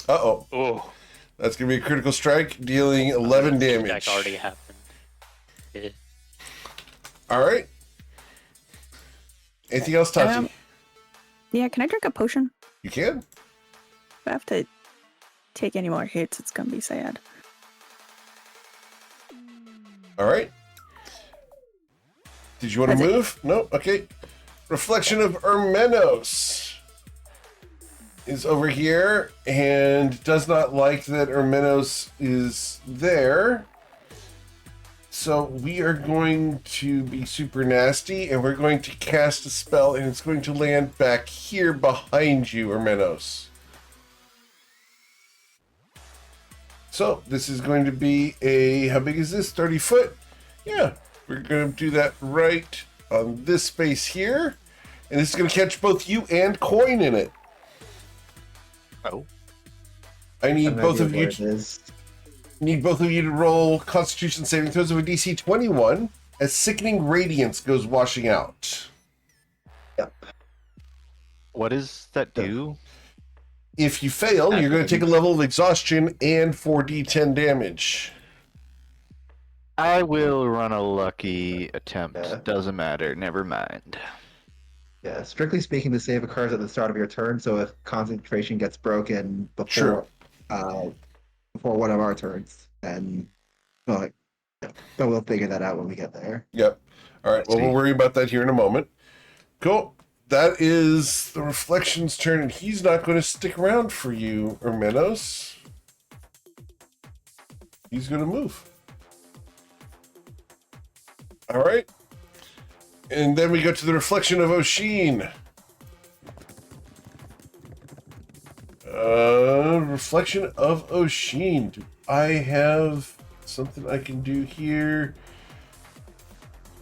Uh-oh. Oh, That's going to be a critical strike, dealing 11 damage. that already happened. Yeah. All right. Anything else, Tati? Yeah, can I drink a potion? You can. If I have to take any more hits, it's gonna be sad. All right. Did you want to That's it. move? No? Okay. Reflection of Ermenos is over here and does not like that Ermenos is there. So we are going to be super nasty and we're going to cast a spell and it's going to land back here behind you, Ermenos. So this is going to be a, how big is this? 30 foot? Yeah, we're going to do that right on this space here. And this is going to catch both you and Coin in it. Oh. I need An both idea of you where it is. need both of you to roll Constitution saving throws of a DC 21 as sickening radiance goes washing out. What does that do? If you fail, you're going to take a level of exhaustion and 4d10 damage. I will run a lucky attempt. Yeah. Doesn't matter. Never mind. Yeah, strictly speaking, the save occurs at the start of your turn, so if concentration gets broken before before one of our turns, then well, but we'll figure that out when we get there. Yep. All right. Well, we'll Sweet. worry about that here in a moment. Cool. That is the Reflection's turn, and he's not going to stick around for you, Ermenos. He's going to move. All right. And then we go to the Reflection of Oshin. Reflection of Oshin. Do I have something I can do here?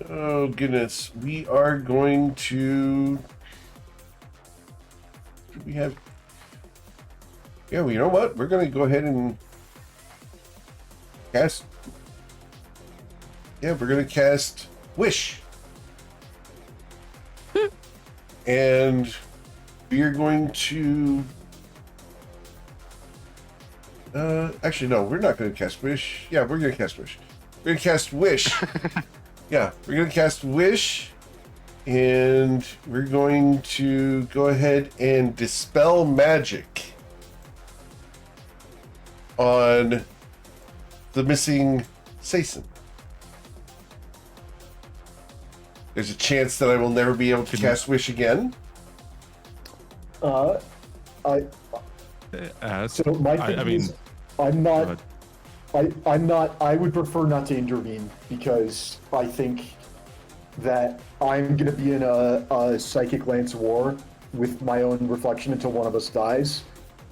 Oh, goodness. We are going to... Do we have... Yeah, well, you know what? We're going to go ahead and cast... Yeah, we're going to cast Wish. And we are going to... actually, no, we're not going to cast Wish. Yeah, we're going to cast Wish. We're going to cast Wish. Yeah, we're going to cast Wish. And we're going to go ahead and dispel magic on the missing Sason. There's a chance that I will never be able to cast Wish again. I Ask. so my thing I mean, is, I'm not. I'm not. I would prefer not to intervene because I think that I'm gonna be in a psychic lance war with my own reflection until one of us dies,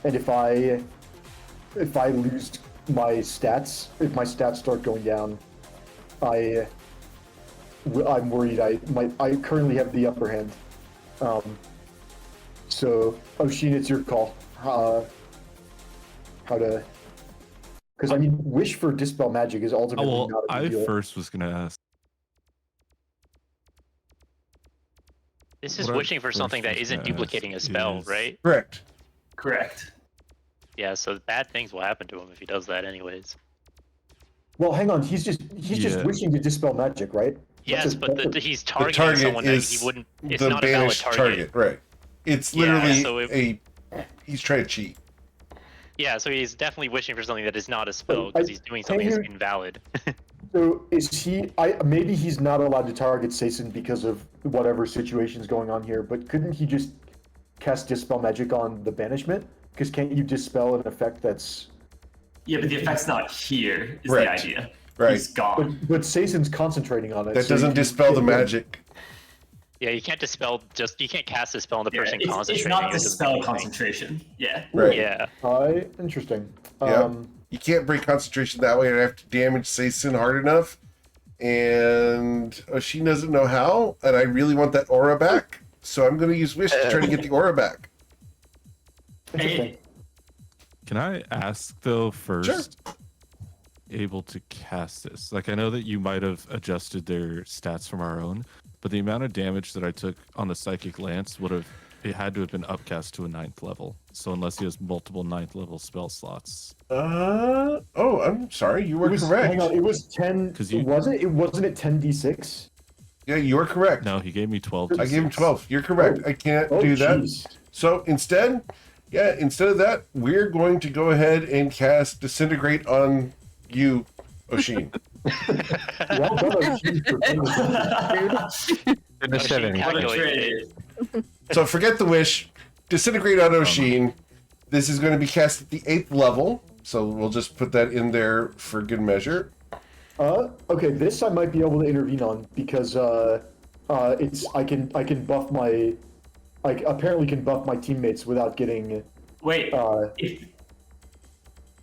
and if I lose my stats, if my stats start going down, I'm worried I currently have the upper hand. So Oshin, it's your call. How to? Because I mean, wish for dispel magic is ultimately well, not a big I deal. first was gonna ask. This is What I wishing for first something that was isn't gonna duplicating a ask spell, is- right? Correct. Correct. Yeah, so bad things will happen to him if he does that anyways. Well, hang on. He's just Yeah. wishing to dispel magic, right? Yes, but he's The targeting target someone that is he wouldn't. It's the not a valid banished target. right? It's Yeah, literally so he's trying to cheat. Yeah, so he's definitely wishing for something that is not a spell I- because he's doing something can that's you- invalid. So is he? Maybe he's not allowed to target Sason because of whatever situation's going on here. But couldn't he just cast dispel magic on the banishment? Because can't you dispel an effect that's? Yeah, but the effect's not here, is Right. the idea. Right. He's gone. But Sason's concentrating on it. That so doesn't you can dispel the get rid- magic. Yeah, you can't dispel you can't cast a spell on the Yeah, person it's concentrating. not It doesn't do dispel anything. concentration. Yeah. Right. Yeah. Interesting. Yeah. You can't break concentration that way. I have to damage Sason hard enough. And she doesn't know how, and I really want that aura back. So I'm going to use Wish to try to get the aura back. Interesting. Can I ask though first? Able to cast this? Like I know that you might have adjusted their stats from our own, but the amount of damage that I took on the psychic lance it had to have been upcast to a 9th level. So unless he has multiple 9th level spell slots. Oh, I'm sorry. You were It was, correct. hang on, it was 10. 'Cause you- Wasn't it 10d6? Yeah, you are correct. No, he gave me 12. I gave him 12. You're correct. I can't do that. Jeez. So instead of that, we're going to go ahead and cast Disintegrate on you, Oshin. Well done, Oshin, for finishing. Goodness, She seven. What a calculated trade. So forget the Wish. Disintegrate on Oshin. This is going to be cast at the 8th level. So we'll just put that in there for good measure. Okay, this I might be able to intervene on because it's I can buff my apparently can buff my teammates without getting Wait,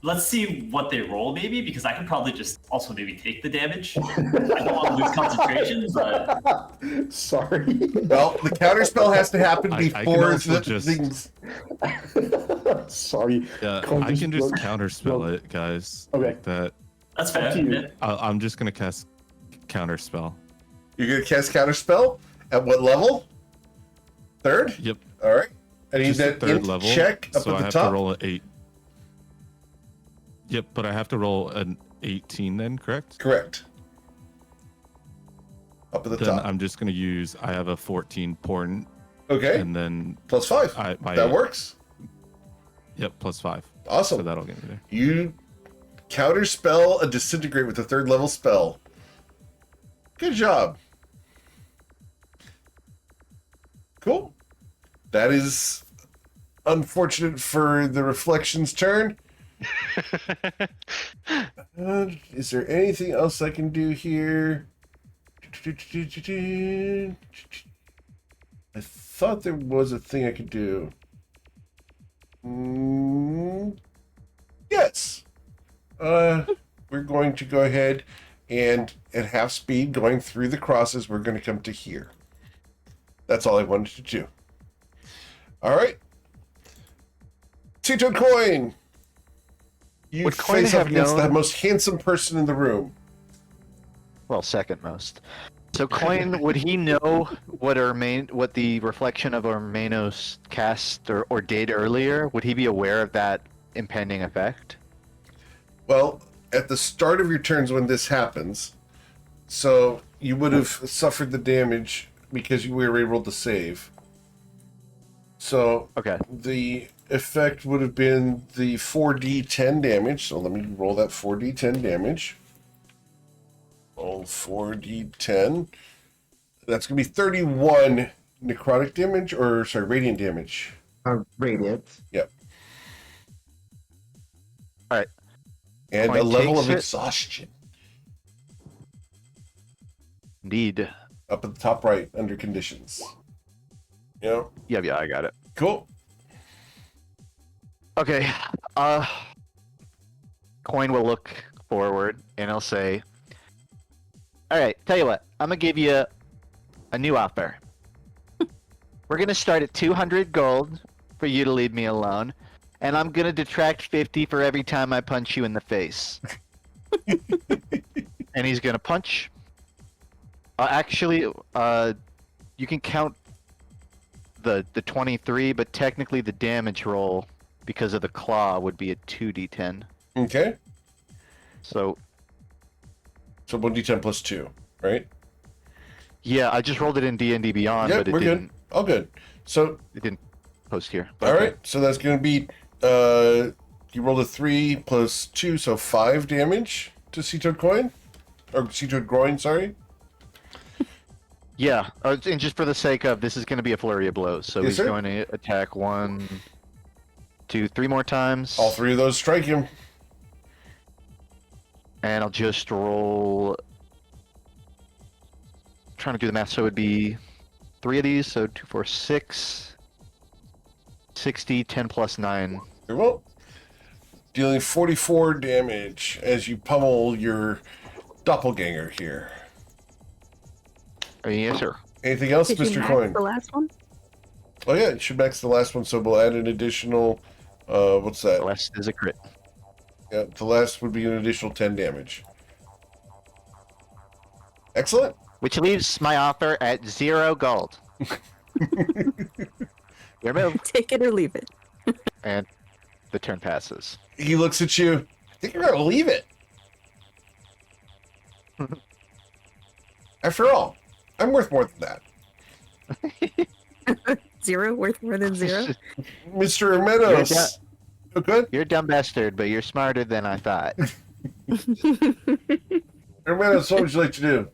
let's see what they roll maybe, because I could probably just also maybe take the damage. I don't want to lose concentration, but sorry. Well, the counterspell has to happen I can before also the just- things. Sorry. Yeah, Can't I can just look- counterspell it, guys. Okay. Like that. that's Up fair. to you. Yeah. I'm just gonna cast counterspell. You're going to cast counterspell at what level? 3rd? Yep. All right. I need Just that the 3rd int level. check up so at I the have top. to roll an 8. Yep, but I have to roll an 18 then, correct? Correct. Up at the Then top. I'm just gonna use. I have a 14 portent, Okay. and then Plus 5. my That works. Yep, plus 5. Awesome. So that'll get me there. You counterspell a disintegrate with a 3rd level spell. Good job. Cool. That is unfortunate for the reflection's turn. Is there anything else I can do here? I thought there was a thing I could do. Yes. We're going to go ahead and at half speed, going through the crosses, we're going to come to here. That's all I wanted to do. All right. Two-tone coin. You Would Coin face up have against the known- most handsome person in the room. Well, second most. So Coin, would he know what the reflection of Ormenos cast or did earlier? Would he be aware of that impending effect? Well, at the start of your turns when this happens, so you would have suffered the damage because we were able to save. So Okay. the effect would have been the 4d10 damage. So let me roll that 4d10 damage. Roll 4d10. That's going to be 31 necrotic damage, or sorry, radiant damage. Radiant. Yep. All right. And Coin a level takes of it. exhaustion. Indeed. Up at the top right, under conditions. Yeah. Yeah, I got it. Cool. Okay. Coin will look forward and he'll say, all right, tell you what, I'm gonna give you a new offer. We're gonna start at 200 gold for you to leave me alone, and I'm gonna detract 50 for every time I punch you in the face. And he's gonna punch. Actually, you can count the 23, but technically the damage roll because of the claw would be a 2d10. Okay. So 1d10 plus 2, right? yeah, I just rolled it in D&D Beyond, Yeah, but it we're didn't. good. All good. So, It didn't post here. all right. So that's going to be, you rolled a 3 plus 2, so 5 damage to Sea-Toad Coin. Or Sea-Toad Groin, sorry. Yeah, and just for the sake of, this is going to be a flurry of blows. So Yes, he's sir. going to attack 1, 2, 3 more times. All 3 of those strike him. And I'll just roll. Trying to do the math, so it would be 3 of these, so 2, 4, 6. 60, 10 plus 9. Very well. Dealing 44 damage as you pummel your doppelganger here. Yes, sir. Anything else, Did you Mr. max Coin? the last one? Oh yeah, it should max the last one, so we'll add an additional, what's that? The last is a crit. Yeah, the last would be an additional 10 damage. Excellent. Which leaves my offer at 0 gold. Your move. Take it or leave it. And the turn passes. He looks at you. I think you're going to leave it. After all, I'm worth more than that. 0 worth more than 0. Mr. Meadows. Oh, good. You're a dumb bastard, but you're smarter than I thought. Mr. Meadows, what would you like to do?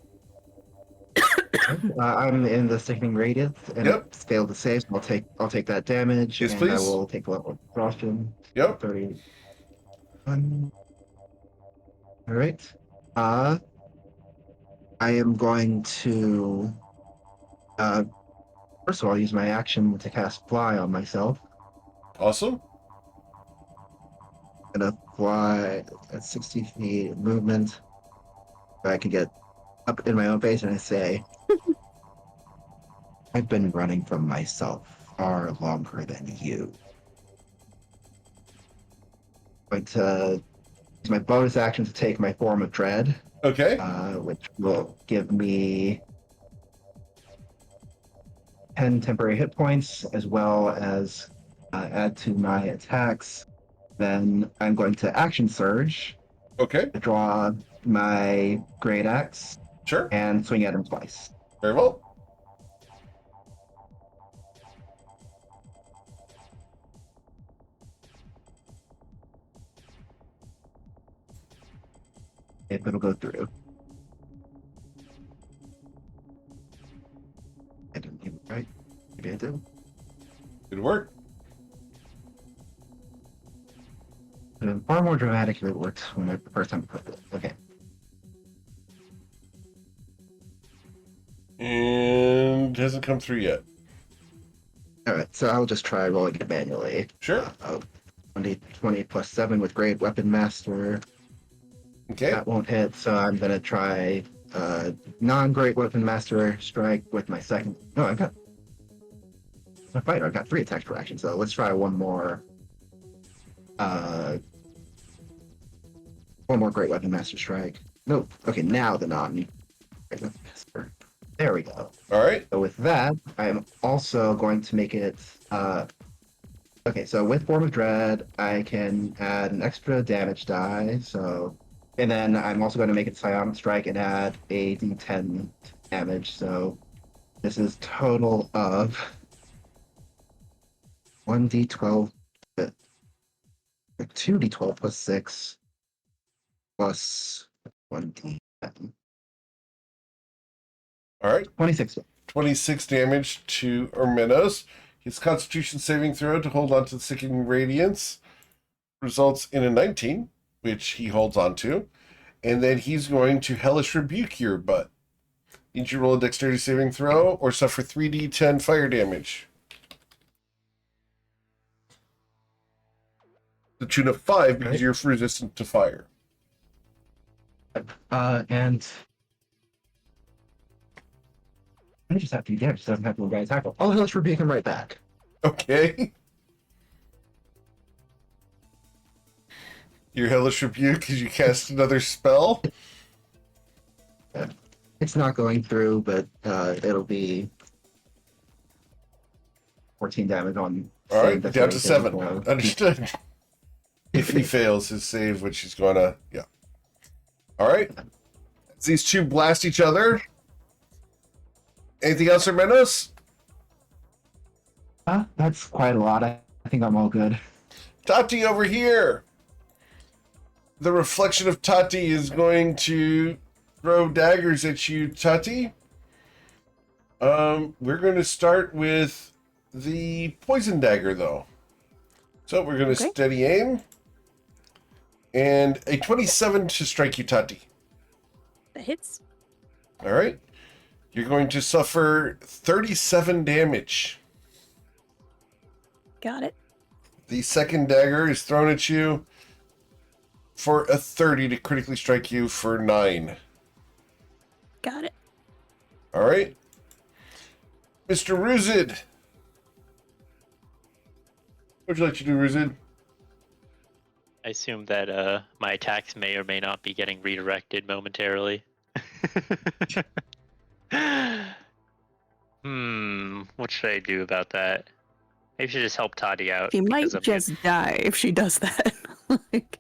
I'm in the sickening radiance, and Yep. it's failed to save, so I'll take that damage, Yes, and please. I will take the level of exhaustion. Yep. 31. All right. I am going to. First of all, use my action to cast Fly on myself. Awesome. I'm gonna fly at 60 feet movement. I can get up in my own face, and I say, I've been running from myself far longer than you. I'm going to use my bonus action to take my form of dread, Okay. which will give me 10 temporary hit points, as well as add to my attacks. Then I'm going to action surge, Okay. draw my great axe, Sure. and swing at him twice. Very well. If it'll go through. I didn't even right. Maybe I did. Good work. Far more dramatic if it works when the first time I put it. Okay. And hasn't come through yet. Alright, so I'll just try rolling it manually. Sure. 20 plus 7 with Great Weapon Master. Okay. That won't hit, so I'm gonna try non-Great Weapon Master strike with my second. No, I've got my fighter. I've got 3 attacks per action, so let's try one more. One more Great Weapon Master strike. Nope. Okay, now the non-Great Weapon Master. There we go. All right. So with that, I am also going to make it. Okay, so with Form of Dread, I can add an extra damage die. So, and then I'm also going to make it Psionic Strike and add a D10 damage. So This is total of 1d12, 2d12 plus 6 plus 1d10. All right. 26. 26 damage to Ormenos. His Constitution saving throw to hold on to the sickening radiance results in a 19, which he holds on to. And then he's going to Hellish Rebuke your butt. Need you roll a Dexterity saving throw or suffer 3d10 fire damage. The tune of 5 because you're resistant to fire. And I just have to do damage. Doesn't have to roll by attack roll. I'll Hellish Rebuke him right back. Okay. Your Hellish Rebuke because you cast another spell. It's not going through, but it'll be 14 damage on. All right, save down to dexterity 7. saving throw. Understood. If he fails his save, which he's gonna, yeah. All right. As these two blast each other. Anything else, Hermenos? That's quite a lot. I think I'm all good. Tati over here. The reflection of Tati is going to throw daggers at you, Tati. We're going to start with the poison dagger, though. So we're going to steady aim. And a 27 to strike you, Tati. That hits. All right. You're going to suffer 37 damage. Got it. The second dagger is thrown at you for a 30 to critically strike you for 9. Got it. All right. Mr. Ruzid. What would you like to do, Ruzid? I assume that my attacks may or may not be getting redirected momentarily. What should I do about that? Maybe I should just help Toddy out. She might because I'm just die if she does that. Like,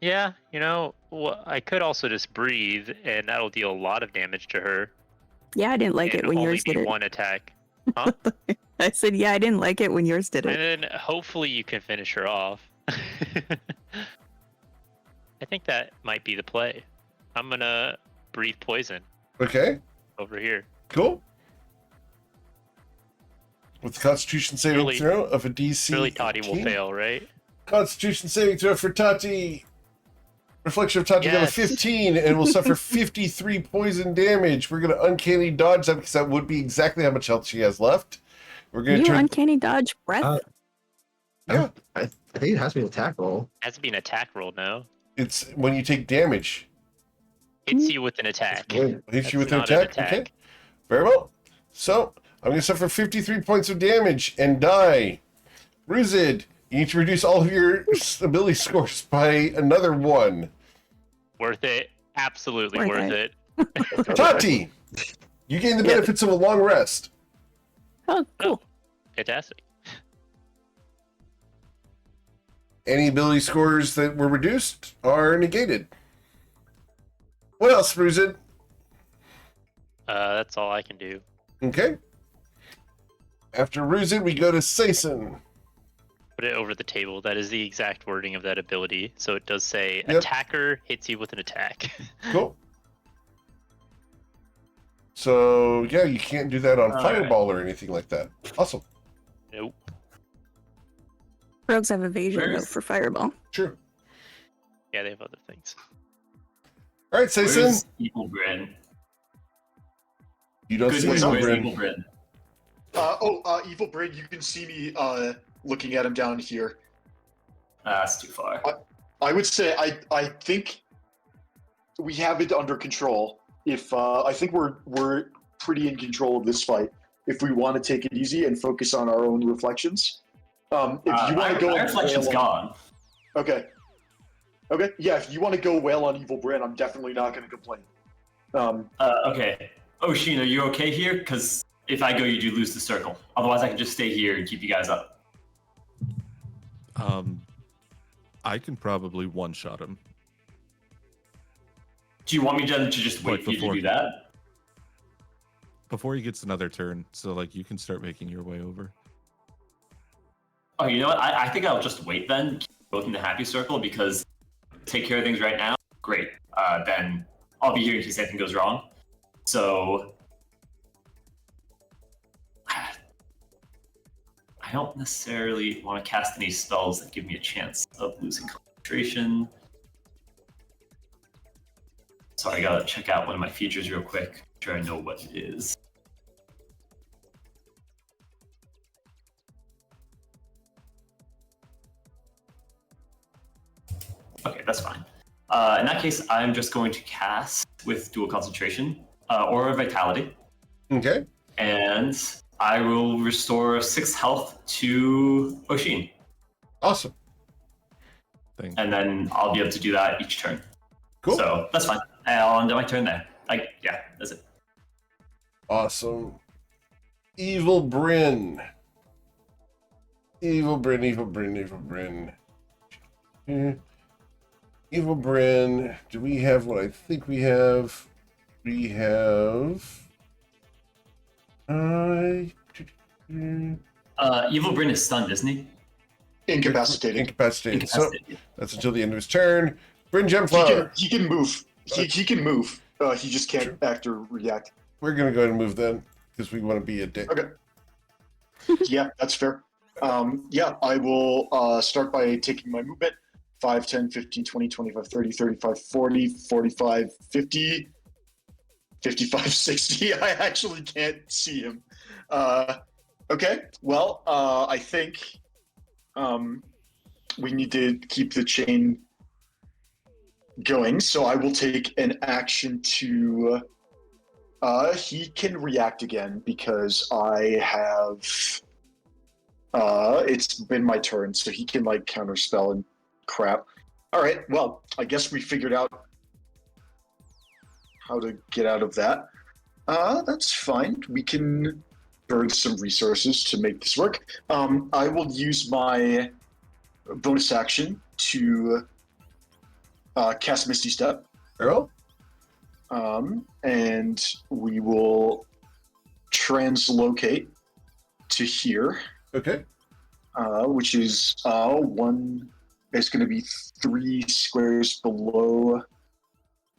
Yeah, I could also just breathe, and that'll deal a lot of damage to her. yeah, I didn't like and it when only yours be did it. one attack. Huh? I said, yeah, I didn't like it when yours did it. And then hopefully you can finish her off. I think that might be the play. I'm gonna breathe poison Okay, over here. cool. With the Constitution saving Surely- throw of a DC Surely Toddy will 18. fail, right? Constitution saving throw for Tati. Reflection of Tati got a Yes. 15 and will suffer 53 poison damage. We're going to uncanny dodge that because that would be exactly how much health she has left. We're going You to turn. uncanny dodge breath? Yeah, I think it has to be an attack roll. Has to be an attack roll, no? it's when you take damage. Hits you with an attack. Hits you with That's an not attack. Okay. Very well. So I'm going to suffer 53 points of damage and die. Ruzid, you need to reduce all of your ability scores by another 1. Worth it. Absolutely Worth worth it. Tati, you gain the Yeah. benefits of a long rest. Oh, cool. Fantastic. Any ability scores that were reduced are negated. What else, Ruzid? That's all I can do. Okay. After Ruzid, we go to Saison. Put it over the table. That is the exact wording of that ability. So it does say Yep. attacker hits you with an attack. Cool. So, yeah, you can't do that on All Fireball or anything like that. Awesome. Nope. Rogues have evasion, though, Where's- for Fireball. Sure. Yeah, they have other things. All right, Saison. Where's Evil Brin? You don't Good see news, Evil where's Brin. Evil Brin? Evil Brain, you can see me looking at him down here. That's too far. I would say I think we have it under control. If I think we're pretty in control of this fight. If we want to take it easy and focus on our own reflections. If you want to go, my reflection's gone. Okay. Okay. Yeah. If you want to go well on Evil Brin, I'm definitely not going to complain. Okay. Oshin, are you okay here? Because if I go, you do lose the circle. Otherwise, I can just stay here and keep you guys up. I can probably one-shot him. Do you want me to just wait Like for you to before. do that? before he gets another turn, so like you can start making your way over. Oh, you know what? I think I'll just wait then, keep both in the happy circle, because take care of things right now. Great. Then I'll be here in case anything goes wrong. So I don't necessarily want to cast any spells that give me a chance of losing concentration. Sorry, I gotta check out one of my features real quick. Make sure I know what it is. Okay, that's fine. In that case, I'm just going to cast with dual concentration, Aura of Vitality. Okay. And I will restore 6 health to Oshin. Awesome. Thank And then I'll be able to do that each turn. Cool. So that's fine. I'll end my turn there. Yeah, that's it. Awesome. Evil Bryn. Evil Bryn. Evil Bryn. Do we have what I think we have? We have. Evil Bryn is stunned, isn't he? Incapacitated. So that's until the end of his turn. Bryn Gemflower. He can move. He can move. He just can't act or react. We're gonna go ahead and move then, because we want to be a dick. Okay. Yeah, that's fair. Yeah, I will start by taking my movement. 5, 10, 15, 20, 25, 30, 35, 40, 45, 50, 55, 60. I actually can't see him. Okay, well, I think we need to keep the chain going, so I will take an action to... he can react again because I have... it's been my turn, so he can, like, counterspell and crap. Alright, well, I guess we figured out how to get out of that. That's fine. We can burn some resources to make this work. I will use my bonus action to cast Misty Step. Earl? And we will translocate to here. Okay. Which is one. It's going to be 3 squares below.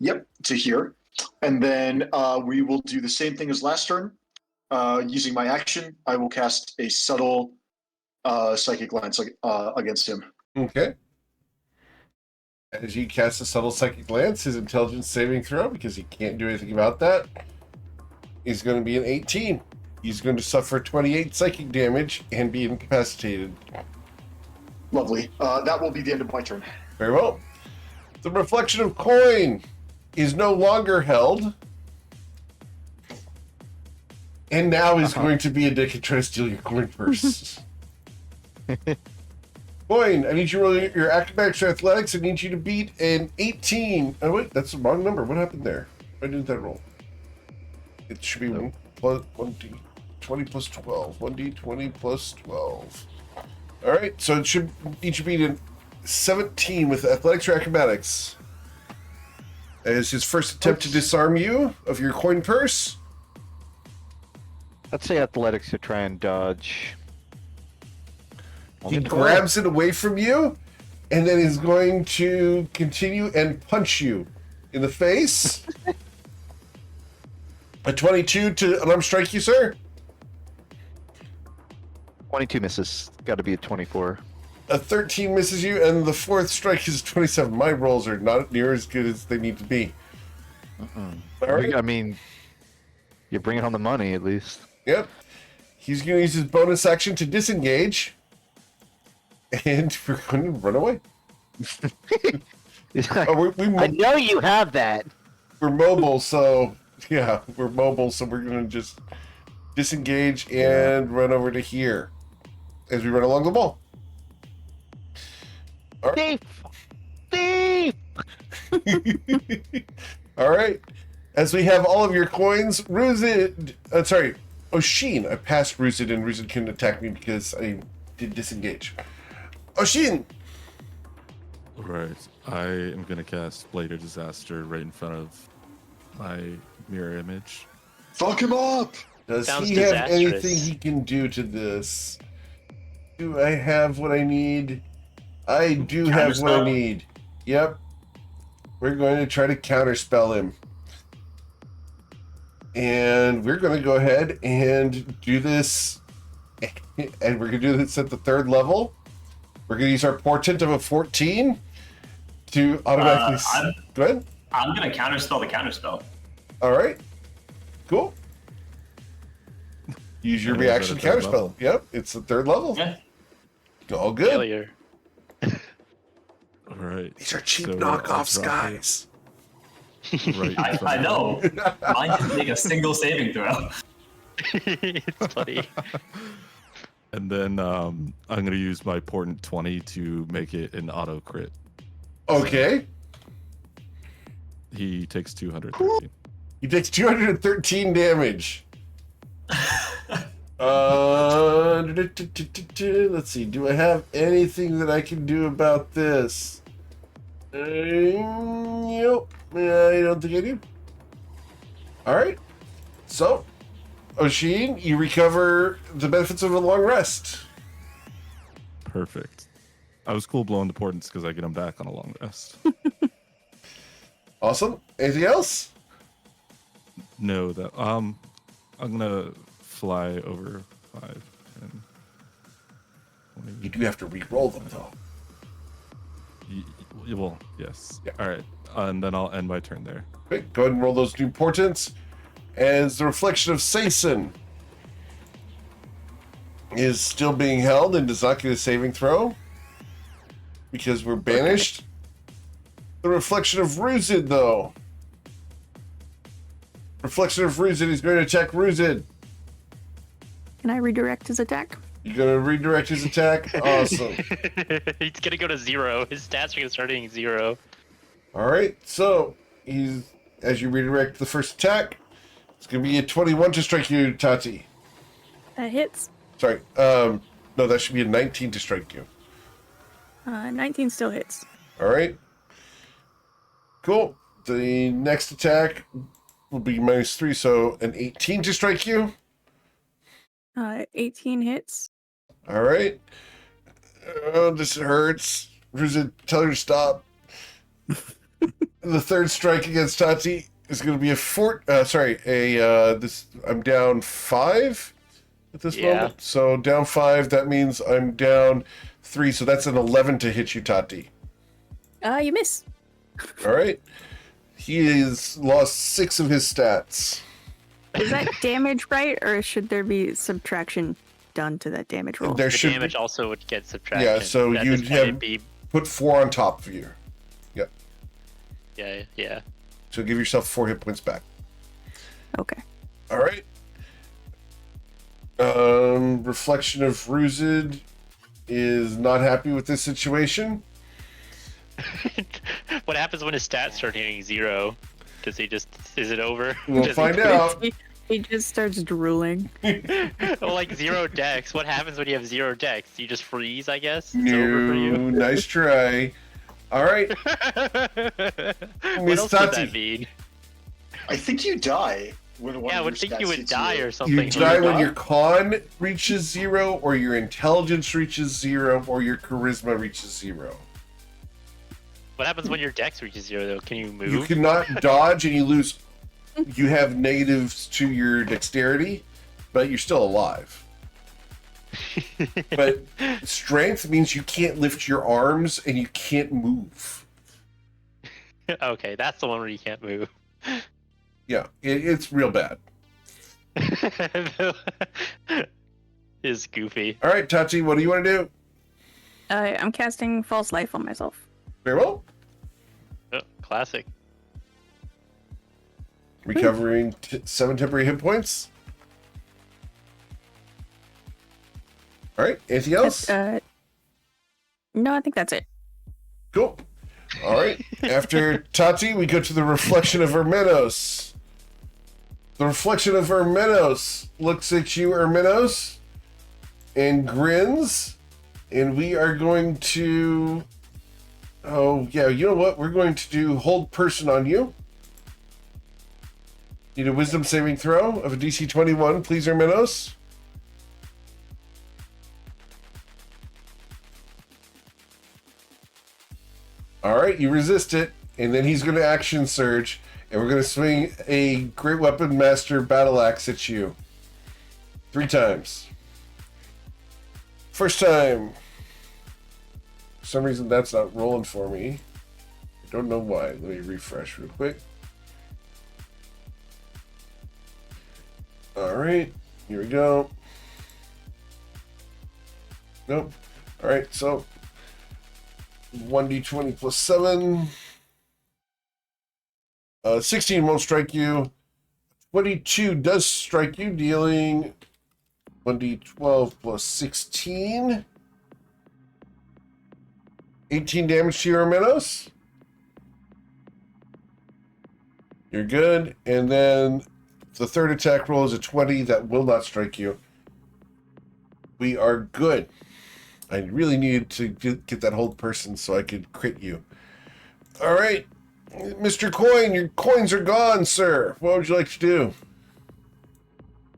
Yep, to here. And then we will do the same thing as last turn. Using my action, I will cast a subtle psychic glance against him. Okay. As you cast a subtle psychic glance, his intelligence saving throw, because he can't do anything about that, is going to be an 18. He's going to suffer 28 psychic damage and be incapacitated. Lovely. That will be the end of my turn. Very well. The reflection of coin is no longer held, and now is going to be a dick and try to steal your coin purse. Coin, I need you to roll your acrobatics or athletics. I need you to beat an 18. Oh wait, that's the wrong number. What happened there? Why didn't that roll? It should be 1d20 plus 12. 1d20 plus 12. All right, so it should each beat a 17 with athletics or acrobatics. As his first attempt to disarm you of your coin purse. Let's say athletics to try and dodge. He grabs it away from you, and then he's going to continue and punch you in the face. A 22 to unarmed strike you, sir. 22 misses. Got to be a 24. A 13 misses you, and the fourth strike is 27. My rolls are not near as good as they need to be. All right. I mean, you're bringing home the money at least. Yep. He's going to use his bonus action to disengage. And we're going to run away. I know you have that. We're mobile, so... Yeah, we're mobile, so we're going to just disengage and run over to here as we run along the wall. All right. Thief! All right. As we have all of your coins, Ruzid... Oshin. I passed Ruzid, and Ruzid couldn't attack me because I did disengage. Oshin! Right. I am going to cast Blade of Disaster right in front of my mirror image. Fuck him up! Does Sounds he have anything disastrous. he can do to this? Do I have what I need? I do have what I Counterspell? need. Yep. We're going to try to counterspell him. And we're going to go ahead and do this. And we're going to do this at the 3rd level. We're going to use our portent of a 14 to automatically. Go ahead. I'm gonna counterspell the counterspell. All right. Cool. Use your And is that reaction a 3rd counterspell. level? Yep, it's the 3rd level. Yeah. All good. Failure. All right. These are cheap So knockoffs, I'll drop it guys. Right. in front I of know. me. Mine didn't make a single saving throw. It's funny. And then I'm gonna use my portent 20 to make it an auto crit. Okay. He takes 213. He takes 213 damage. Let's see. Do I have anything that I can do about this? Nope. I don't think I do. All right. So, Oshin, you recover the benefits of a long rest. Perfect. I was cool blowing the portents because I get him back on a long rest. Awesome. Anything else? No, that I'm gonna fly over 5 and 20. You do have to re-roll them, though. Well, yes. Yeah. All right, and then I'll end my turn there. Okay, go ahead and roll those new portents. As the reflection of Saison is still being held and does not get a saving throw because we're banished. The reflection of Ruzid, though. Reflection of Ruzid is going to attack Ruzid. Can I redirect his attack? You're going to redirect his attack. Awesome. He's gonna go to 0. His stats are gonna start hitting 0. All right, so as you redirect the first attack, it's going to be a 21 to strike you, Tati. That hits. Sorry, no, that should be a 19 to strike you. 19 still hits. All right. Cool. The next attack will be -3, so an 18 to strike you. 18 hits. All right. Oh, this hurts. Ruzid, tell her to stop. The 3rd strike against Tati is going to be I'm down 5 at this moment. So down 5, that means I'm down 3, so that's an 11 to hit you, Tati. You miss. All right. He has lost 6 of his stats. Is that damage right, or should there be subtraction done to that damage roll? There The should damage be, also would get subtracted. yeah, so At you'd this point, have it'd be put 4 on top of you. yeah. So give yourself 4 hit points back. Okay. All right. Reflection of Ruzid is not happy with this situation. What happens when his stats start hitting 0? Is it over? We'll Does he find quit? out. He just starts drooling. Well, like 0 dex. What happens when you have 0 dex? You just freeze, I guess? It's over for you? Nice try. All right. What Miss else does Tati. that mean? I think you die when one Yeah, I of would your think you stats would hits die you. or something. You die when die? your con reaches 0, or your intelligence reaches 0, or your charisma reaches 0. What happens when your dex reaches 0, though? Can you move? You cannot dodge, and you lose. You have negatives to your dexterity, but you're still alive. But strength means you can't lift your arms and you can't move. Okay, that's the one where you can't move. Yeah, it's real bad. Is goofy. All right, Tachi, what do you want to do? I'm casting False Life on myself. Very well. Oh, classic. Recovering 7 temporary hit points. All right, anything else? No, I think that's it. Cool. All right. After Tati, we go to the reflection of Hermenos. The reflection of Hermenos looks at you, Hermenos, and grins. And we are going to... Oh, yeah, you know what? We're going to do hold person on you. Need a wisdom saving throw of a DC 21, please, Hermanos. All right, you resist it, and then he's going to action surge, and we're going to swing a Great Weapon Master Battle Axe at you. 3 times. First time. For some reason, that's not rolling for me. I don't know why. Let me refresh real quick. All right, here we go. Nope. All right, so 1d20 plus 7. 16 won't strike you. 22 does strike you, dealing 1d12 plus 16. 18 damage to your Hermanos. You're good. And then the third attack roll is a 20. That will not strike you. We are good. I really needed to get that hold person so I could crit you. All right. Mr. Coin, your coins are gone, sir. What would you like to do?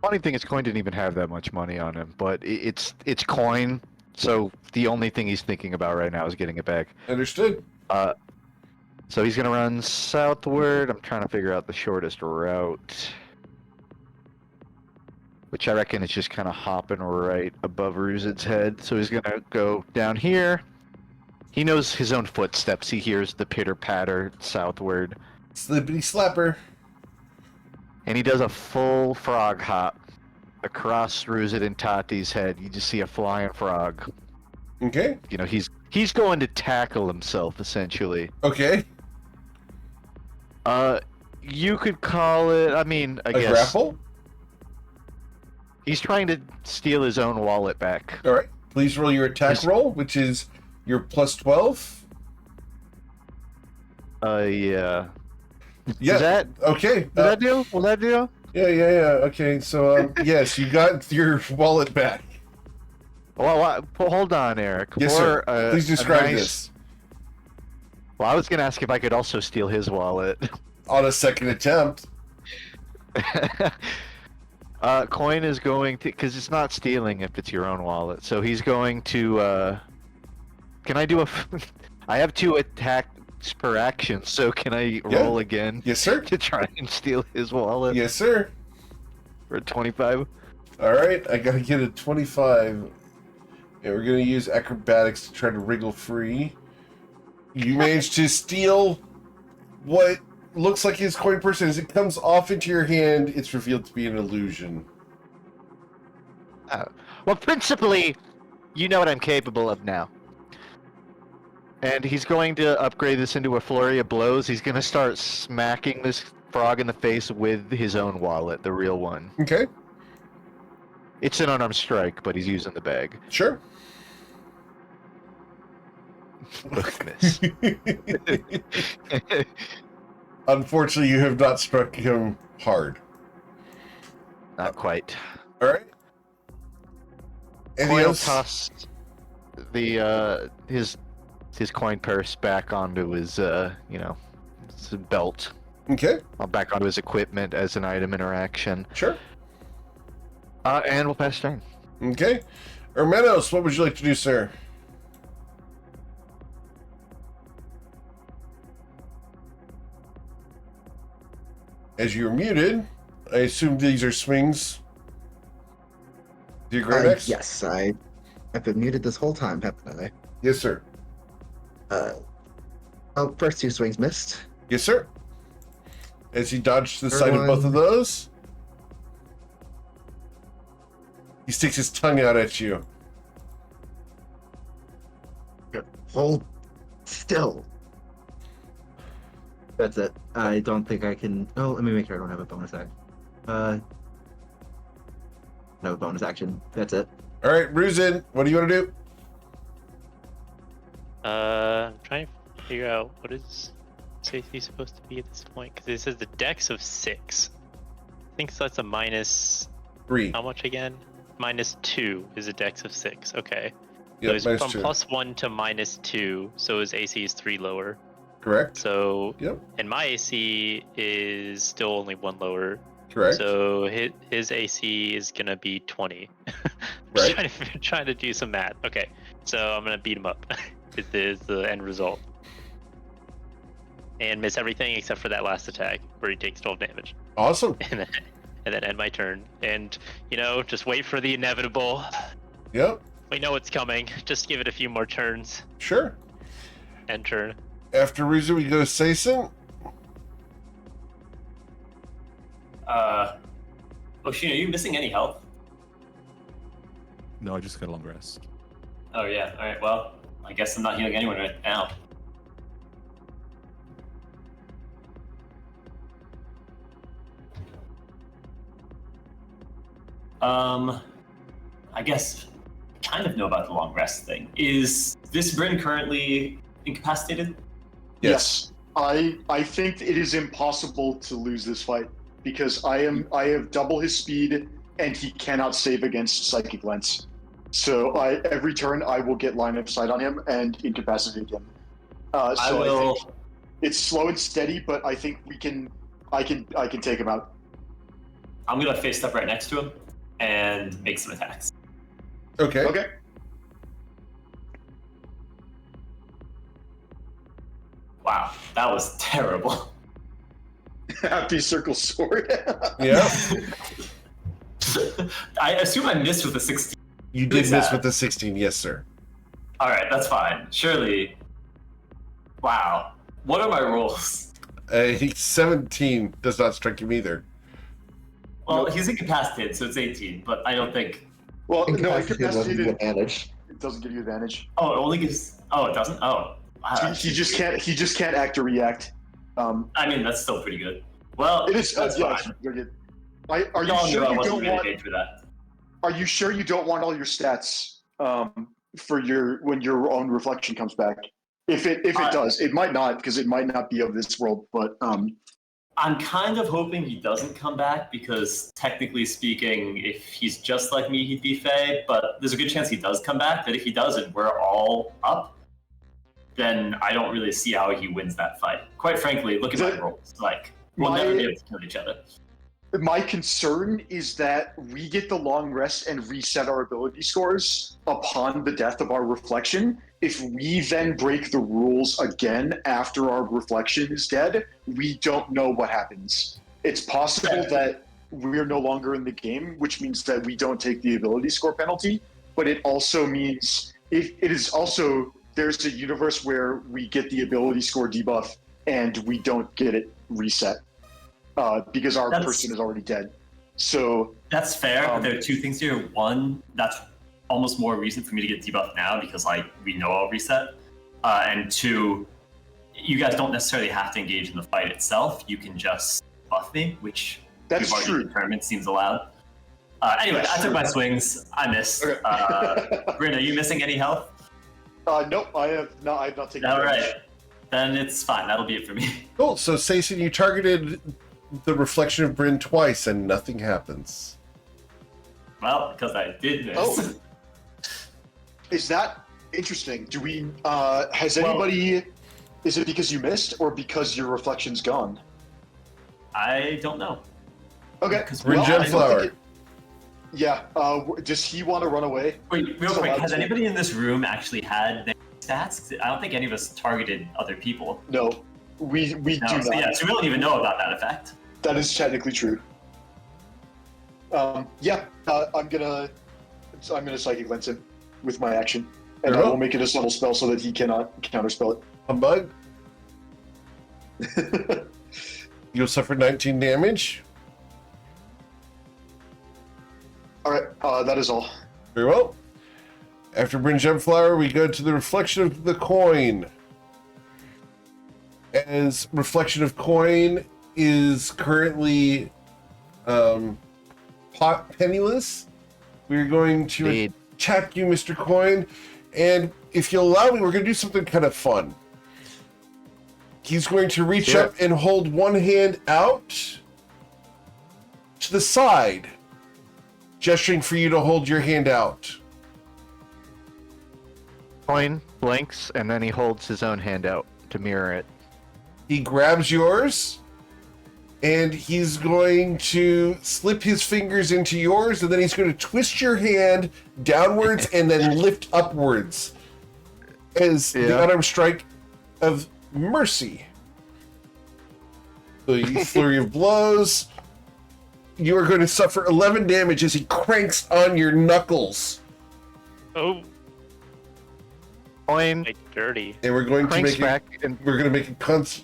Funny thing is, Coin didn't even have that much money on him, but it's Coin, so the only thing he's thinking about right now is getting it back. Understood. So he's gonna run southward. I'm trying to figure out the shortest route, which I reckon is just kind of hopping right above Ruzid's head. So he's gonna go down here. He knows his own footsteps. He hears the pitter-patter southward. Slippity slapper. And he does a full frog hop across Ruzid and Tati's head. You just see a flying frog. Okay. You know, he's going to tackle himself, essentially. Okay. You could call it, I mean, I guess... grapple? He's trying to steal his own wallet back. All right. Please roll your attack roll, which is your plus 12. Yeah. Yeah. Is that okay? Will that do? Will that do? Yeah. Okay. So yes, you got your wallet back. Well, hold on, Eric. Yes, sir. Please describe this. Well, I was gonna ask if I could also steal his wallet. On a second attempt. Coin is going to, because it's not stealing if it's your own wallet. So he's going to. Can I do a? I have 2 attacks per action, so can I roll again? Yes, sir. To try and steal his wallet. Yes, sir. For 25. All right, I gotta get a 25, and we're gonna use acrobatics to try to wriggle free. You managed to steal what looks like his coin person. As it comes off into your hand, it's revealed to be an illusion. Well, principally, you know what I'm capable of now. And he's going to upgrade this into a flurry of blows. He's going to start smacking this frog in the face with his own wallet, the real one. Okay. It's an unarmed strike, but he's using the bag. Sure. Miss. Unfortunately, you have not struck him hard. Not quite. All right. Anything else? Toss the his coin purse back onto his his belt. Okay. Back onto his equipment as an item interaction. Sure. And we'll pass turn. Okay. Hermanos, what would you like to do, sir? As you're muted, I assume these are swings. Do you great X? Yes, I've been muted this whole time, haven't I? Yes, sir. First 2 swings missed. Yes, sir. As he dodged to the Third side of both one. of those, he sticks his tongue out at you. Hold still. That's it. I don't think I can. Oh, let me make sure I don't have a bonus action. No bonus action. That's it. All right, Ruzin, what do you want to do? I'm trying to figure out what is safety supposed to be at this point, because it says the dex of 6. I think so. That's a minus 3. how much again? -2 is a dex of 6. Okay. Yep, So it's from -2. +1 to -2, so his AC is 3 lower. Correct. So, Yep. and my AC is still only 1 lower. Correct. So his AC is gonna be 20. Right. trying to do some math. Okay, so I'm gonna beat him up. is the end result. And miss everything except for that last attack where he takes 12 damage. Awesome. And then end my turn. And just wait for the inevitable. Yep. We know it's coming. Just give it a few more turns. Sure. End turn. After Rizu, we go to Saison. Oshin, are you missing any health? No, I just got a long rest. Oh yeah. All right. Well, I guess I'm not healing anyone right now. I guess I kind of know about the long rest thing. Is this Bryn currently incapacitated? Yes. I think it is impossible to lose this fight because I have double his speed and he cannot save against psychic lens. So every turn I will get line of sight on him and incapacitate him. I will. It's slow and steady, but I think I can take him out. I'm gonna face step right next to him and make some attacks. Okay. Okay. Wow, that was terrible. Happy circle sword. Yeah. I assume I missed with a 16. You did miss with the 16, yes, sir. All right, that's fine. Surely. Wow. What are my rolls? 17 does not strike him either. Well, he's incapacitated, so it's 18, but I don't think. Well, no, Incapacitated doesn't give you incapacitated. advantage. It doesn't give you advantage. Oh, it only gives. Oh, it doesn't. Oh, wow. He just can't. He just can't act or react. I mean, that's still pretty good. Well, It is. That's Yeah, fine. it's very good. Are you Y'all sure knew I you wasn't don't really want? paid for that. Are you sure you don't want all your stats for when your own reflection comes back? If it does, it might not because it might not be of this world. But I'm kind of hoping he doesn't come back because, technically speaking, if he's just like me, he'd be Fae. But there's a good chance he does come back. That if he doesn't, we're all up. Then I don't really see how he wins that fight. Quite frankly, look at my rolls. Like, we'll never be able to kill each other. my concern is that we get the long rest and reset our ability scores upon the death of our reflection. If we then break the rules again after our reflection is dead, we don't know what happens. It's possible that we're no longer in the game, which means that we don't take the ability score penalty, but it also means there's a universe where we get the ability score debuff and we don't get it reset because our person is already dead. So that's fair. But there are two things here. One, that's almost more reason for me to get debuffed now because we know I'll reset. And two, you guys don't necessarily have to engage in the fight itself. You can just buff me, which that's we've already determined seems allowed. Anyway, I took my swings. I missed. Okay. Bryn, are you missing any health? Nope, I've not taken All damage. right, then it's fine. That'll be it for me. Cool. So, Saison, you targeted the reflection of Bryn twice and nothing happens. Well, because I did miss. Oh. Is that interesting? Do we, has anybody, is it because you missed or because your reflection's gone? I don't know. Okay. Bryn Gemflower. Yeah, does he want to run away? Wait, real quick, has anybody in this room actually had their stats? I don't think any of us targeted other people. No, we do not. Yeah, so we don't even know about that effect. That is technically true. I'm gonna psychic lens him with my action, and I will make it a subtle spell so that he cannot counterspell it. A bug. You'll suffer 19 damage. All right, that is all. Very well. After Bryn Gemflower, we go to the reflection of the coin. As reflection of coin is currently penniless, we're going to attack you, Mr. Coin. And if you'll allow me, we're going to do something kind of fun. He's going to reach up and hold one hand out to the side, gesturing for you to hold your hand out. Coin blinks, and then he holds his own hand out to mirror it. He grabs yours, and he's going to slip his fingers into yours, and then he's going to twist your hand downwards and then lift upwards as the unarmed strike of mercy. The flurry of blows. You are going to suffer 11 damage as he cranks on your knuckles. Oh. Coin Like dirty. And we're going to cranks make back and we're going to make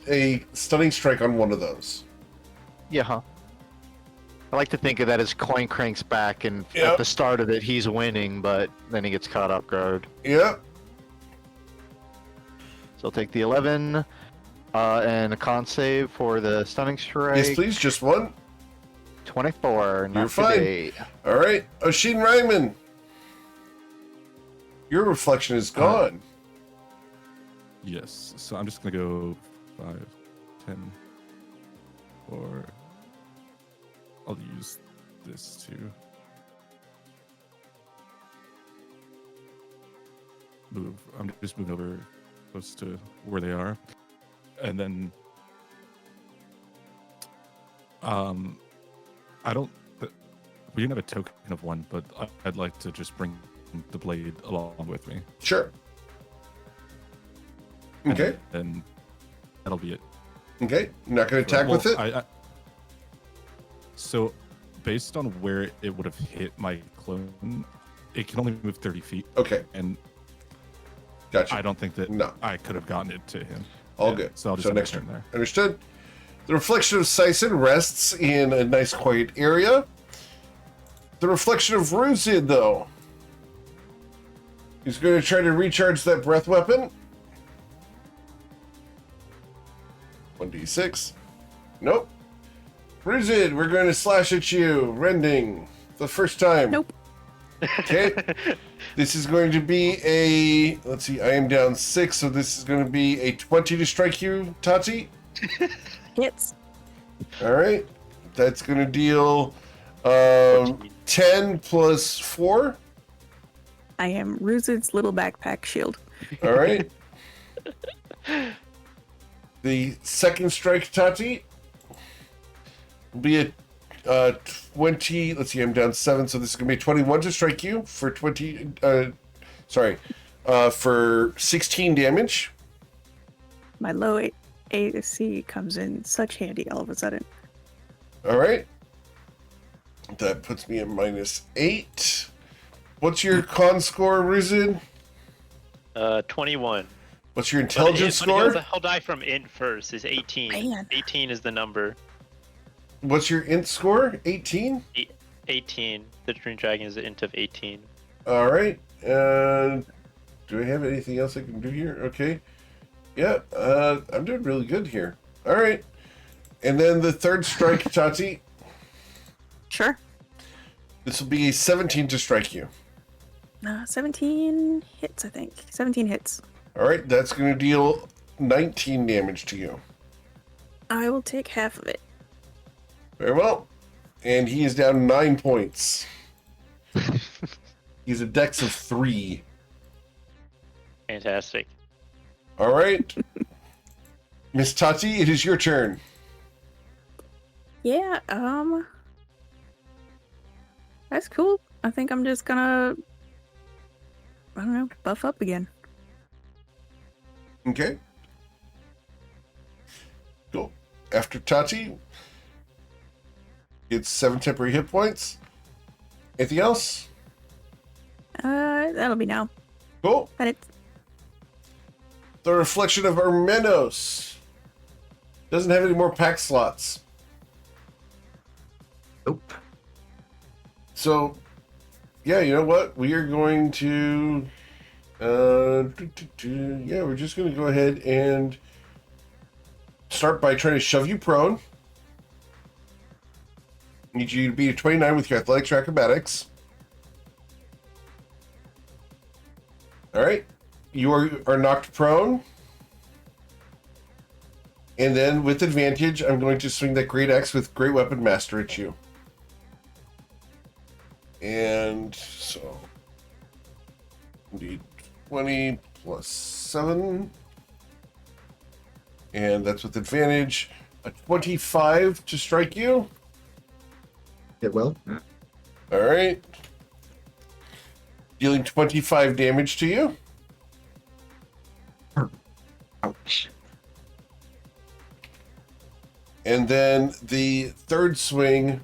a stunning strike on one of those. yeah. Huh. I like to think of that as coin cranks back, and Yep. at the start of it he's winning, but then he gets caught off guard. Yep. So I'll take the 11 and a con save for the stunning strike. Yes, please. Just one. 24. Not You're fine. today. All right. Oshin Ryman. Your reflection is gone. Yes. So I'm just gonna go 5, 10, or I'll use this to move. I'm just moving over close to where they are, and then I don't. We didn't have a token of one, but I'd like to just bring the blade along with me. Sure. Okay. And that'll be it. Okay. You're not going to attack with it? So, based on where it would have hit my clone, it can only move 30 feet. Okay. And gotcha. I don't think that No. I could have gotten it to him. All Yeah, good. So I'll just So have my next turn turn. there. Understood. The reflection of Sison rests in a nice quiet area. The reflection of Ruzid, though. He's going to try to recharge that breath weapon. 1d6. Nope. Ruzid, we're going to slash at you. Rending. The first time. Nope. Okay. This is going to be a... Let's see, I am down 6, so this is going to be a 20 to strike you, Tati. Hits. All right. That's going to deal 10 plus 4. I am Ruzid's little backpack shield. All right. The second strike, Tati, will be a 20. Let's see, I'm down 7, so this is going to be 21 to strike you for 20. For 16 damage. My low AC comes in such handy all of a sudden. All right. That puts me at -8. What's your con score, Ruzid? 21. What's your intelligence score? He'll die from int first. Is 18. Man. 18 is the number. What's your int score? 18? 18. The Dream Dragon is an int of 18. All right. Do I have anything else I can do here? Okay. Yeah, I'm doing really good here. All right. And then the third strike, Tati. Sure. This will be a 17 to strike you. 17 hits, I think. 17 hits. All right. That's going to deal 19 damage to you. I will take half of it. Very well. And he is down 9 points. He's a dex of 3. Fantastic. All right. Miss Tati, it is your turn. Yeah, that's cool. I think I'm just gonna, I don't know, buff up again. Okay. Cool. After Tati, it's 7 temporary hit points. Anything else? That'll be now. Cool. But it's The reflection of Armenos. Doesn't have any more pack slots. Nope. So, yeah, you know what? We are going to... yeah, we're just going to go ahead and start by trying to shove you prone. Need you to beat a 29 with your athletics or acrobatics. All right. You are knocked prone. And then with advantage, I'm going to swing that great axe with Great Weapon Master at you. And so, indeed, 20 plus 7. And that's with advantage. A 25 to strike you. It will. All right. Dealing 25 damage to you. Ouch. And then the third swing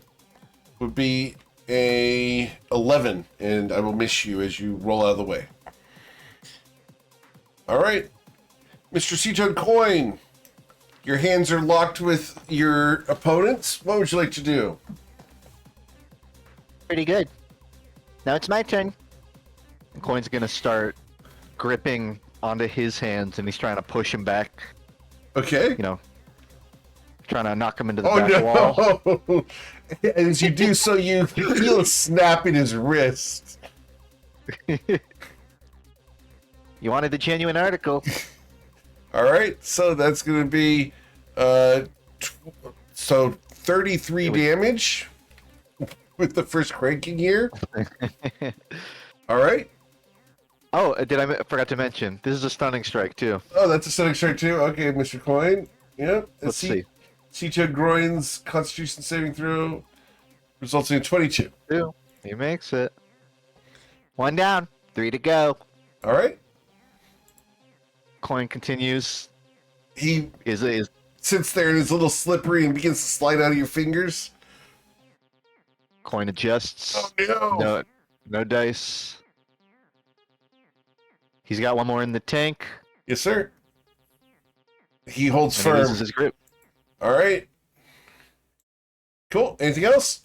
would be a 11, and I will miss you as you roll out of the way. All right. Mr. Seaton Coin, your hands are locked with your opponents. What would you like to do? Pretty good. Now it's my turn. And Coin's gonna start gripping onto his hands, and he's trying to push him back. Okay. You know, trying to knock him into the back wall. Oh, no. As you do so, you feel a snap in his wrist. You wanted the genuine article. All right. So that's going to be so 33 damage with the first cranking here. All right. Oh, I forgot to mention, this is a stunning strike too. Oh, that's a stunning strike too. Okay, Mr. Coin. Yep. Let's see. C2 Groin's Constitution saving throw resulting in 22. He makes it. 1 down, 3 to go. All right. Coin continues. He is sits there and is a little slippery and begins to slide out of your fingers. Coin adjusts. Oh no! No dice. He's got one more in the tank. Yes, sir. He holds And firm. he loses his grip. All right. Cool. Anything else?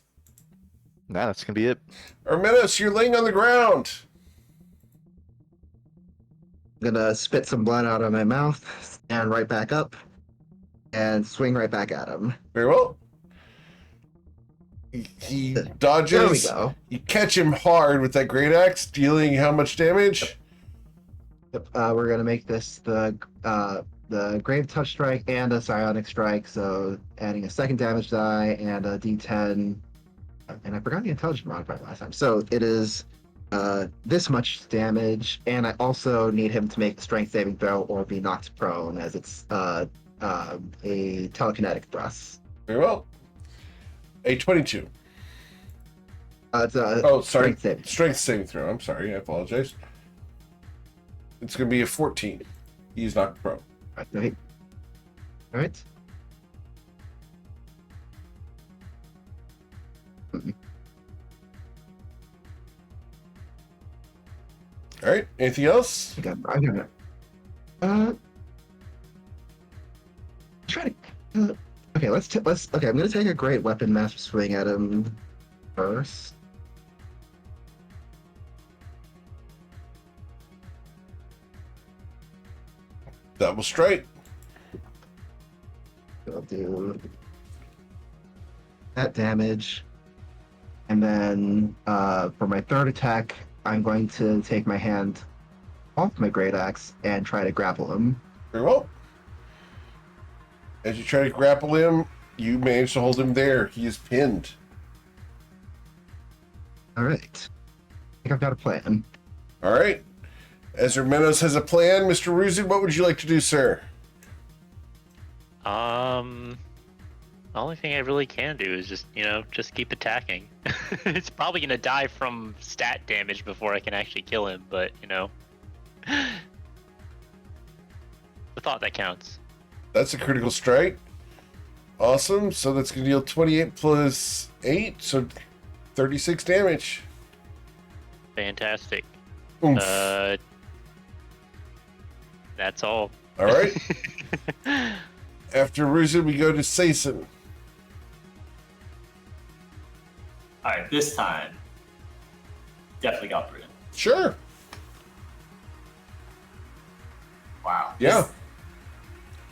Nah, that's gonna be it. Armenos, you're laying on the ground. I'm gonna spit some blood out of my mouth, stand right back up, and swing right back at him. Very well. He dodges. There we go. You catch him hard with that great axe, dealing how much damage? Yep. We're gonna make this the grave touch strike and a psionic strike, so adding a second damage die and a d10. And I forgot the intelligence modifier last time. So it is this much damage, and I also need him to make the strength saving throw or be knocked prone, as it's a telekinetic thrust. Very well. A 22. It's a Oh, sorry. strength saving. Strength saving throw. I'm sorry. I apologize. It's going to be a 14. He's knocked prone. All right. All right. Anything else? I got it. Try to. Okay, let's. Okay, I'm gonna take a great weapon master swing at him first. Double strike. I'll do that damage, and then for my third attack, I'm going to take my hand off my great axe and try to grapple him. Very well. As you try to grapple him, you manage to hold him there. He is pinned. All right. I think I've got a plan. All right. As Hermenos has a plan, Mr. Ruzi, what would you like to do, sir? The only thing I really can do is just keep attacking. It's probably gonna die from stat damage before I can actually kill him, but the thought that counts. That's a critical strike. Awesome. So that's going to deal 28 plus 8, so 36 damage. Fantastic. Oomph. That's all. All right. After Ruzi, we go to Saison. All right, this time, definitely got through. Sure. Wow. Yeah.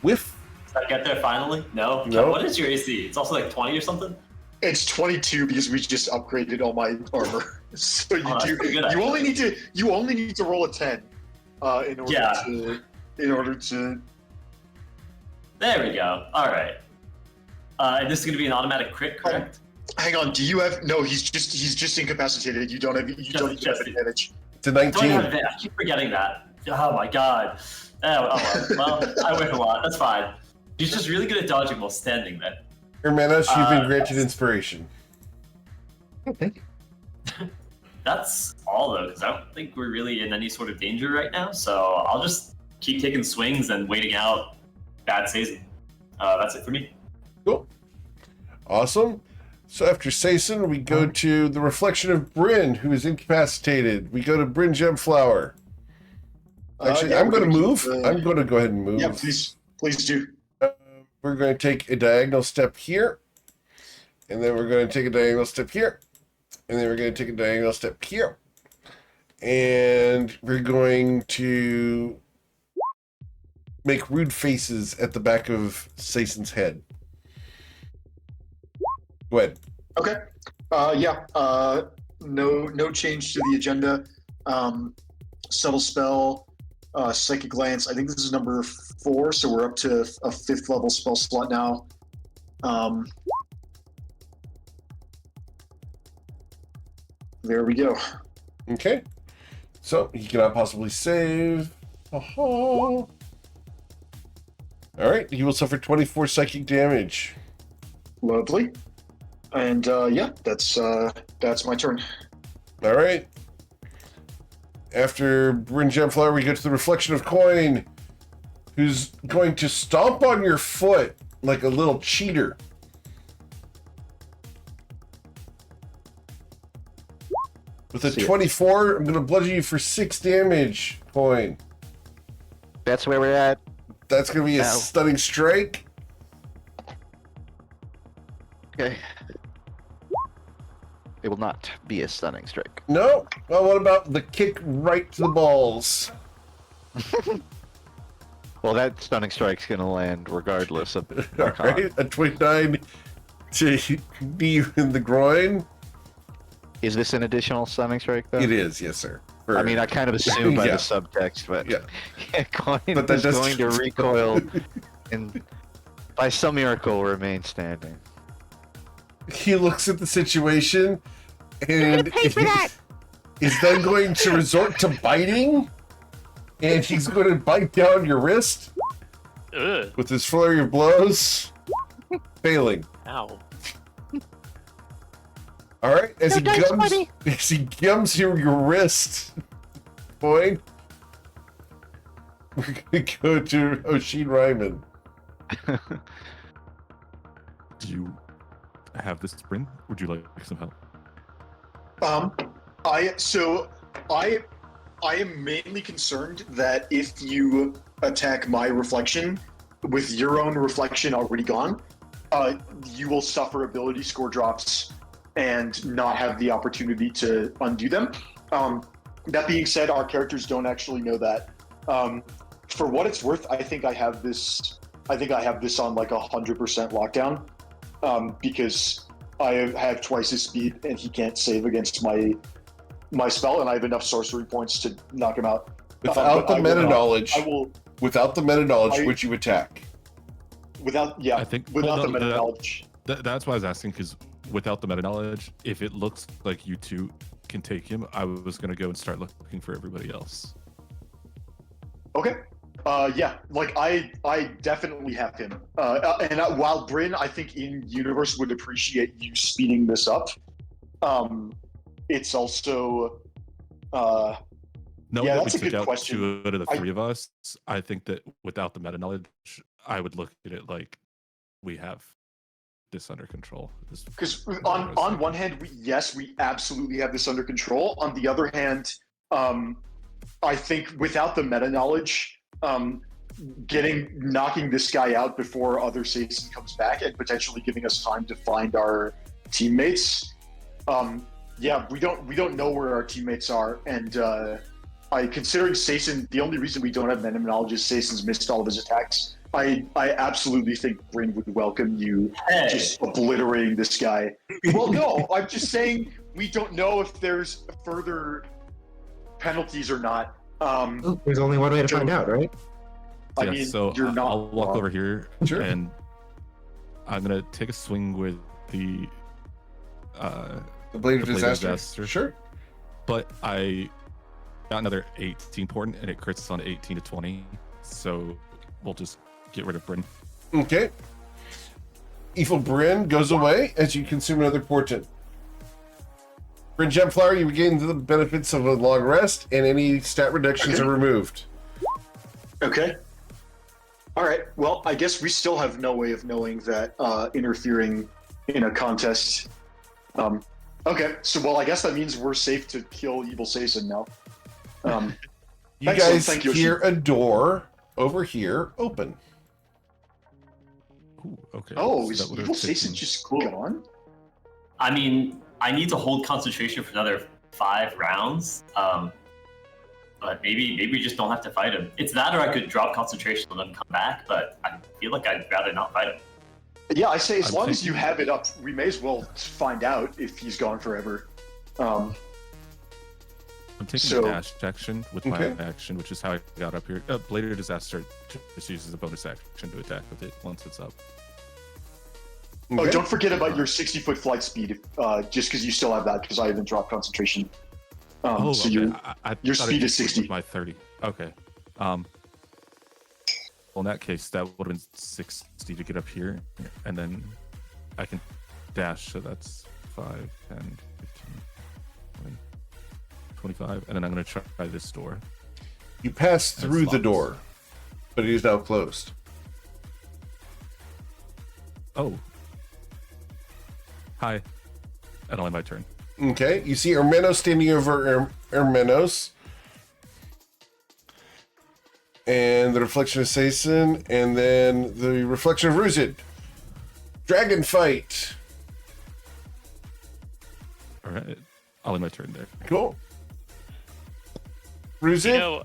Whiff. Did I get there finally? No? No. What is your AC? It's also like 20 or something? It's 22 because we just upgraded all my armor. So that's pretty good, you only need to roll a 10 in order to. There we go. All right. And this is going to be an automatic crit, correct? Hang on. Do you have? No, he's just incapacitated. You don't have advantage. It's a 19. I keep forgetting that. Oh my god. Well, I win a lot. That's fine. He's just really good at dodging while standing there. Hermanos, you've been granted inspiration. Oh, thank you. That's all though, because I don't think we're really in any sort of danger right now. So I'll just keep taking swings and waiting out bad season. That's it for me. Cool. Awesome. So after Saison, we go to the reflection of Bryn, who is incapacitated. We go to Bryn Gemflower. Actually, I'm going to move. I'm going to go ahead and move. Yeah, please do. We're going to take a diagonal step here. And then we're going to take a diagonal step here. And then we're going to take a diagonal step here. And we're going to make rude faces at the back of Saison's head. Go ahead. Okay. No change to the agenda. Subtle spell, psychic glance. I think this is number 4, so we're up to a 5th level spell slot now. There we go. Okay. So he cannot possibly save. All right. He will suffer 24 psychic damage. Lovely. And that's my turn. All right. After Bryn Gemflower, we go to the reflection of Coin, who's going to stomp on your foot like a little cheater. With a 24, I'm going to bludgeon you for 6 damage, Coin. That's where we're at. That's going to be a Ow. stunning strike. Okay. It will not be a stunning strike. No? Well, what about the kick right to the balls? Well, that stunning strike's going to land regardless of All right, a 29 to knee you in the groin. Is this an additional stunning strike, though? It is, yes, sir. I mean, I kind of assumed by Yeah. the subtext, but Yeah. Coin But that is does- going to recoil and by some miracle remain standing. He looks at the situation and pay for that. is then going to resort to biting, and he's going to bite down your wrist Ugh. with his flurry of blows, failing. Ow. All right, as No dice, buddy. he gums your wrist, boy. We're gonna go to Oshin Ryman. Do you have this sprint? Would you like some help? I am mainly concerned that if you attack my reflection with your own reflection already gone, you will suffer ability score drops and not have the opportunity to undo them. That being said, our characters don't actually know that. For what it's worth, I think I have this on like 100% lockdown, because I have twice his speed and he can't save against my spell, and I have enough sorcery points to knock him out. Without the meta knowledge, Without the meta knowledge, would you attack? without the meta knowledge. That's why I was asking, because without the meta knowledge, if it looks like you two can take him, I was going to go and start looking for everybody else. Okay. Yeah, like I definitely have him. While Bryn, I think in universe would appreciate you speeding this up. It's also No, yeah, that that's a we took good out question. 2 out of the 3 of us. I think that without the meta knowledge, I would look at it like we have this under control. Because on one hand, we absolutely have this under control. On the other hand, I think without the meta knowledge, knocking this guy out before other Satan comes back and potentially giving us time to find our teammates. Yeah, we don't know where our teammates are, and considering Satan, the only reason we don't have meta knowledge is Satan's missed all of his attacks. I absolutely think Bryn would welcome you just obliterating this guy. Well, no, I'm just saying we don't know if there's further penalties or not. There's only one way to find out, right? I Yeah, mean, so you're not I'll walk wrong. over here Sure. and I'm gonna take a swing with the The Blade of the Blade of Disaster. Disaster. Sure. but I got another 18 important and it crits on 18 to 20. So we'll just get rid of Bryn. Okay. Evil Bryn goes away as you consume another portent. Bryn Gemflower, you regain the benefits of a long rest, and any stat reductions are removed. Okay. All right. Well, I guess we still have no way of knowing that interfering in a contest. Okay. So, I guess that means we're safe to kill Evil Saison now. You guys hear a door over here open. Ooh, okay. Oh, so is that would've Evil taken- Saison just gone? I mean, I need to hold concentration for another 5 rounds. But maybe we just don't have to fight him. It's that, or I could drop concentration and let him come back. But I feel like I'd rather not fight him. Yeah, I say as I'm long as thinking- you have it up, we may as well find out if he's gone forever. I'm taking So- a dash action with my Okay. action, which is how I got up here. Bladed Disaster just uses a bonus action to attack with it once it's up. Oh, Okay. don't forget about your 60-foot flight speed, just because you still have that, because I haven't dropped concentration. So okay. your I your thought speed it is was 60. My 30. Okay. Well, in that case, that would have been 60 to get up here, and then I can dash. So that's 5, 10, 15, 20, 25, and then I'm going to try this door. You pass through the locked. door, but it is now closed. Oh. Hi. And I'll end my turn. Okay, you see Ermenos standing over Ermenos. And the reflection of Saison, and then the reflection of Ruzid. Dragon fight. All right. I'll end my turn there. Cool. Ruzid?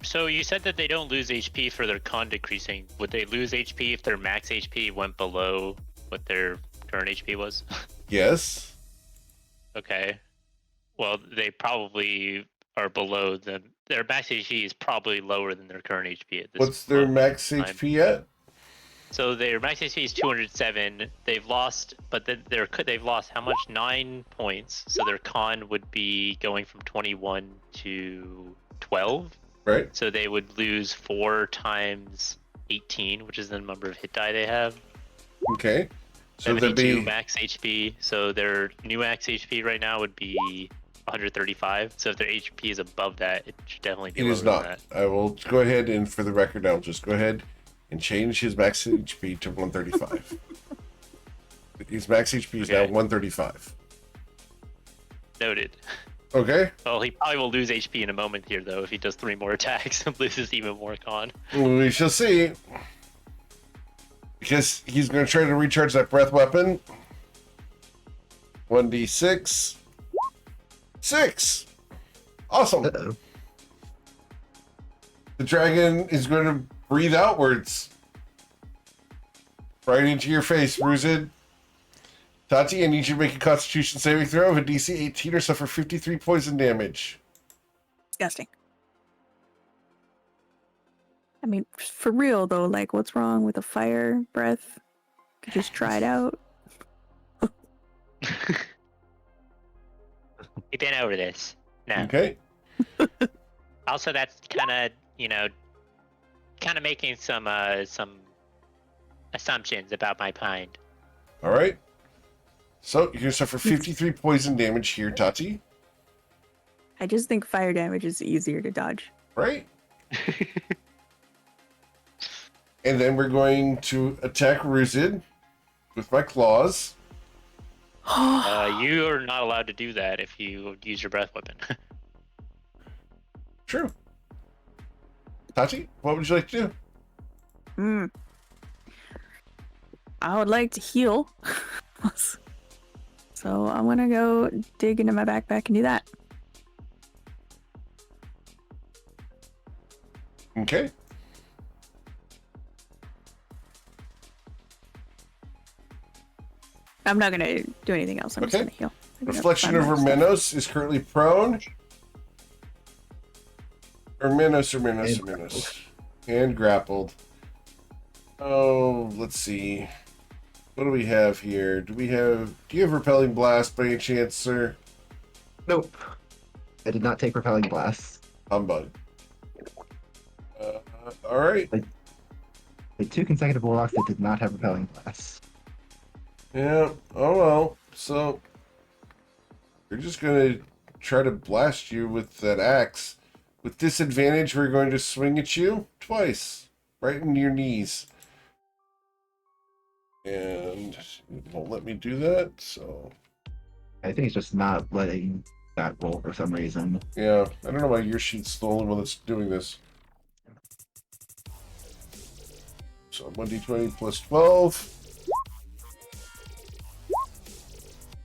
So you said that they don't lose HP for their con decreasing. Would they lose HP if their max HP went below what their current HP was? Yes. Okay. Well, they probably are below them. Their max HP is probably lower than their current HP at this What's their moment max in time. HP at? So their max HP is 207. They've lost, but then they've lost how much? 9 points. So their con would be going from 21 to 12. Right. So they would lose 4 times 18, which is the number of hit die they have. Okay. So there'd 72 be max HP. So their new max HP right now would be 135. So if their HP is above that, it should definitely be it lower is than not. that. I will go ahead and for the record I'll just go ahead and change his max HP to 135. His max HP is now Okay. 135. Noted. Okay. Well, he probably will lose HP in a moment here, though, if he does 3 more attacks and loses even more con. We shall see. Because he's going to try to recharge that breath weapon. 1d6. 6! Awesome. Uh-oh. The dragon is going to breathe outwards. Right into your face, Ruzid. Tati, I need you to make a constitution saving throw of a DC 18 or suffer 53 poison damage. Disgusting. I mean, for real though, like, what's wrong with a fire breath? Could just try it out. We've been over this. No. Okay. Also, that's kind of, kind of making some assumptions about my kind. All right. So you're going to suffer 53 poison damage here, Tati. I just think fire damage is easier to dodge. Right? And then we're going to attack Ruzid with my claws. You are not allowed to do that if you use your breath weapon. True. Tati, what would you like to do? I would like to heal. So I'm gonna go dig into my backpack and do that. Okay. I'm not gonna do anything else. I'm just Okay. gonna heal. I'm gonna Reflection find of more stuff. Ermenos is currently prone. Ermenos. And grappled. Oh, let's see. What do we have here? Do you have Repelling Blast by any chance, sir? Nope. I did not take repelling blasts. Humbug. Alright. The 2 consecutive warlocks that did not have repelling class. Yeah. Oh well. So we're just gonna try to blast you with that axe. With disadvantage, we're going to swing at you twice, right in your knees. And it won't let me do that. So I think it's just not letting that roll for some reason. yeah, I don't know why your sheet's the only one that's doing this. So 1d20 plus 12.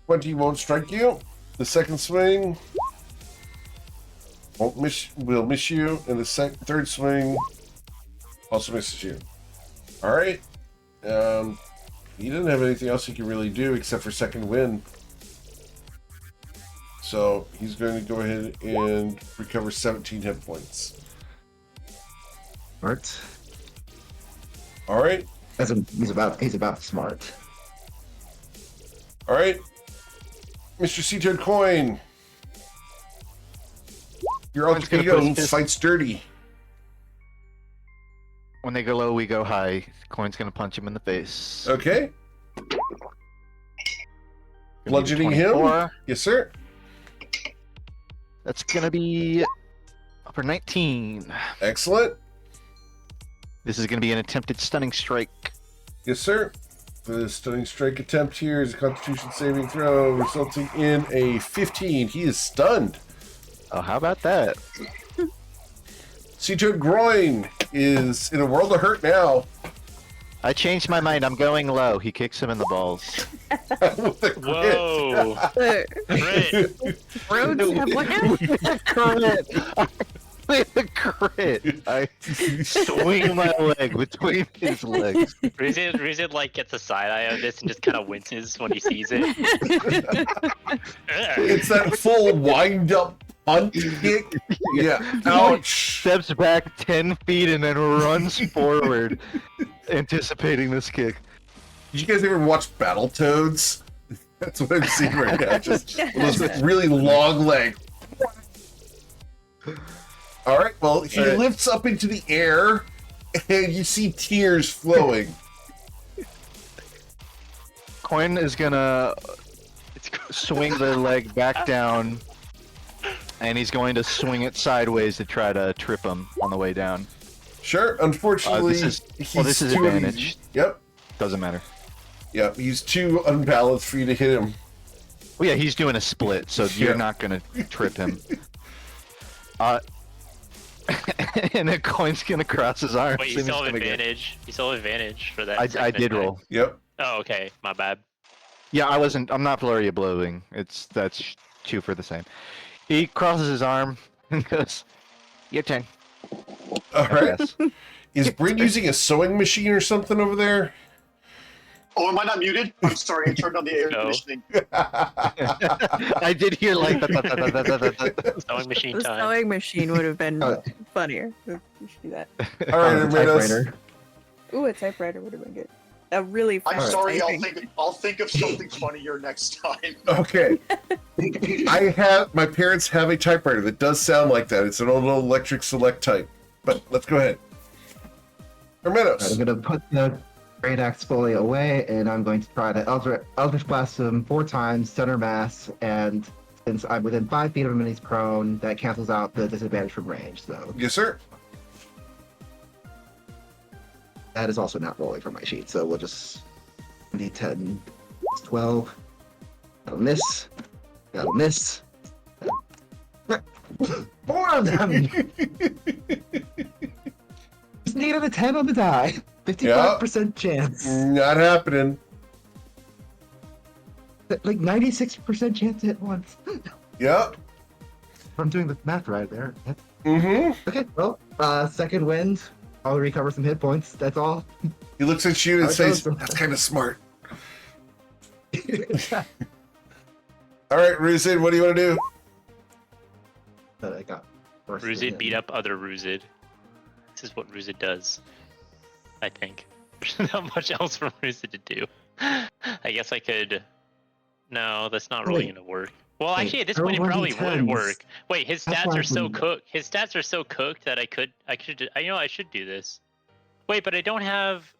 20 won't strike you. The second swing will miss you, and the third swing also misses you. All right. He doesn't have anything else he can really do except for second wind. So he's going to go ahead and recover 17 hit points. Smart. All right. He's about smart. All right. Mr. C-Toad Coin. Your alter ego fights dirty. When they go low, we go high. Coin's gonna punch him in the face. Okay. Gonna be Bludgeoning him. 24. Yes, sir. That's gonna be upper 19. Excellent. This is gonna be an attempted stunning strike. Yes, sir. The stunning strike attempt here is a Constitution saving throw, resulting in a 15. He is stunned. Oh, how about that? C-Toad Groin is in a world of hurt now. I changed my mind. I'm going low. He kicks him in the balls. With a crit. Whoa! Crit. Roads have what now? Crit. With a crit. I swing my leg between his legs. Rizid like gets a side eye of this and just kind of winces when he sees it. It's that full wind up punt kick. Yeah. Ouch. Steps back 10 feet and then runs forward, anticipating this kick. Did you guys ever watch Battletoads? That's what I'm seeing right now. Just those really long legs. All right. Well, he lifts up into the air, and you see tears flowing. Coin is gonna swing the leg back down, and he's going to swing it sideways to try to trip him on the way down. Sure. Unfortunately, this is too advantage. Yep. Doesn't matter. Yep. He's too unbalanced for you to hit him. Well, yeah, he's doing a split, so you're not gonna trip him. And then Coin's gonna cross his arms. Wait, you still have advantage. You still have advantage for that. I did roll. Yep. Oh, okay. My bad. Yeah, I'm not flurry blowing. That's 2 for the same. He crosses his arm and goes, "Your turn." All right. Is Bryn using a sewing machine or something over there? Oh, am I not muted? I'm sorry, I turned on the air conditioning. I did hear like the Sewing machine The time. sewing machine would have been funnier. We should do that. All right, Hermanos. Typewriter. Ooh, a typewriter would have been good. A really I'm fast sorry, typing. I'll think of something funnier next time. Okay. My parents have a typewriter that does sound like that. It's an old electric select type. But let's go ahead. Hermanos. I'm gonna put the Great Axe fully away, and I'm going to try to Eldritch Blast him 4 times, center mass, and since I'm within 5 feet of him and he's prone, that cancels out the disadvantage from range, so Yes, sir. that is also not rolling from my sheet, so we'll just D10 12. That'll miss. That'll miss. 4 of them! Just needed a 10 on the die. 55% chance. Not happening. Like 96% chance to hit once. Yep. I'm doing the math right there. Mm-hmm. Okay, well, second wind. I'll recover some hit points. That's all. He looks at you and How it says, goes. "That's kind of smart." All right, Ruzid, what do you want to do? That I got. first Ruzid wind. beat up other Ruzid. This is what Ruzid does. I think. There's not much else for Ruzid to do. I guess I could... No, that's not really Wait. gonna work. Well, Wait, actually, at this roll point, it probably would 1d10s. work. Wait, his That's stats why are so I'm- cooked. His stats are so cooked that I should do this. Wait, but I don't have.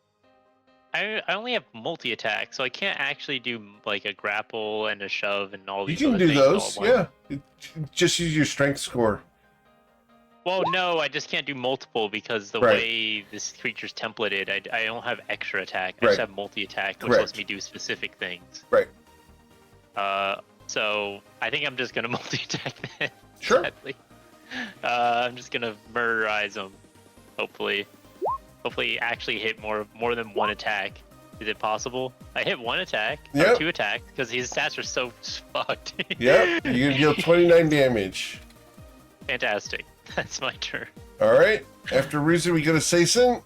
I only have multi-attack, so I can't actually do like a grapple and a shove and all You these. can other do things all those, at once. yeah. Just use your strength score. Well, no, I just can't do multiple because the Right. way this creature's templated, I don't have extra attack. I Right. just have multi-attack, which Correct. lets me do specific things. Right. So I think I'm just gonna multi-attack then. Sure. Sadly. I'm just gonna murderize him. Hopefully actually hit more than one attack. Is it possible? I hit one attack, or Yep. 2 attacks, because his stats are so fucked. Yep, you're gonna deal 29 damage. Fantastic. That's my turn. All right. After Ruzu, we go to Saison.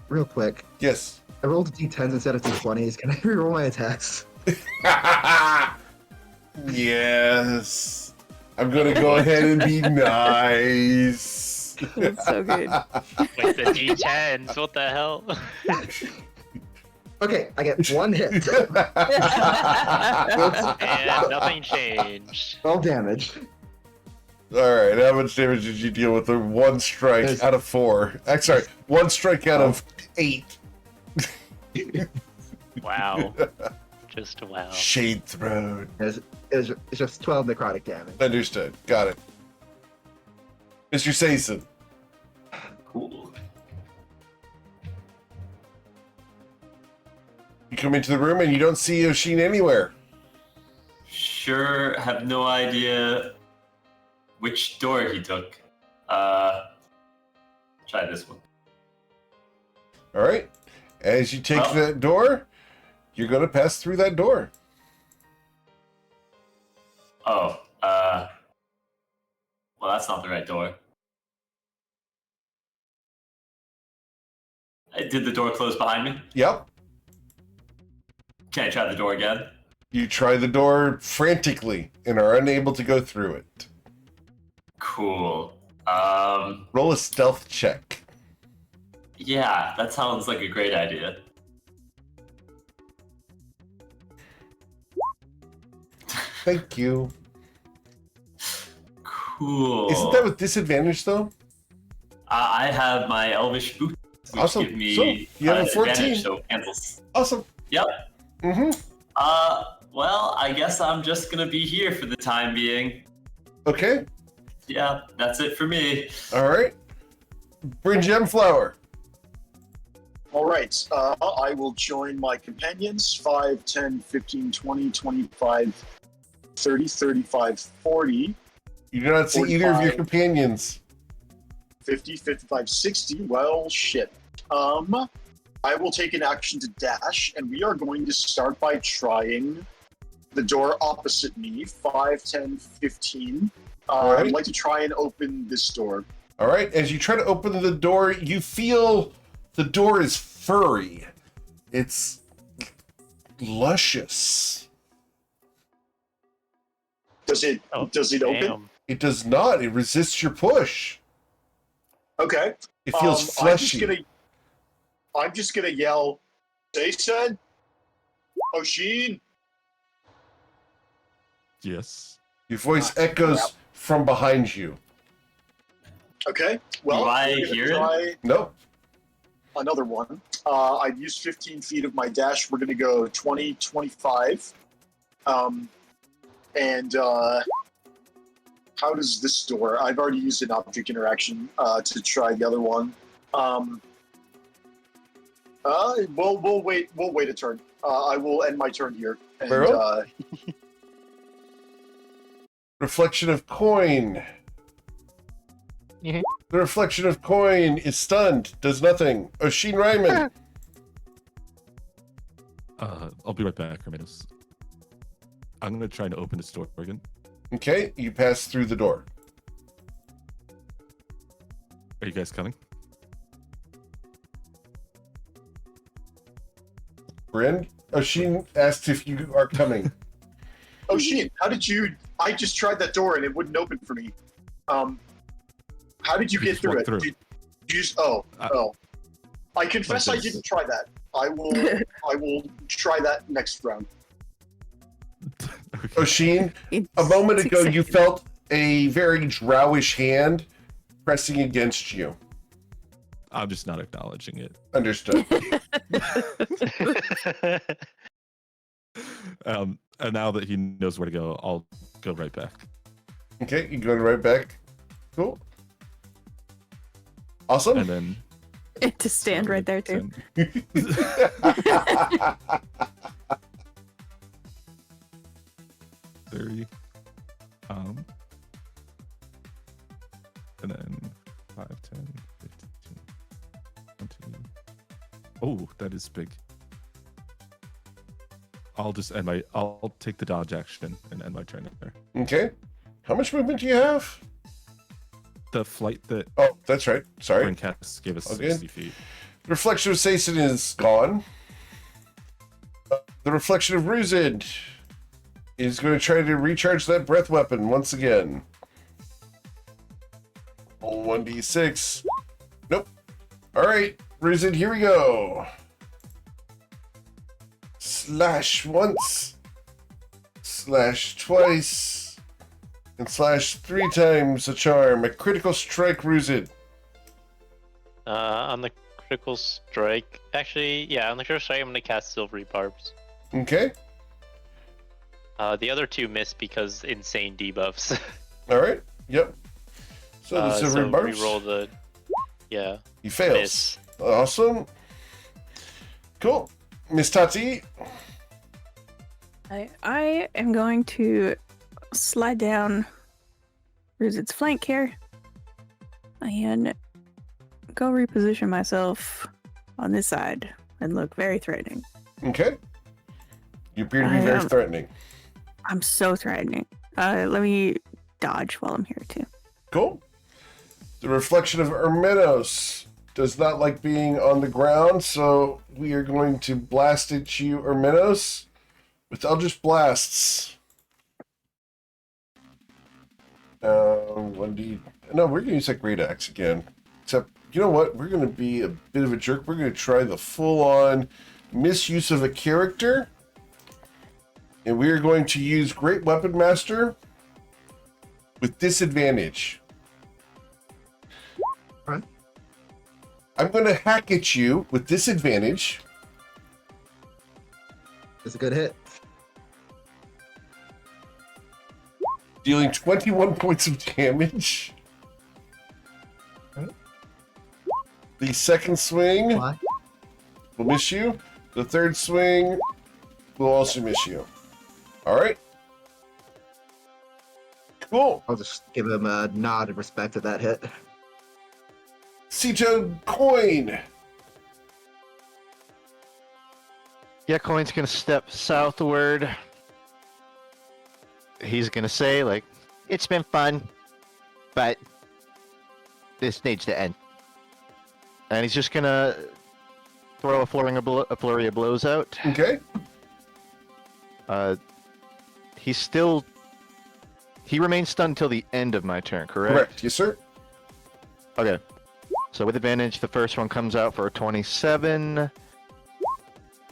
Real quick, Yes. I rolled d10s instead of d20s. Can I reroll my attacks? Yes. I'm gonna go ahead and be nice. That's so good. With the D10s, what the hell? Okay, I get 1 hit. And nothing changed. 12 damage. All right. How much damage did you deal with the 1 strike There's- out of 4? Sorry, 1 strike out of 8. Wow. Just wow. Shade thrown. It's just 12 necrotic damage. Understood. Got it. Mr. Saison. Cool. You come into the room and you don't see Oshin anywhere. Sure, have no idea which door he took. Try this one. All right. As you take that door, you're going to pass through that door. Oh, well, that's not the right door. Did the door close behind me? Yep. Can I try the door again? You try the door frantically and are unable to go through it. Cool. Roll a stealth check. Yeah, that sounds like a great idea. Thank you. Cool. Isn't that with disadvantage, though? I have my Elvish boots, which Awesome. give me So, you have a 14. advantage, so cancels. Awesome. Yep. Mm-hmm. Well, I guess I'm just gonna be here for the time being. Okay. Yeah, that's it for me. All right. Bring Gemflower. All right. I will join my companions 5, 10, 15, 20, 25, 30, 35, 40, You do not see either of your 45. companions. 50, 55, 60. Well, shit. I will take an action to dash, and we are going to start by trying the door opposite me. 5, 10, 15. Alright. I'd like to try and open this door. All right. As you try to open the door, you feel the door is furry. It's luscious. Does it open? Damn. It does not. It resists your push. Okay. It feels fleshy. I'm just gonna yell, Jason, Oshin. Yes. Your voice Ah, echoes crap. from behind you. Okay. Well, Do I we're gonna hear it? try Nope. another one. I've used 15 feet of my dash. We're gonna go 20, 25. How does this door? I've already used an object interaction to try the other one. We'll wait. We'll wait a turn. I will end my turn here. And, Very well. Reflection of coin. Mhm. The reflection of coin is stunned, does nothing. Oshin Ryman. I'll be right back, Hermanos. I'm gonna try to open this door again. Okay, you pass through the door. Are you guys coming? Bryn? Oshin asked if you are coming. Oshin, how did you? I just tried that door and it wouldn't open for me. How did you You get just through walked it? through. Did you just, oh. I confess I this. didn't try that. I will try that next round. Okay. Oshin, It's a moment ago you exciting. felt a very drowish hand pressing against you. I'm just not acknowledging it. Understood. And now that he knows where to go, I'll go right back. Okay, you're going right back. Cool. Awesome. And then To stand right there too. 30. And then 5, 10, 15, 20. Oh, that is big. I'll take the dodge action and end my turn there. Okay. How much movement do you have? The flight that Oh, that's right. Sorry. Cast gave us Okay. 60 feet. The reflection of Satan is gone. The reflection of Ruzid is going to try to recharge that breath weapon once again. Roll 1d6. Nope. All right, Ruzid, here we go. Slash once, slash twice, and slash 3 times a charm. A critical strike, Ruzid. On the critical strike, actually, yeah, on the critical strike, I'm gonna cast Silvery Barbs. Okay. The other 2 miss because insane debuffs. All right. Yep. So the silver barbs. Reroll the. Yeah. He fails. Miss. Awesome. Cool. Miss Tati. I am going to slide down Ruzid's flank here and go reposition myself on this side and look very threatening. Okay. You appear to be very threatening. I'm so threatening. Let me dodge while I'm here too. Cool. The reflection of Hermenos does not like being on the ground, so we are going to blast at you, Hermenos, with Eldritch Blasts. 1d. No, we're going to use that Great Axe again. Except, you know what? We're going to be a bit of a jerk. We're going to try the full-on misuse of a character. And we are going to use Great Weapon Master with disadvantage. Right. I'm going to hack at you with disadvantage. It's a good hit. Dealing 21 points of damage. Right. The second swing Why? will miss you. The third swing will also miss you. All right. Cool. I'll just give him a nod in respect to that hit. Cito Coin. Yeah, Coin's gonna step southward. He's gonna say, like, it's been fun, but this needs to end. And he's just gonna throw a flurry of blows out. Okay. He remains stunned until the end of my turn, correct? Correct. Yes, sir. Okay. So with advantage, the first one comes out for a 27.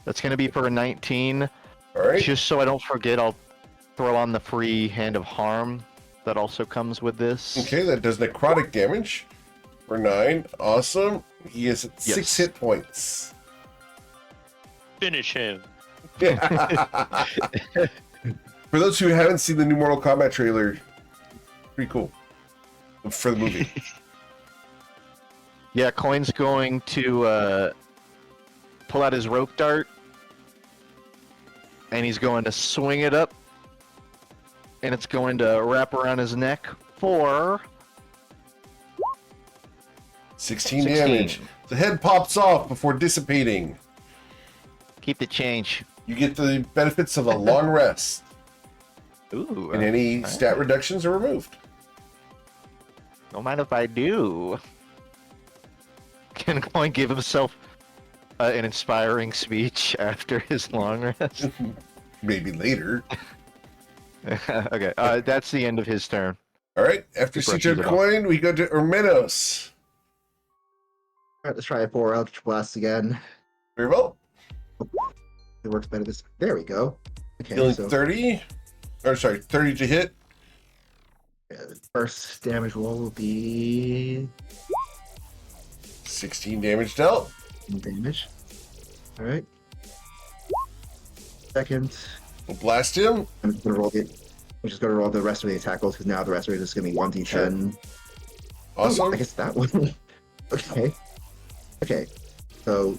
That's going to be for a 19. All right. Just so I don't forget, I'll throw on the free Hand of Harm that also comes with this. Okay, that does necrotic damage for 9. Awesome. He is at 6 hit points. Finish him. For those who haven't seen the new Mortal Kombat trailer, pretty cool for the movie. Yeah, Coin's going to pull out his rope dart, and he's going to swing it up, and it's going to wrap around his neck for 16 damage. The head pops off before dissipating. Keep the change. You get the benefits of a long rest, Ooh. and any stat reductions are removed. Don't mind if I do. Can Coin give himself an inspiring speech after his long rest? Maybe later. Okay, that's the end of his turn. All right, after He brushes Cito it off. Coin, we go to Hermenos. All right, let's try 4 Eldritch Blasts again. Very well. It works better this. There we go. Okay, Dealing so 30. Or sorry, 30 to hit. the first damage roll will be 16 damage dealt. Damage. All right. Second, We'll blast him. I'm just gonna roll the. I'm just gonna roll the rest of the attack rolls because now the rest of it is gonna be 1d10. Awesome. Oh, I guess that one. Okay. Okay. So,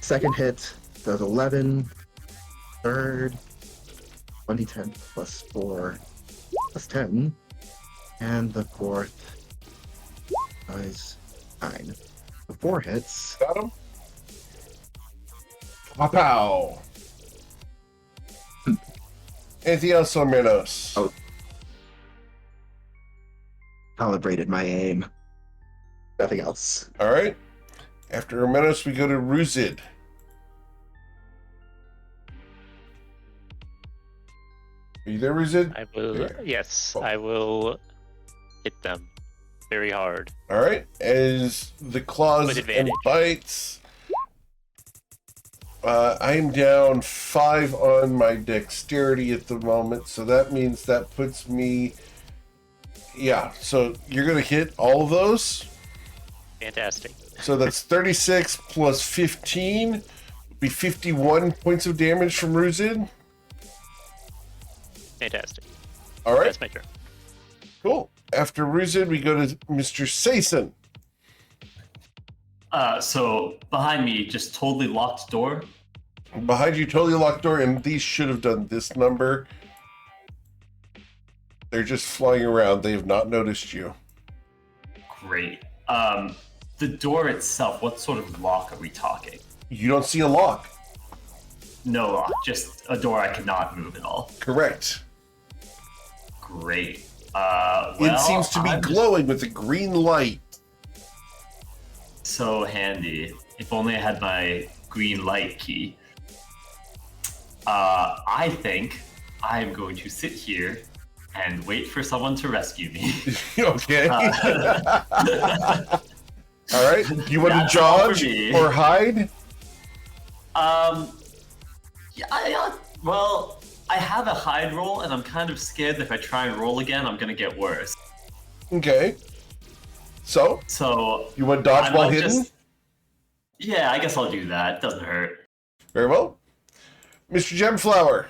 second hit does 11. Third, 1d10 plus 4 plus 10. And the fourth is 9. The 4 hits. Got him. Pow. Anything else on Minos? Oh. Calibrated my aim. Nothing else. All right. After Minos, we go to Ruzid. Are you there, Ruzid? I will. There. Yes, Oh. I will hit them very hard. All right. As the claws With and advantage. bites, I'm down 5 on my dexterity at the moment, so that means that puts me. Yeah. So you're gonna hit all of those. Fantastic. So that's 36 plus 15, would be 51 points of damage from Ruzid. Fantastic. All right. That's my turn. Cool. After Ruzid, we go to Mr. Sason. So behind me, just totally locked door. Behind you, totally locked door, and these should have done this number. They're just flying around. They have not noticed you. Great. The door itself, what sort of lock are we talking? You don't see a lock. No lock, just a door I cannot move at all. Correct. Great. It seems to be I'm just glowing with a green light. so handy. If only I had my green light key. I think I'm going to sit here and wait for someone to rescue me. Okay. All right. Do you want to That's all for dodge me. or hide? Yeah, well, I have a hide roll, and I'm kind of scared that if I try and roll again, I'm gonna get worse. Okay. So, So you want dodge I while might hidden? just- Yeah, I guess I'll do that. Doesn't hurt. Very well. Mr. Gemflower,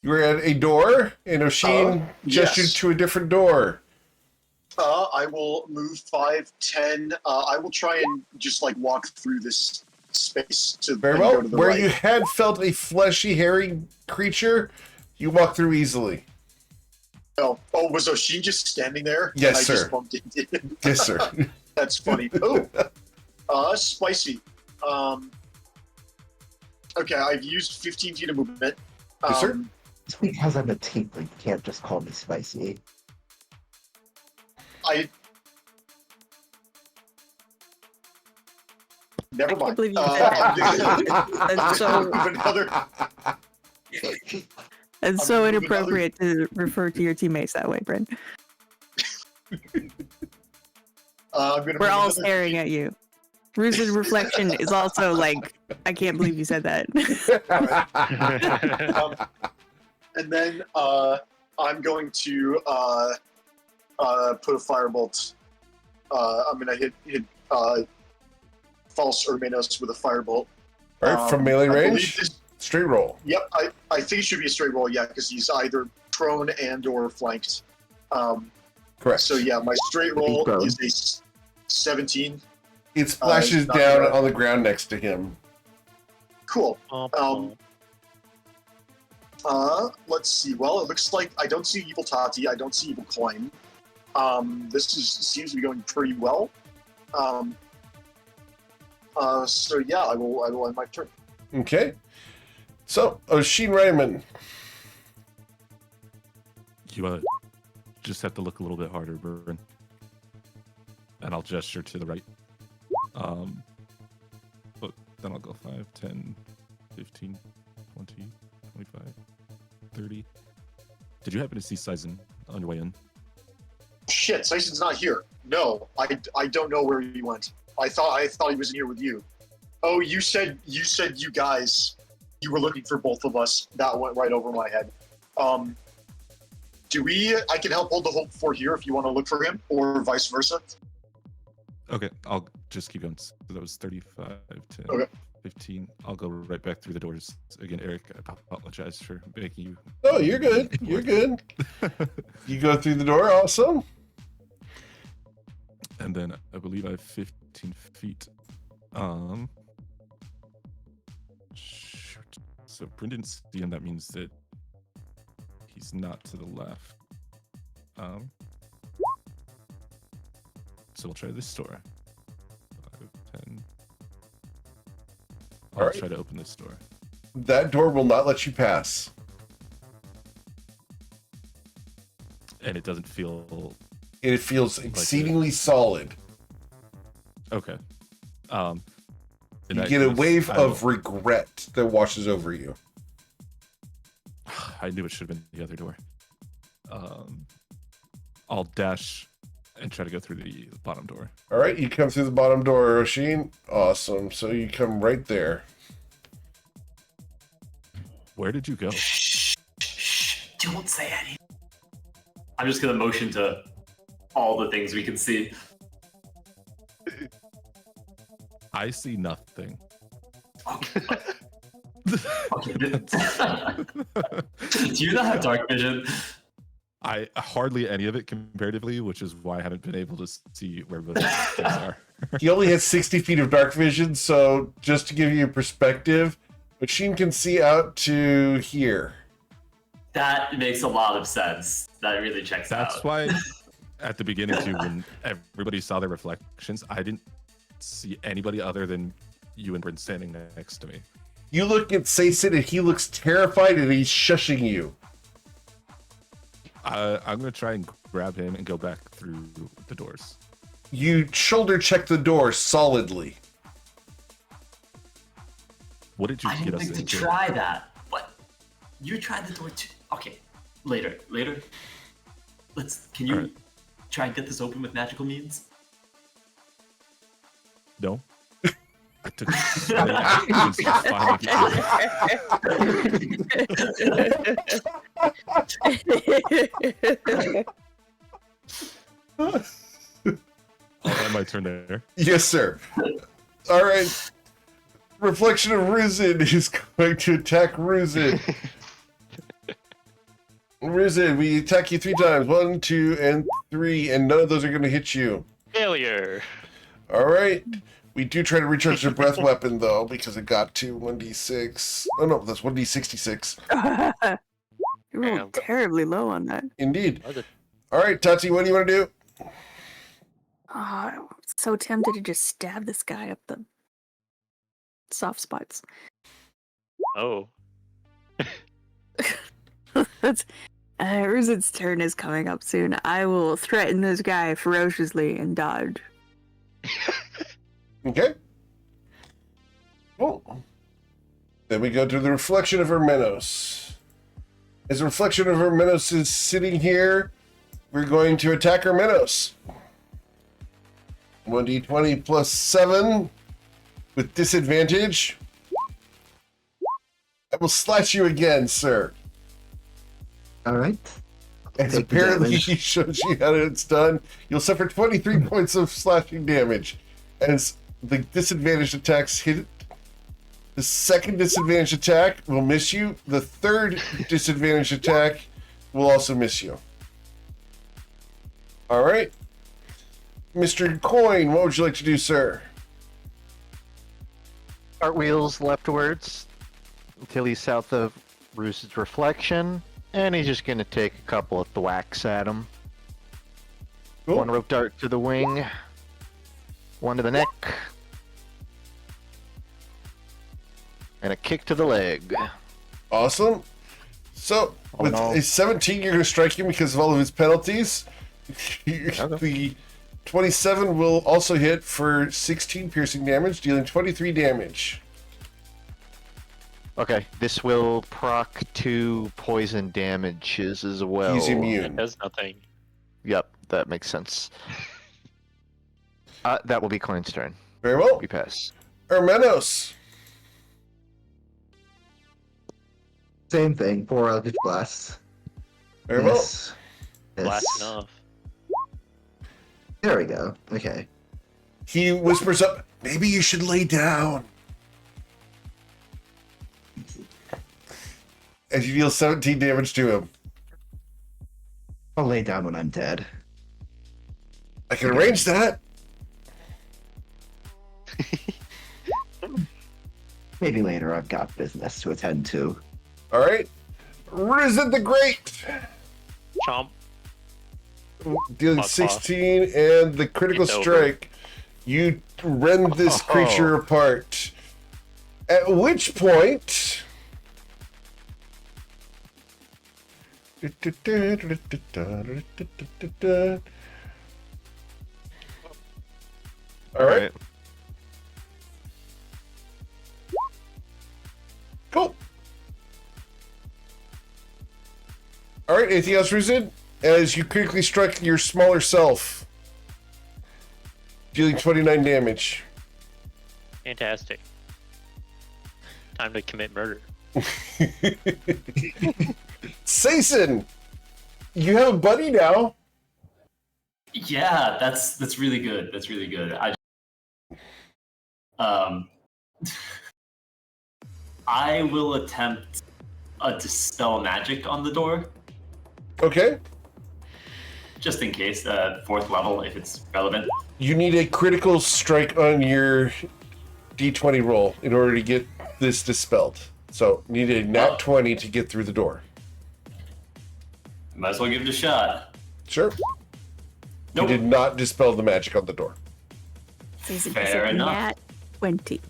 you were at a door, and Oshin gestured yes. to a different door. I will move 5, 10. I will try and just like walk through this space to Very and well. go to the Where right. you had felt a fleshy, hairy creature, you walk through easily. Oh, was Oshin just standing there? Yes, and I sir. Just bumped into him? Yes, sir. That's funny. Oh, spicy. Okay, I've used 15 feet of movement. Yes, sir. It's because I'm a tiefling. You can't just call me spicy. Never I mind. can't believe you said that. That's so, Another, that's so I'm moving inappropriate to refer to your teammates that way, Brent. I'm gonna We're move all another- staring at you. Ruse's reflection is also like, I can't believe you said that. And then I'm going to put a firebolt. I'm gonna hit False Urbanos with a firebolt. All right, from melee I believe range, this- straight roll. Yep, I think it should be a straight roll. Yeah, because he's either prone and or flanked. Correct. So yeah, my straight roll prone. is a 17. It splashes not down bad. on the ground next to him. Cool. Let's see. Well, it looks like I don't see Evil Tati. I don't see Evil Coin. Seems to be going pretty well. So yeah, I will end my turn. Okay. So, Oshin Raymond. You just have to look a little bit harder, Burn. And I'll gesture to the right. But then I'll go 5, 10, 15, 20, 25, 30. Did you happen to see Sizen on your way in? Shit, Syson's not here. No, I don't know where he went. I thought he was in here with you. Oh, you said you guys, you were looking for both of us. That went right over my head. I can help hold the fort here if you want to look for him, or vice versa. Okay, I'll just keep going. So that was 35, 10, Okay. 15. I'll go right back through the doors. Again, Eric, I apologize for making you. Oh, you're good. You're good. You go through the door. Awesome. And then I believe I have 15 feet. Shoot. So Brendan's seeing that means that he's not to the left. So we'll try this door. 5, 10. I'll Alright. try to open this door. That door will not let you pass. And it doesn't feel It feels exceedingly solid. okay. In You that get a case, wave I of will- regret that washes over you. I knew it should have been the other door. I'll dash and try to go through the bottom door. All right, you come through the bottom door, Roshin. Awesome. So you come right there. Where did you go? Shh, don't say anything. I'm just gonna motion to all the things we can see. I see nothing. Okay. Okay. Do you not have dark vision? I hardly any of it comparatively, which is why I haven't been able to see where both things are. He only has 60 feet of dark vision, so just to give you a perspective, Roshin can see out to here. That makes a lot of sense. That really checks out. That's why at the beginning too, when everybody saw their reflections, I didn't see anybody other than you and Brent standing next to me. You look at Sayson and he looks terrified and he's shushing you. I'm gonna try and grab him and go back through the doors. You shoulder check the door solidly. What did you I get didn't us think to into? try that. What? You tried the door too? Okay, later. Can you Alright. try and get this open with magical means? No. I took many actions to finally get I'll end my turn there. Yes, sir. All right. Reflection of Ruzin is going to attack Ruzin. Ruzin, we attack you 3 times. 1, 2, and 3, and none of those are going to hit you. Failure. All right. We do try to recharge the breath weapon, though, because it got to 1d6. Oh, no, that's 1d66. You rolled terribly low on that. Indeed. All right, Tati, what do you want to do? Oh, I'm so tempted to just stab this guy up the soft spots. Oh. That's Ruzin's turn is coming up soon. I will threaten this guy ferociously and dodge. Okay. Cool. Then we go to the reflection of Hermenos. As the reflection of Hermenos is sitting here, we're going to attack Hermenos. 1d20 plus 7 with disadvantage. I will slash you again, sir. All right. As Take the apparently damage. he shows you how it's done. You'll suffer 23 points of slashing damage. As the disadvantaged attacks hit, the second disadvantaged attack will miss you. The third disadvantaged attack will also miss you. All right. Mr. Coin, what would you like to do, sir? Cartwheels leftwards until he's south of Roose's reflection, and he's just gonna take a couple of thwacks at him. Cool. One rope dart to the wing, one to the neck, and a kick to the leg. Awesome. So, Oh, with no. a 17, you're going to strike him because of all of his penalties. The 27 will also hit for 16 piercing damage, dealing 23 damage. Okay, this will proc 2 poison damages as well. He's It immune. does nothing. Yep, that makes sense. That will be Coin's turn. Very well. We pass. Hermenos. Same thing. 4 Eldritch Blasts. Very well. Yes. Yes. Blasting off. There we go. Okay. He whispers up, maybe you should lay down. As you deal 17 damage to him. I'll lay down when I'm dead. I can arrange that. Maybe later. I've got business to attend to. All right. Risen the Great. Chomp. Dealing Fuck 16 and the critical It's over. strike. You rend this creature apart. At which point... All right. Cool. All right. Anything else, Ruzid? As you critically strike your smaller self, dealing 29 damage. Fantastic. Time to commit murder. Saison, you have a buddy now. Yeah, that's really good. That's really good. I will attempt a dispel magic on the door, Okay. just in case. 4th level, if it's relevant. You need a critical strike on your D20 roll in order to get this dispelled. So, need a nat 20 to get through the door. Might as well give it a shot. Sure. Nope. You did not dispel the magic on the door. Fair enough. Nat 20.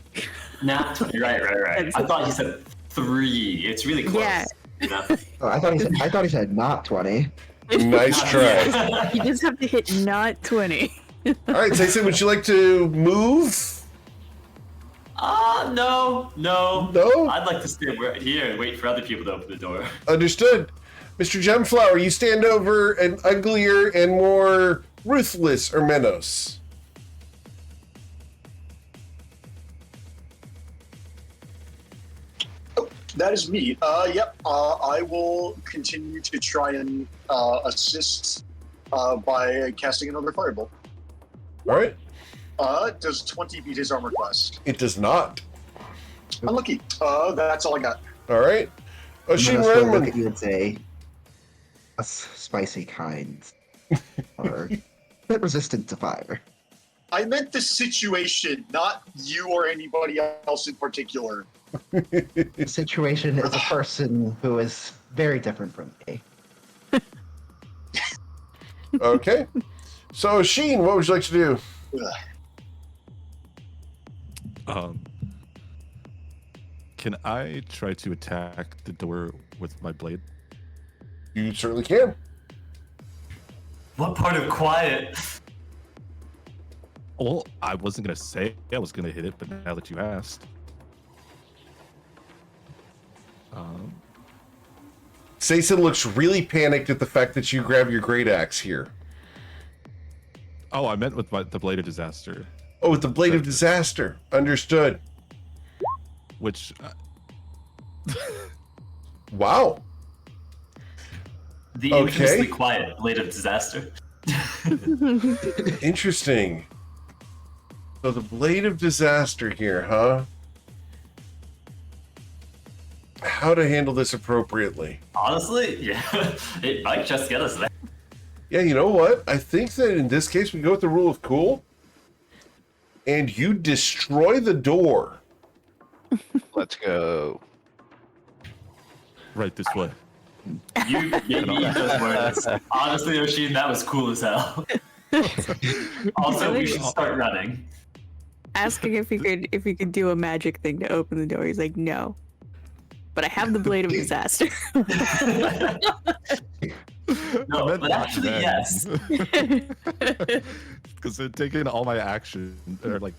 Nat 20. Right. I thought you said 3. It's really close. Yeah. You know? Oh, I thought he said not 20. Nice try. You just have to hit not 20. All right, Tyson, would you like to move? No. No? I'd like to stay right here and wait for other people to open the door. Understood. Mr. Gemflower, you stand over an uglier and more ruthless Ermenos. That is me. Yep. I will continue to try and assist by casting another fireball. All right. Does 20 beat his armor class? It does not. Unlucky. That's all I got. All right. Oshin I'm gonna still look Renman. at you and say, a spicy kind, or a bit resistant to fire. I meant the situation, not you or anybody else in particular. The situation is a person who is very different from me. Okay. So, Oshin, what would you like to do? Can I try to attack the door with my blade? You certainly can. What part of quiet? Well, I wasn't gonna say I was gonna hit it, but now that you asked, Saison looks really panicked at the fact that you grab your great axe here. oh, I meant with the blade of disaster, Oh, with the blade of disaster. Understood. which Wow. The Okay. infamously quiet blade of disaster. Interesting. So the blade of disaster here, huh? How to handle this appropriately? Honestly, yeah, it might just get us there. Yeah, you know what? I think that in this case we go with the rule of cool. And you destroy the door. Let's go. right this way. You those words. Honestly, Oshin, that was cool as hell. Also, we should start running. Asking if he could do a magic thing to open the door. He's like, no. But I have the blade of disaster. No, I meant but not actually, then. yes. Because they're taking all my action, or like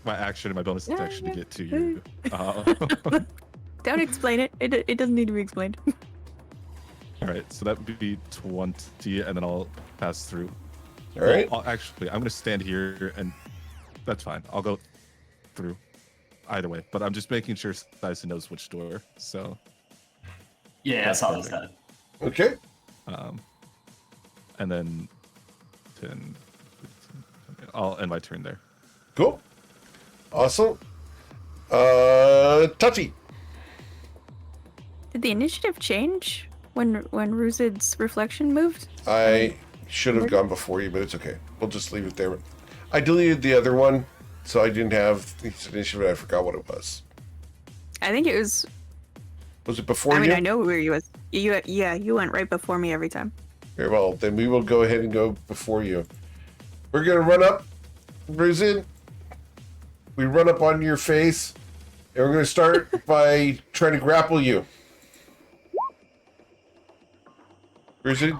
my action and my bonus action to get to you. Don't explain it. It doesn't need to be explained. All right, so that would be 20, and then I'll pass through. All right. Well, actually, I'm going to stand here, and that's fine. I'll go through either way, but I'm just making sure Dyson knows which door. So, Yeah, I saw this guy. Okay. and then 10, 15, I'll end my turn there. Cool. Awesome. Touchy. Did the initiative change when Ruzid's reflection moved? I should have gone before you, but it's okay. We'll just leave it there. I deleted the other one, so I didn't have the initiative. I forgot what it was. I think it was. Was it before I you? mean, I know where you was. You went right before me every time. Very well. Then we will go ahead and go before you. We're gonna run up, Ruzid. We run up on your face, and we're gonna start by trying to grapple you. Ruzid,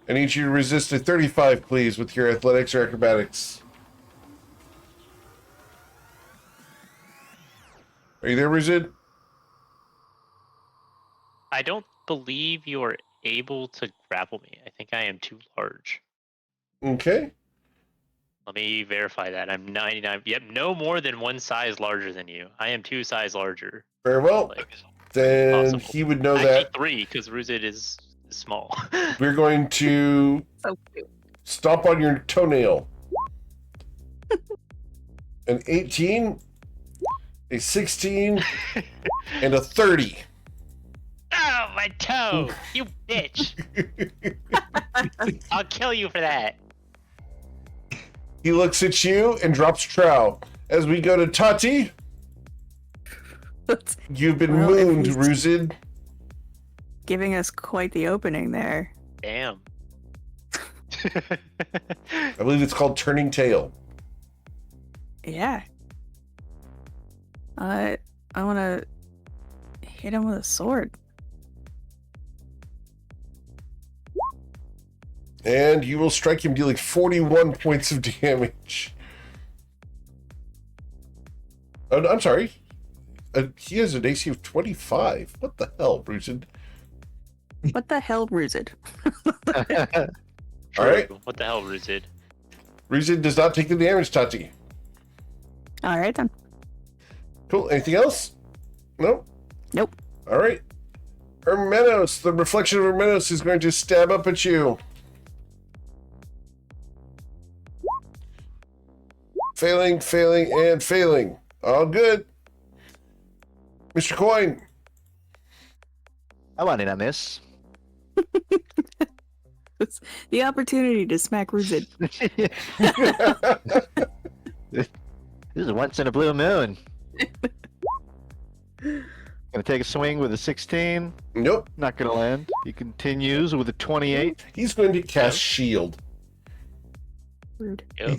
I need you to resist a 35, please, with your athletics or acrobatics. Are you there, Ruzid? I don't believe you are able to grapple me. I think I am too large. Okay. Let me verify that. I'm 99. Yep, no more than one size larger than you. I am 2 size larger. Very well. Like, Then possible. he would know Actually, that. 3, because Ruzid is small. We're going to So cute. stomp on your toenail. An 18, a 16, and a 30. Oh, my toe! You bitch! I'll kill you for that. He looks at you and drops trow. As we go to Tati, you've been Well, if mooned, he's- Ruzid. Giving us quite the opening there. Damn. I believe it's called turning tail. Yeah. I want to hit him with a sword. And you will strike him, dealing 41 points of damage. Oh, I'm sorry. He has an AC of 25. What the hell, Ruzid? What the hell, Ruzid? All right. What the hell, Ruzid? Ruzid does not take the damage, Tati. All right then. Cool. Anything else? No? Nope. All right. Hermenos, the reflection of Hermenos is going to stab up at you. Failing, failing, and failing. All good. Mr. Coin. I want in on this. It's the opportunity to smack Ruzid. This is once in a blue moon. Gonna take a swing with a 16. Nope. Not gonna land. He continues with a 28. He's going to cast shield, Rude. Yep.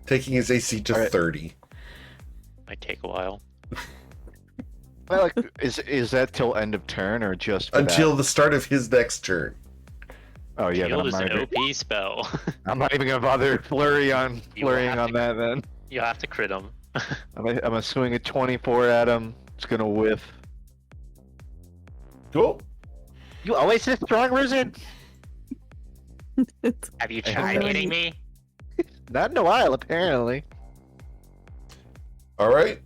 taking his AC to All right. 30. Might take a while. Well, like, is that till end of turn or just for Until that? the start of his next turn. Oh yeah, then Shield I'm is not, an even, OP spell. I'm not even gonna bother flurrying You have on to- that then. You'll have to crit him. I'm gonna swing a 24 at him. It's gonna whiff. Cool. You always hit strong, Ruzid? Have you I tried hope so. hitting me? Not in a while, apparently. All right.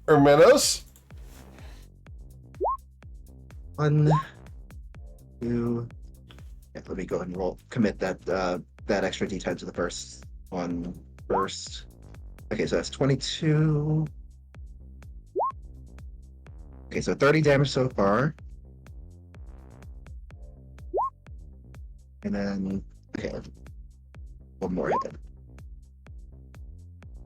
Hermenos. 1, 2. Yeah, let me go ahead and roll. Commit that that extra d10 to the first one first. Okay, so that's 22. Okay, so 30 damage so far. And then, okay, one more hit.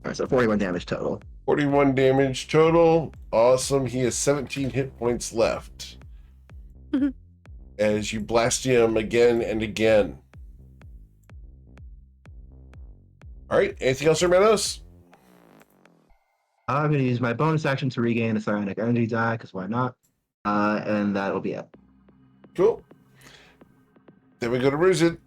Alright, so 41 damage total. 41 damage total. Awesome. He has 17 hit points left. As you blast him again and again. All right. Anything else, Hermenos? I'm going to use my bonus action to regain a psionic energy die, because why not? And that'll be it. Cool. Then we go to Ruzid.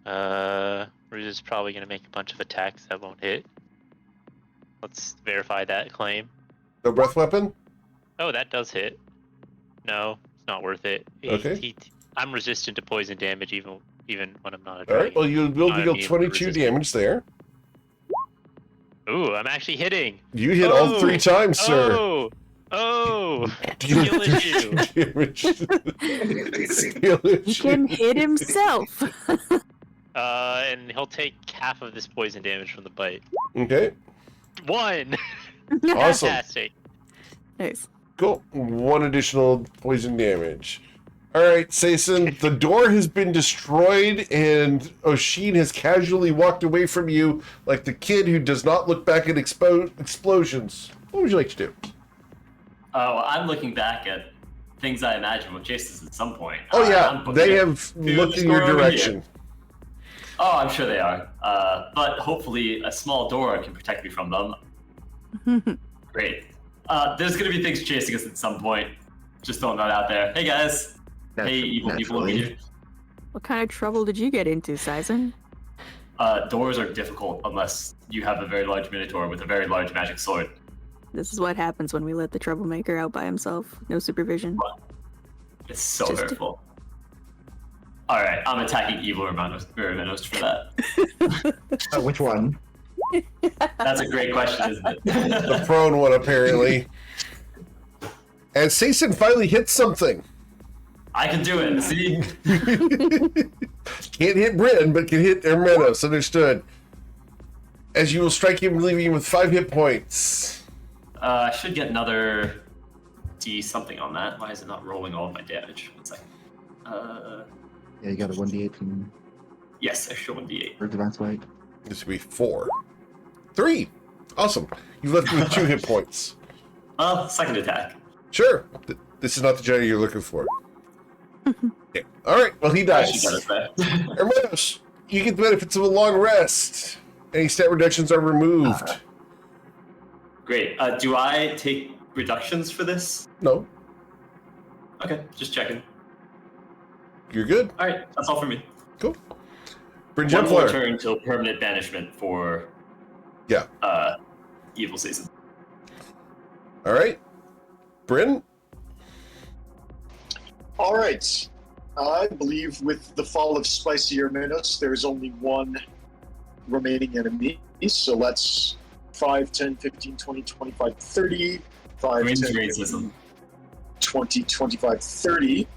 Ruzid's probably gonna make a bunch of attacks that won't hit. Let's verify that claim. No breath weapon? Oh, that does hit. No, it's not worth it. Okay. I'm resistant to poison damage even when I'm not a All dragon. right. Well, you will I'm deal immune to 22 resistance. damage there. Ooh, I'm actually hitting. You hit all Oh! 3 times, sir. Oh, Deal skill issue. damage. Skill He issue. can hit himself. And he'll take half of this poison damage from the bite. Okay. 1. Awesome. Fantastic. Nice. Cool. 1 additional poison damage. All right, Sason, the door has been destroyed, and Oshin has casually walked away from you like the kid who does not look back at explosions. What would you like to do? Well, I'm looking back at things I imagine will chase us at some point. Oh, yeah, I'm they looking have at- looked Dude, in your the door over direction. here. Oh, I'm sure they are. But hopefully a small door can protect me from them. Great. There's gonna be things chasing us at some point. Just throwing that out there. Hey guys. Hey evil people over here. What kind of trouble did you get into, Sizen? Doors are difficult unless you have a very large minotaur with a very large magic sword. This is what happens when we let the troublemaker out by himself. No supervision. It's so Just- hurtful. Alright, I'm attacking evil Urbanos for that. Which one? That's a great question, isn't it? The prone one, apparently. And Sason finally hits something. I can do it, see? Can't hit Bryn, but can hit Hermenos. Understood. As you will strike him, leaving him with 5 hit points. I should get another D something on that. Why is it not rolling all of my damage? 1 second. Yeah, you got a 1d8 from Yes, extra 1d8. Bird Divine Smite. This would be 4. 3. Awesome. You've left him with 2 hit points. Second attack. Sure. This is not the giant you're looking for. Okay. All right. Well, he I should dies. get it there. Hermanos, you get the benefits of a long rest. Any stat reductions are removed. Great. Do I take reductions for this? No, Okay, just checking. you're good. All right, that's all for me. Cool. Bryn One more Jeffler. turn till permanent banishment for Yeah. evil season. All right. Bryn. All right. I believe with the fall of Spicy Hermanos, there is only one remaining enemy. So that's 5, 10, 15, 20, 25, 30. 5, Green's 10, racism. 20, 25, 30.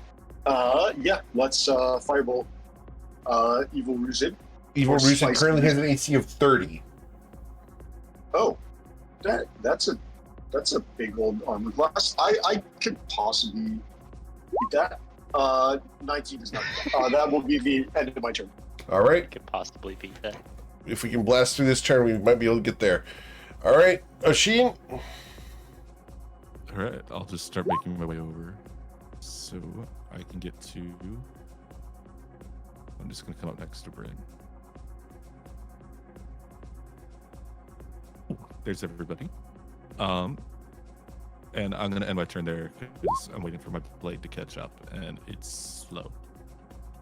Yeah, let's fireball Evil Ruzid. Evil Or Rusin Spicy currently has Ruzid. an AC of 30. Oh, that's a big old armor class. I could possibly beat that. 19 is not. That will be the end of my turn. All right. Could possibly beat that. If we can blast through this turn, we might be able to get there. All right. Oshin. All right, I'll just start making my way over, so I can get to. I'm just gonna come up next to Bryn. There's everybody. And I'm gonna end my turn there because I'm waiting for my blade to catch up, and it's slow.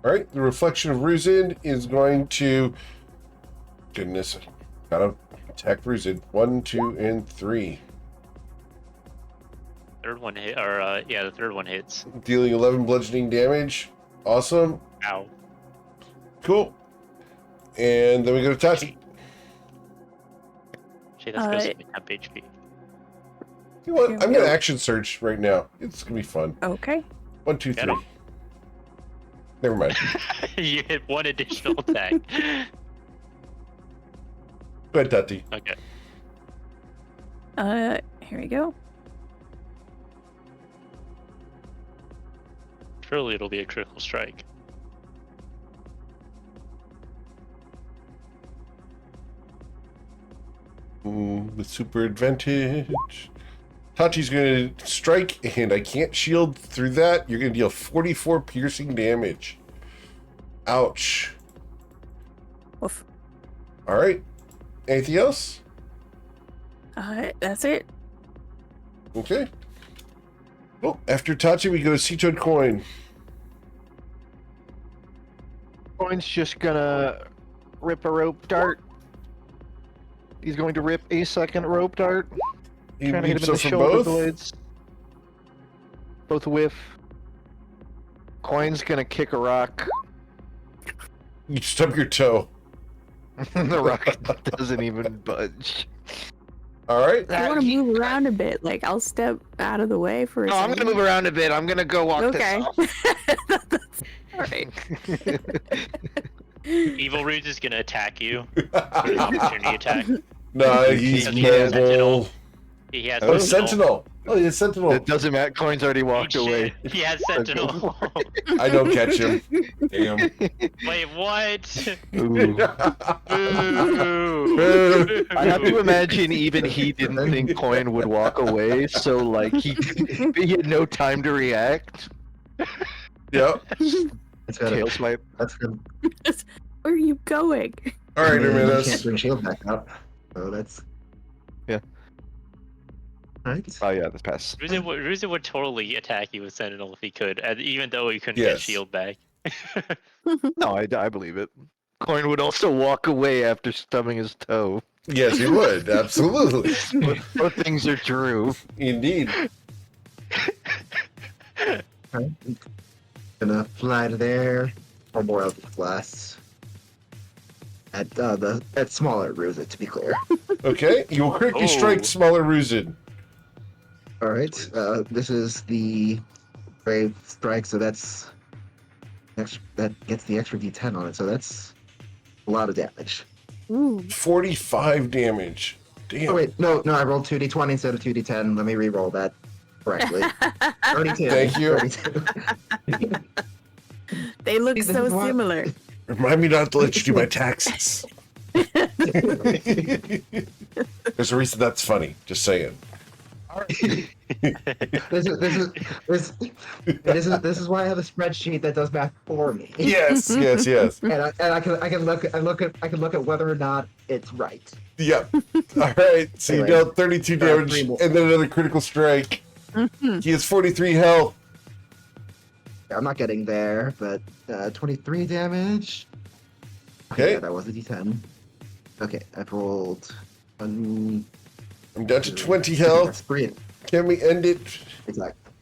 All right. The reflection of Ruzid is going to. Goodness. Gotta attack Ruzid. 1, 2, and 3. Third one hit, or yeah, the third one hits. Dealing 11 bludgeoning damage. Awesome. Ow. Cool. And then we go to Tati. Gee, that's supposed to be temp HP. You know what? Here I'm we gonna go. action search right now. It's gonna be fun. Okay. 1, 2, Get 3. him. Never mind. You hit one additional attack. Go ahead, Tati. Okay. Here we go. Surely it'll be a critical strike. With super advantage. Tati's gonna strike, and I can't shield through that. You're gonna deal 44 piercing damage. Ouch. Woof. All right. Anything else? That's it. Okay. Well, after Tati, we go to Sea-Toad Coin. Coin's just gonna rip a rope dart. He's going to rip a second rope dart. He Trying to hit leaps him in up the for shoulder both. blades. Both whiff. Coin's gonna kick a rock. You stub your toe. The rock doesn't even budge. All right. I want to move around a bit. Like, I'll step out of the way for a No, I'm second. gonna move around a bit. I'm gonna go walk Okay. this off. All right. Evil Roots is gonna attack you. For an opportunity attack. Nah, he's Because he has mobile. Sentinel. He has Oh, Sentinel. Oh, yeah, Sentinel. It doesn't matter. Coin's already walked away. He has Sentinel. I don't catch him. Damn. Wait, what? Ooh. Boo. I have to imagine even he didn't think Coin would walk away, so like he had no time to react. Yep. That's good. Tail swipe. That's good. Where are you going? All right, You can't Hermanos. bring shield back up. So that's. Yeah. Right. Oh yeah, this pass. Ruzid would totally attack you with Sentinel if he could, even though he couldn't get Yes. shield back. No, I believe it. Coin would also walk away after stubbing his toe. Yes, he would. Absolutely. Both things are true. Indeed. Right. Gonna fly to there. Or more of the glass. At smaller Ruza, to be clear. Okay, you will critically Oh. strike smaller Ruzid. All right. This is the brave strike, so that gets the extra D10 on it. So that's a lot of damage. Ooh. 45 damage. Damn. Oh wait, no, I rolled 2D20 instead of 2D10. Let me re-roll that correctly. 32. Thank you. 32. They look This so is what- similar. Remind me not to let you do my taxes. There's a reason that's funny. Just saying. This is why I have a spreadsheet that does math for me. Yes, yes, yes. And I can look at whether or not it's right. Yep. All right. So you Anyway. dealt 32 damage Three more. and then another critical strike. He has 43 health. I'm not getting there, but 23 damage. Okay. Yeah, that was a D10. Okay, I've rolled. I'm down to 20 health. That's 3. Can we end it? Exactly.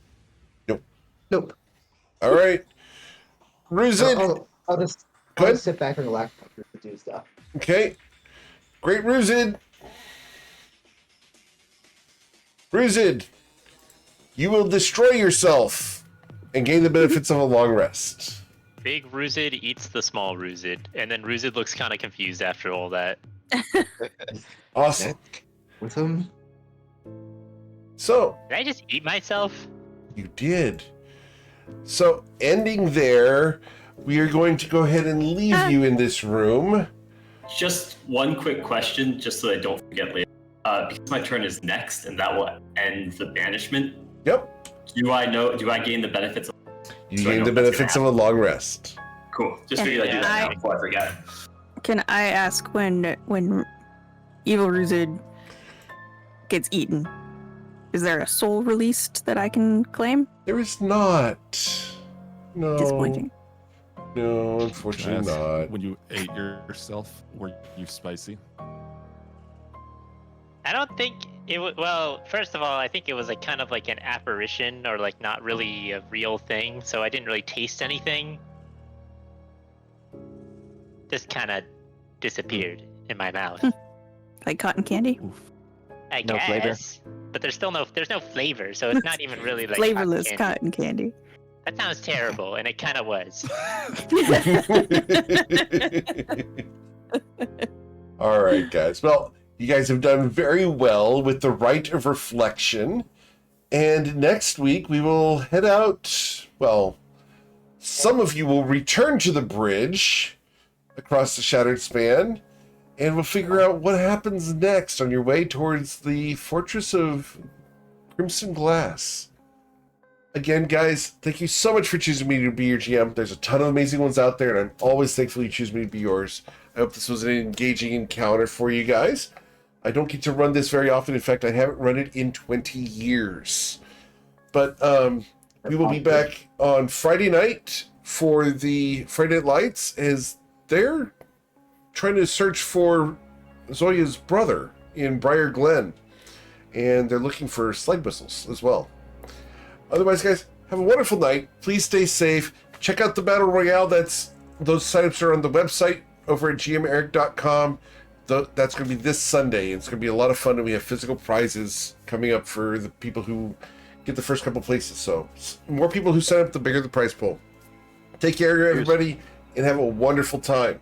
Nope. Nope. All right. Ruzid. I'll just Go ahead. sit back and relax to do stuff. Okay. Great Ruzid. Ruzid, you will destroy yourself and gain the benefits of a long rest. Big Ruzid eats the small Ruzid, and then Ruzid looks kind of confused after all that. Awesome. With him. So, Did I just eat myself? you did. So, ending there, we are going to go ahead and leave you in this room. Just one quick question, just so I don't forget later. Because my turn is next, and that will end the banishment. Yep. Do I gain the benefits? You So I gain know the that's benefits gonna of a long rest. Cool. Just figured I'd do that now before I forget. Can I ask when Evil Ruzid gets eaten? Is there a soul released that I can claim? There is not. No. Disappointing. No, unfortunately not. When you ate yourself, were you spicy? I don't think it was. Well, first of all, I think it was like kind of like an apparition or like not really a real thing, so I didn't really taste anything. Just kind of disappeared in my mouth. Like cotton candy? Oof. I No flavor? guess. But there's no flavor, so it's not even really like Flavorless cotton candy. cotton candy. That sounds terrible, and it kind of was. All right, guys. Well, you guys have done very well with the Rite of Reflection. And next week we will head out. Well, some of you will return to the bridge across the Shattered Span, and we'll figure out what happens next on your way towards the Fortress of Crimson Glass. Again, guys, thank you so much for choosing me to be your GM. There's a ton of amazing ones out there, and I'm always thankful you choose me to be yours. I hope this was an engaging encounter for you guys. I don't get to run this very often. In fact, I haven't run it in 20 years. But we will be back on Friday night for the Friday Night Lights, as they're trying to search for Zoya's brother in Briar Glen. And they're looking for slide whistles as well. Otherwise, guys, have a wonderful night. Please stay safe. Check out the Battle Royale. Those signups are on the website over at gmeric.com. That's going to be this Sunday. It's going to be a lot of fun, and we have physical prizes coming up for the people who get the first couple places. So, more people who sign up, the bigger the prize pool. Take care, everybody, and have a wonderful time.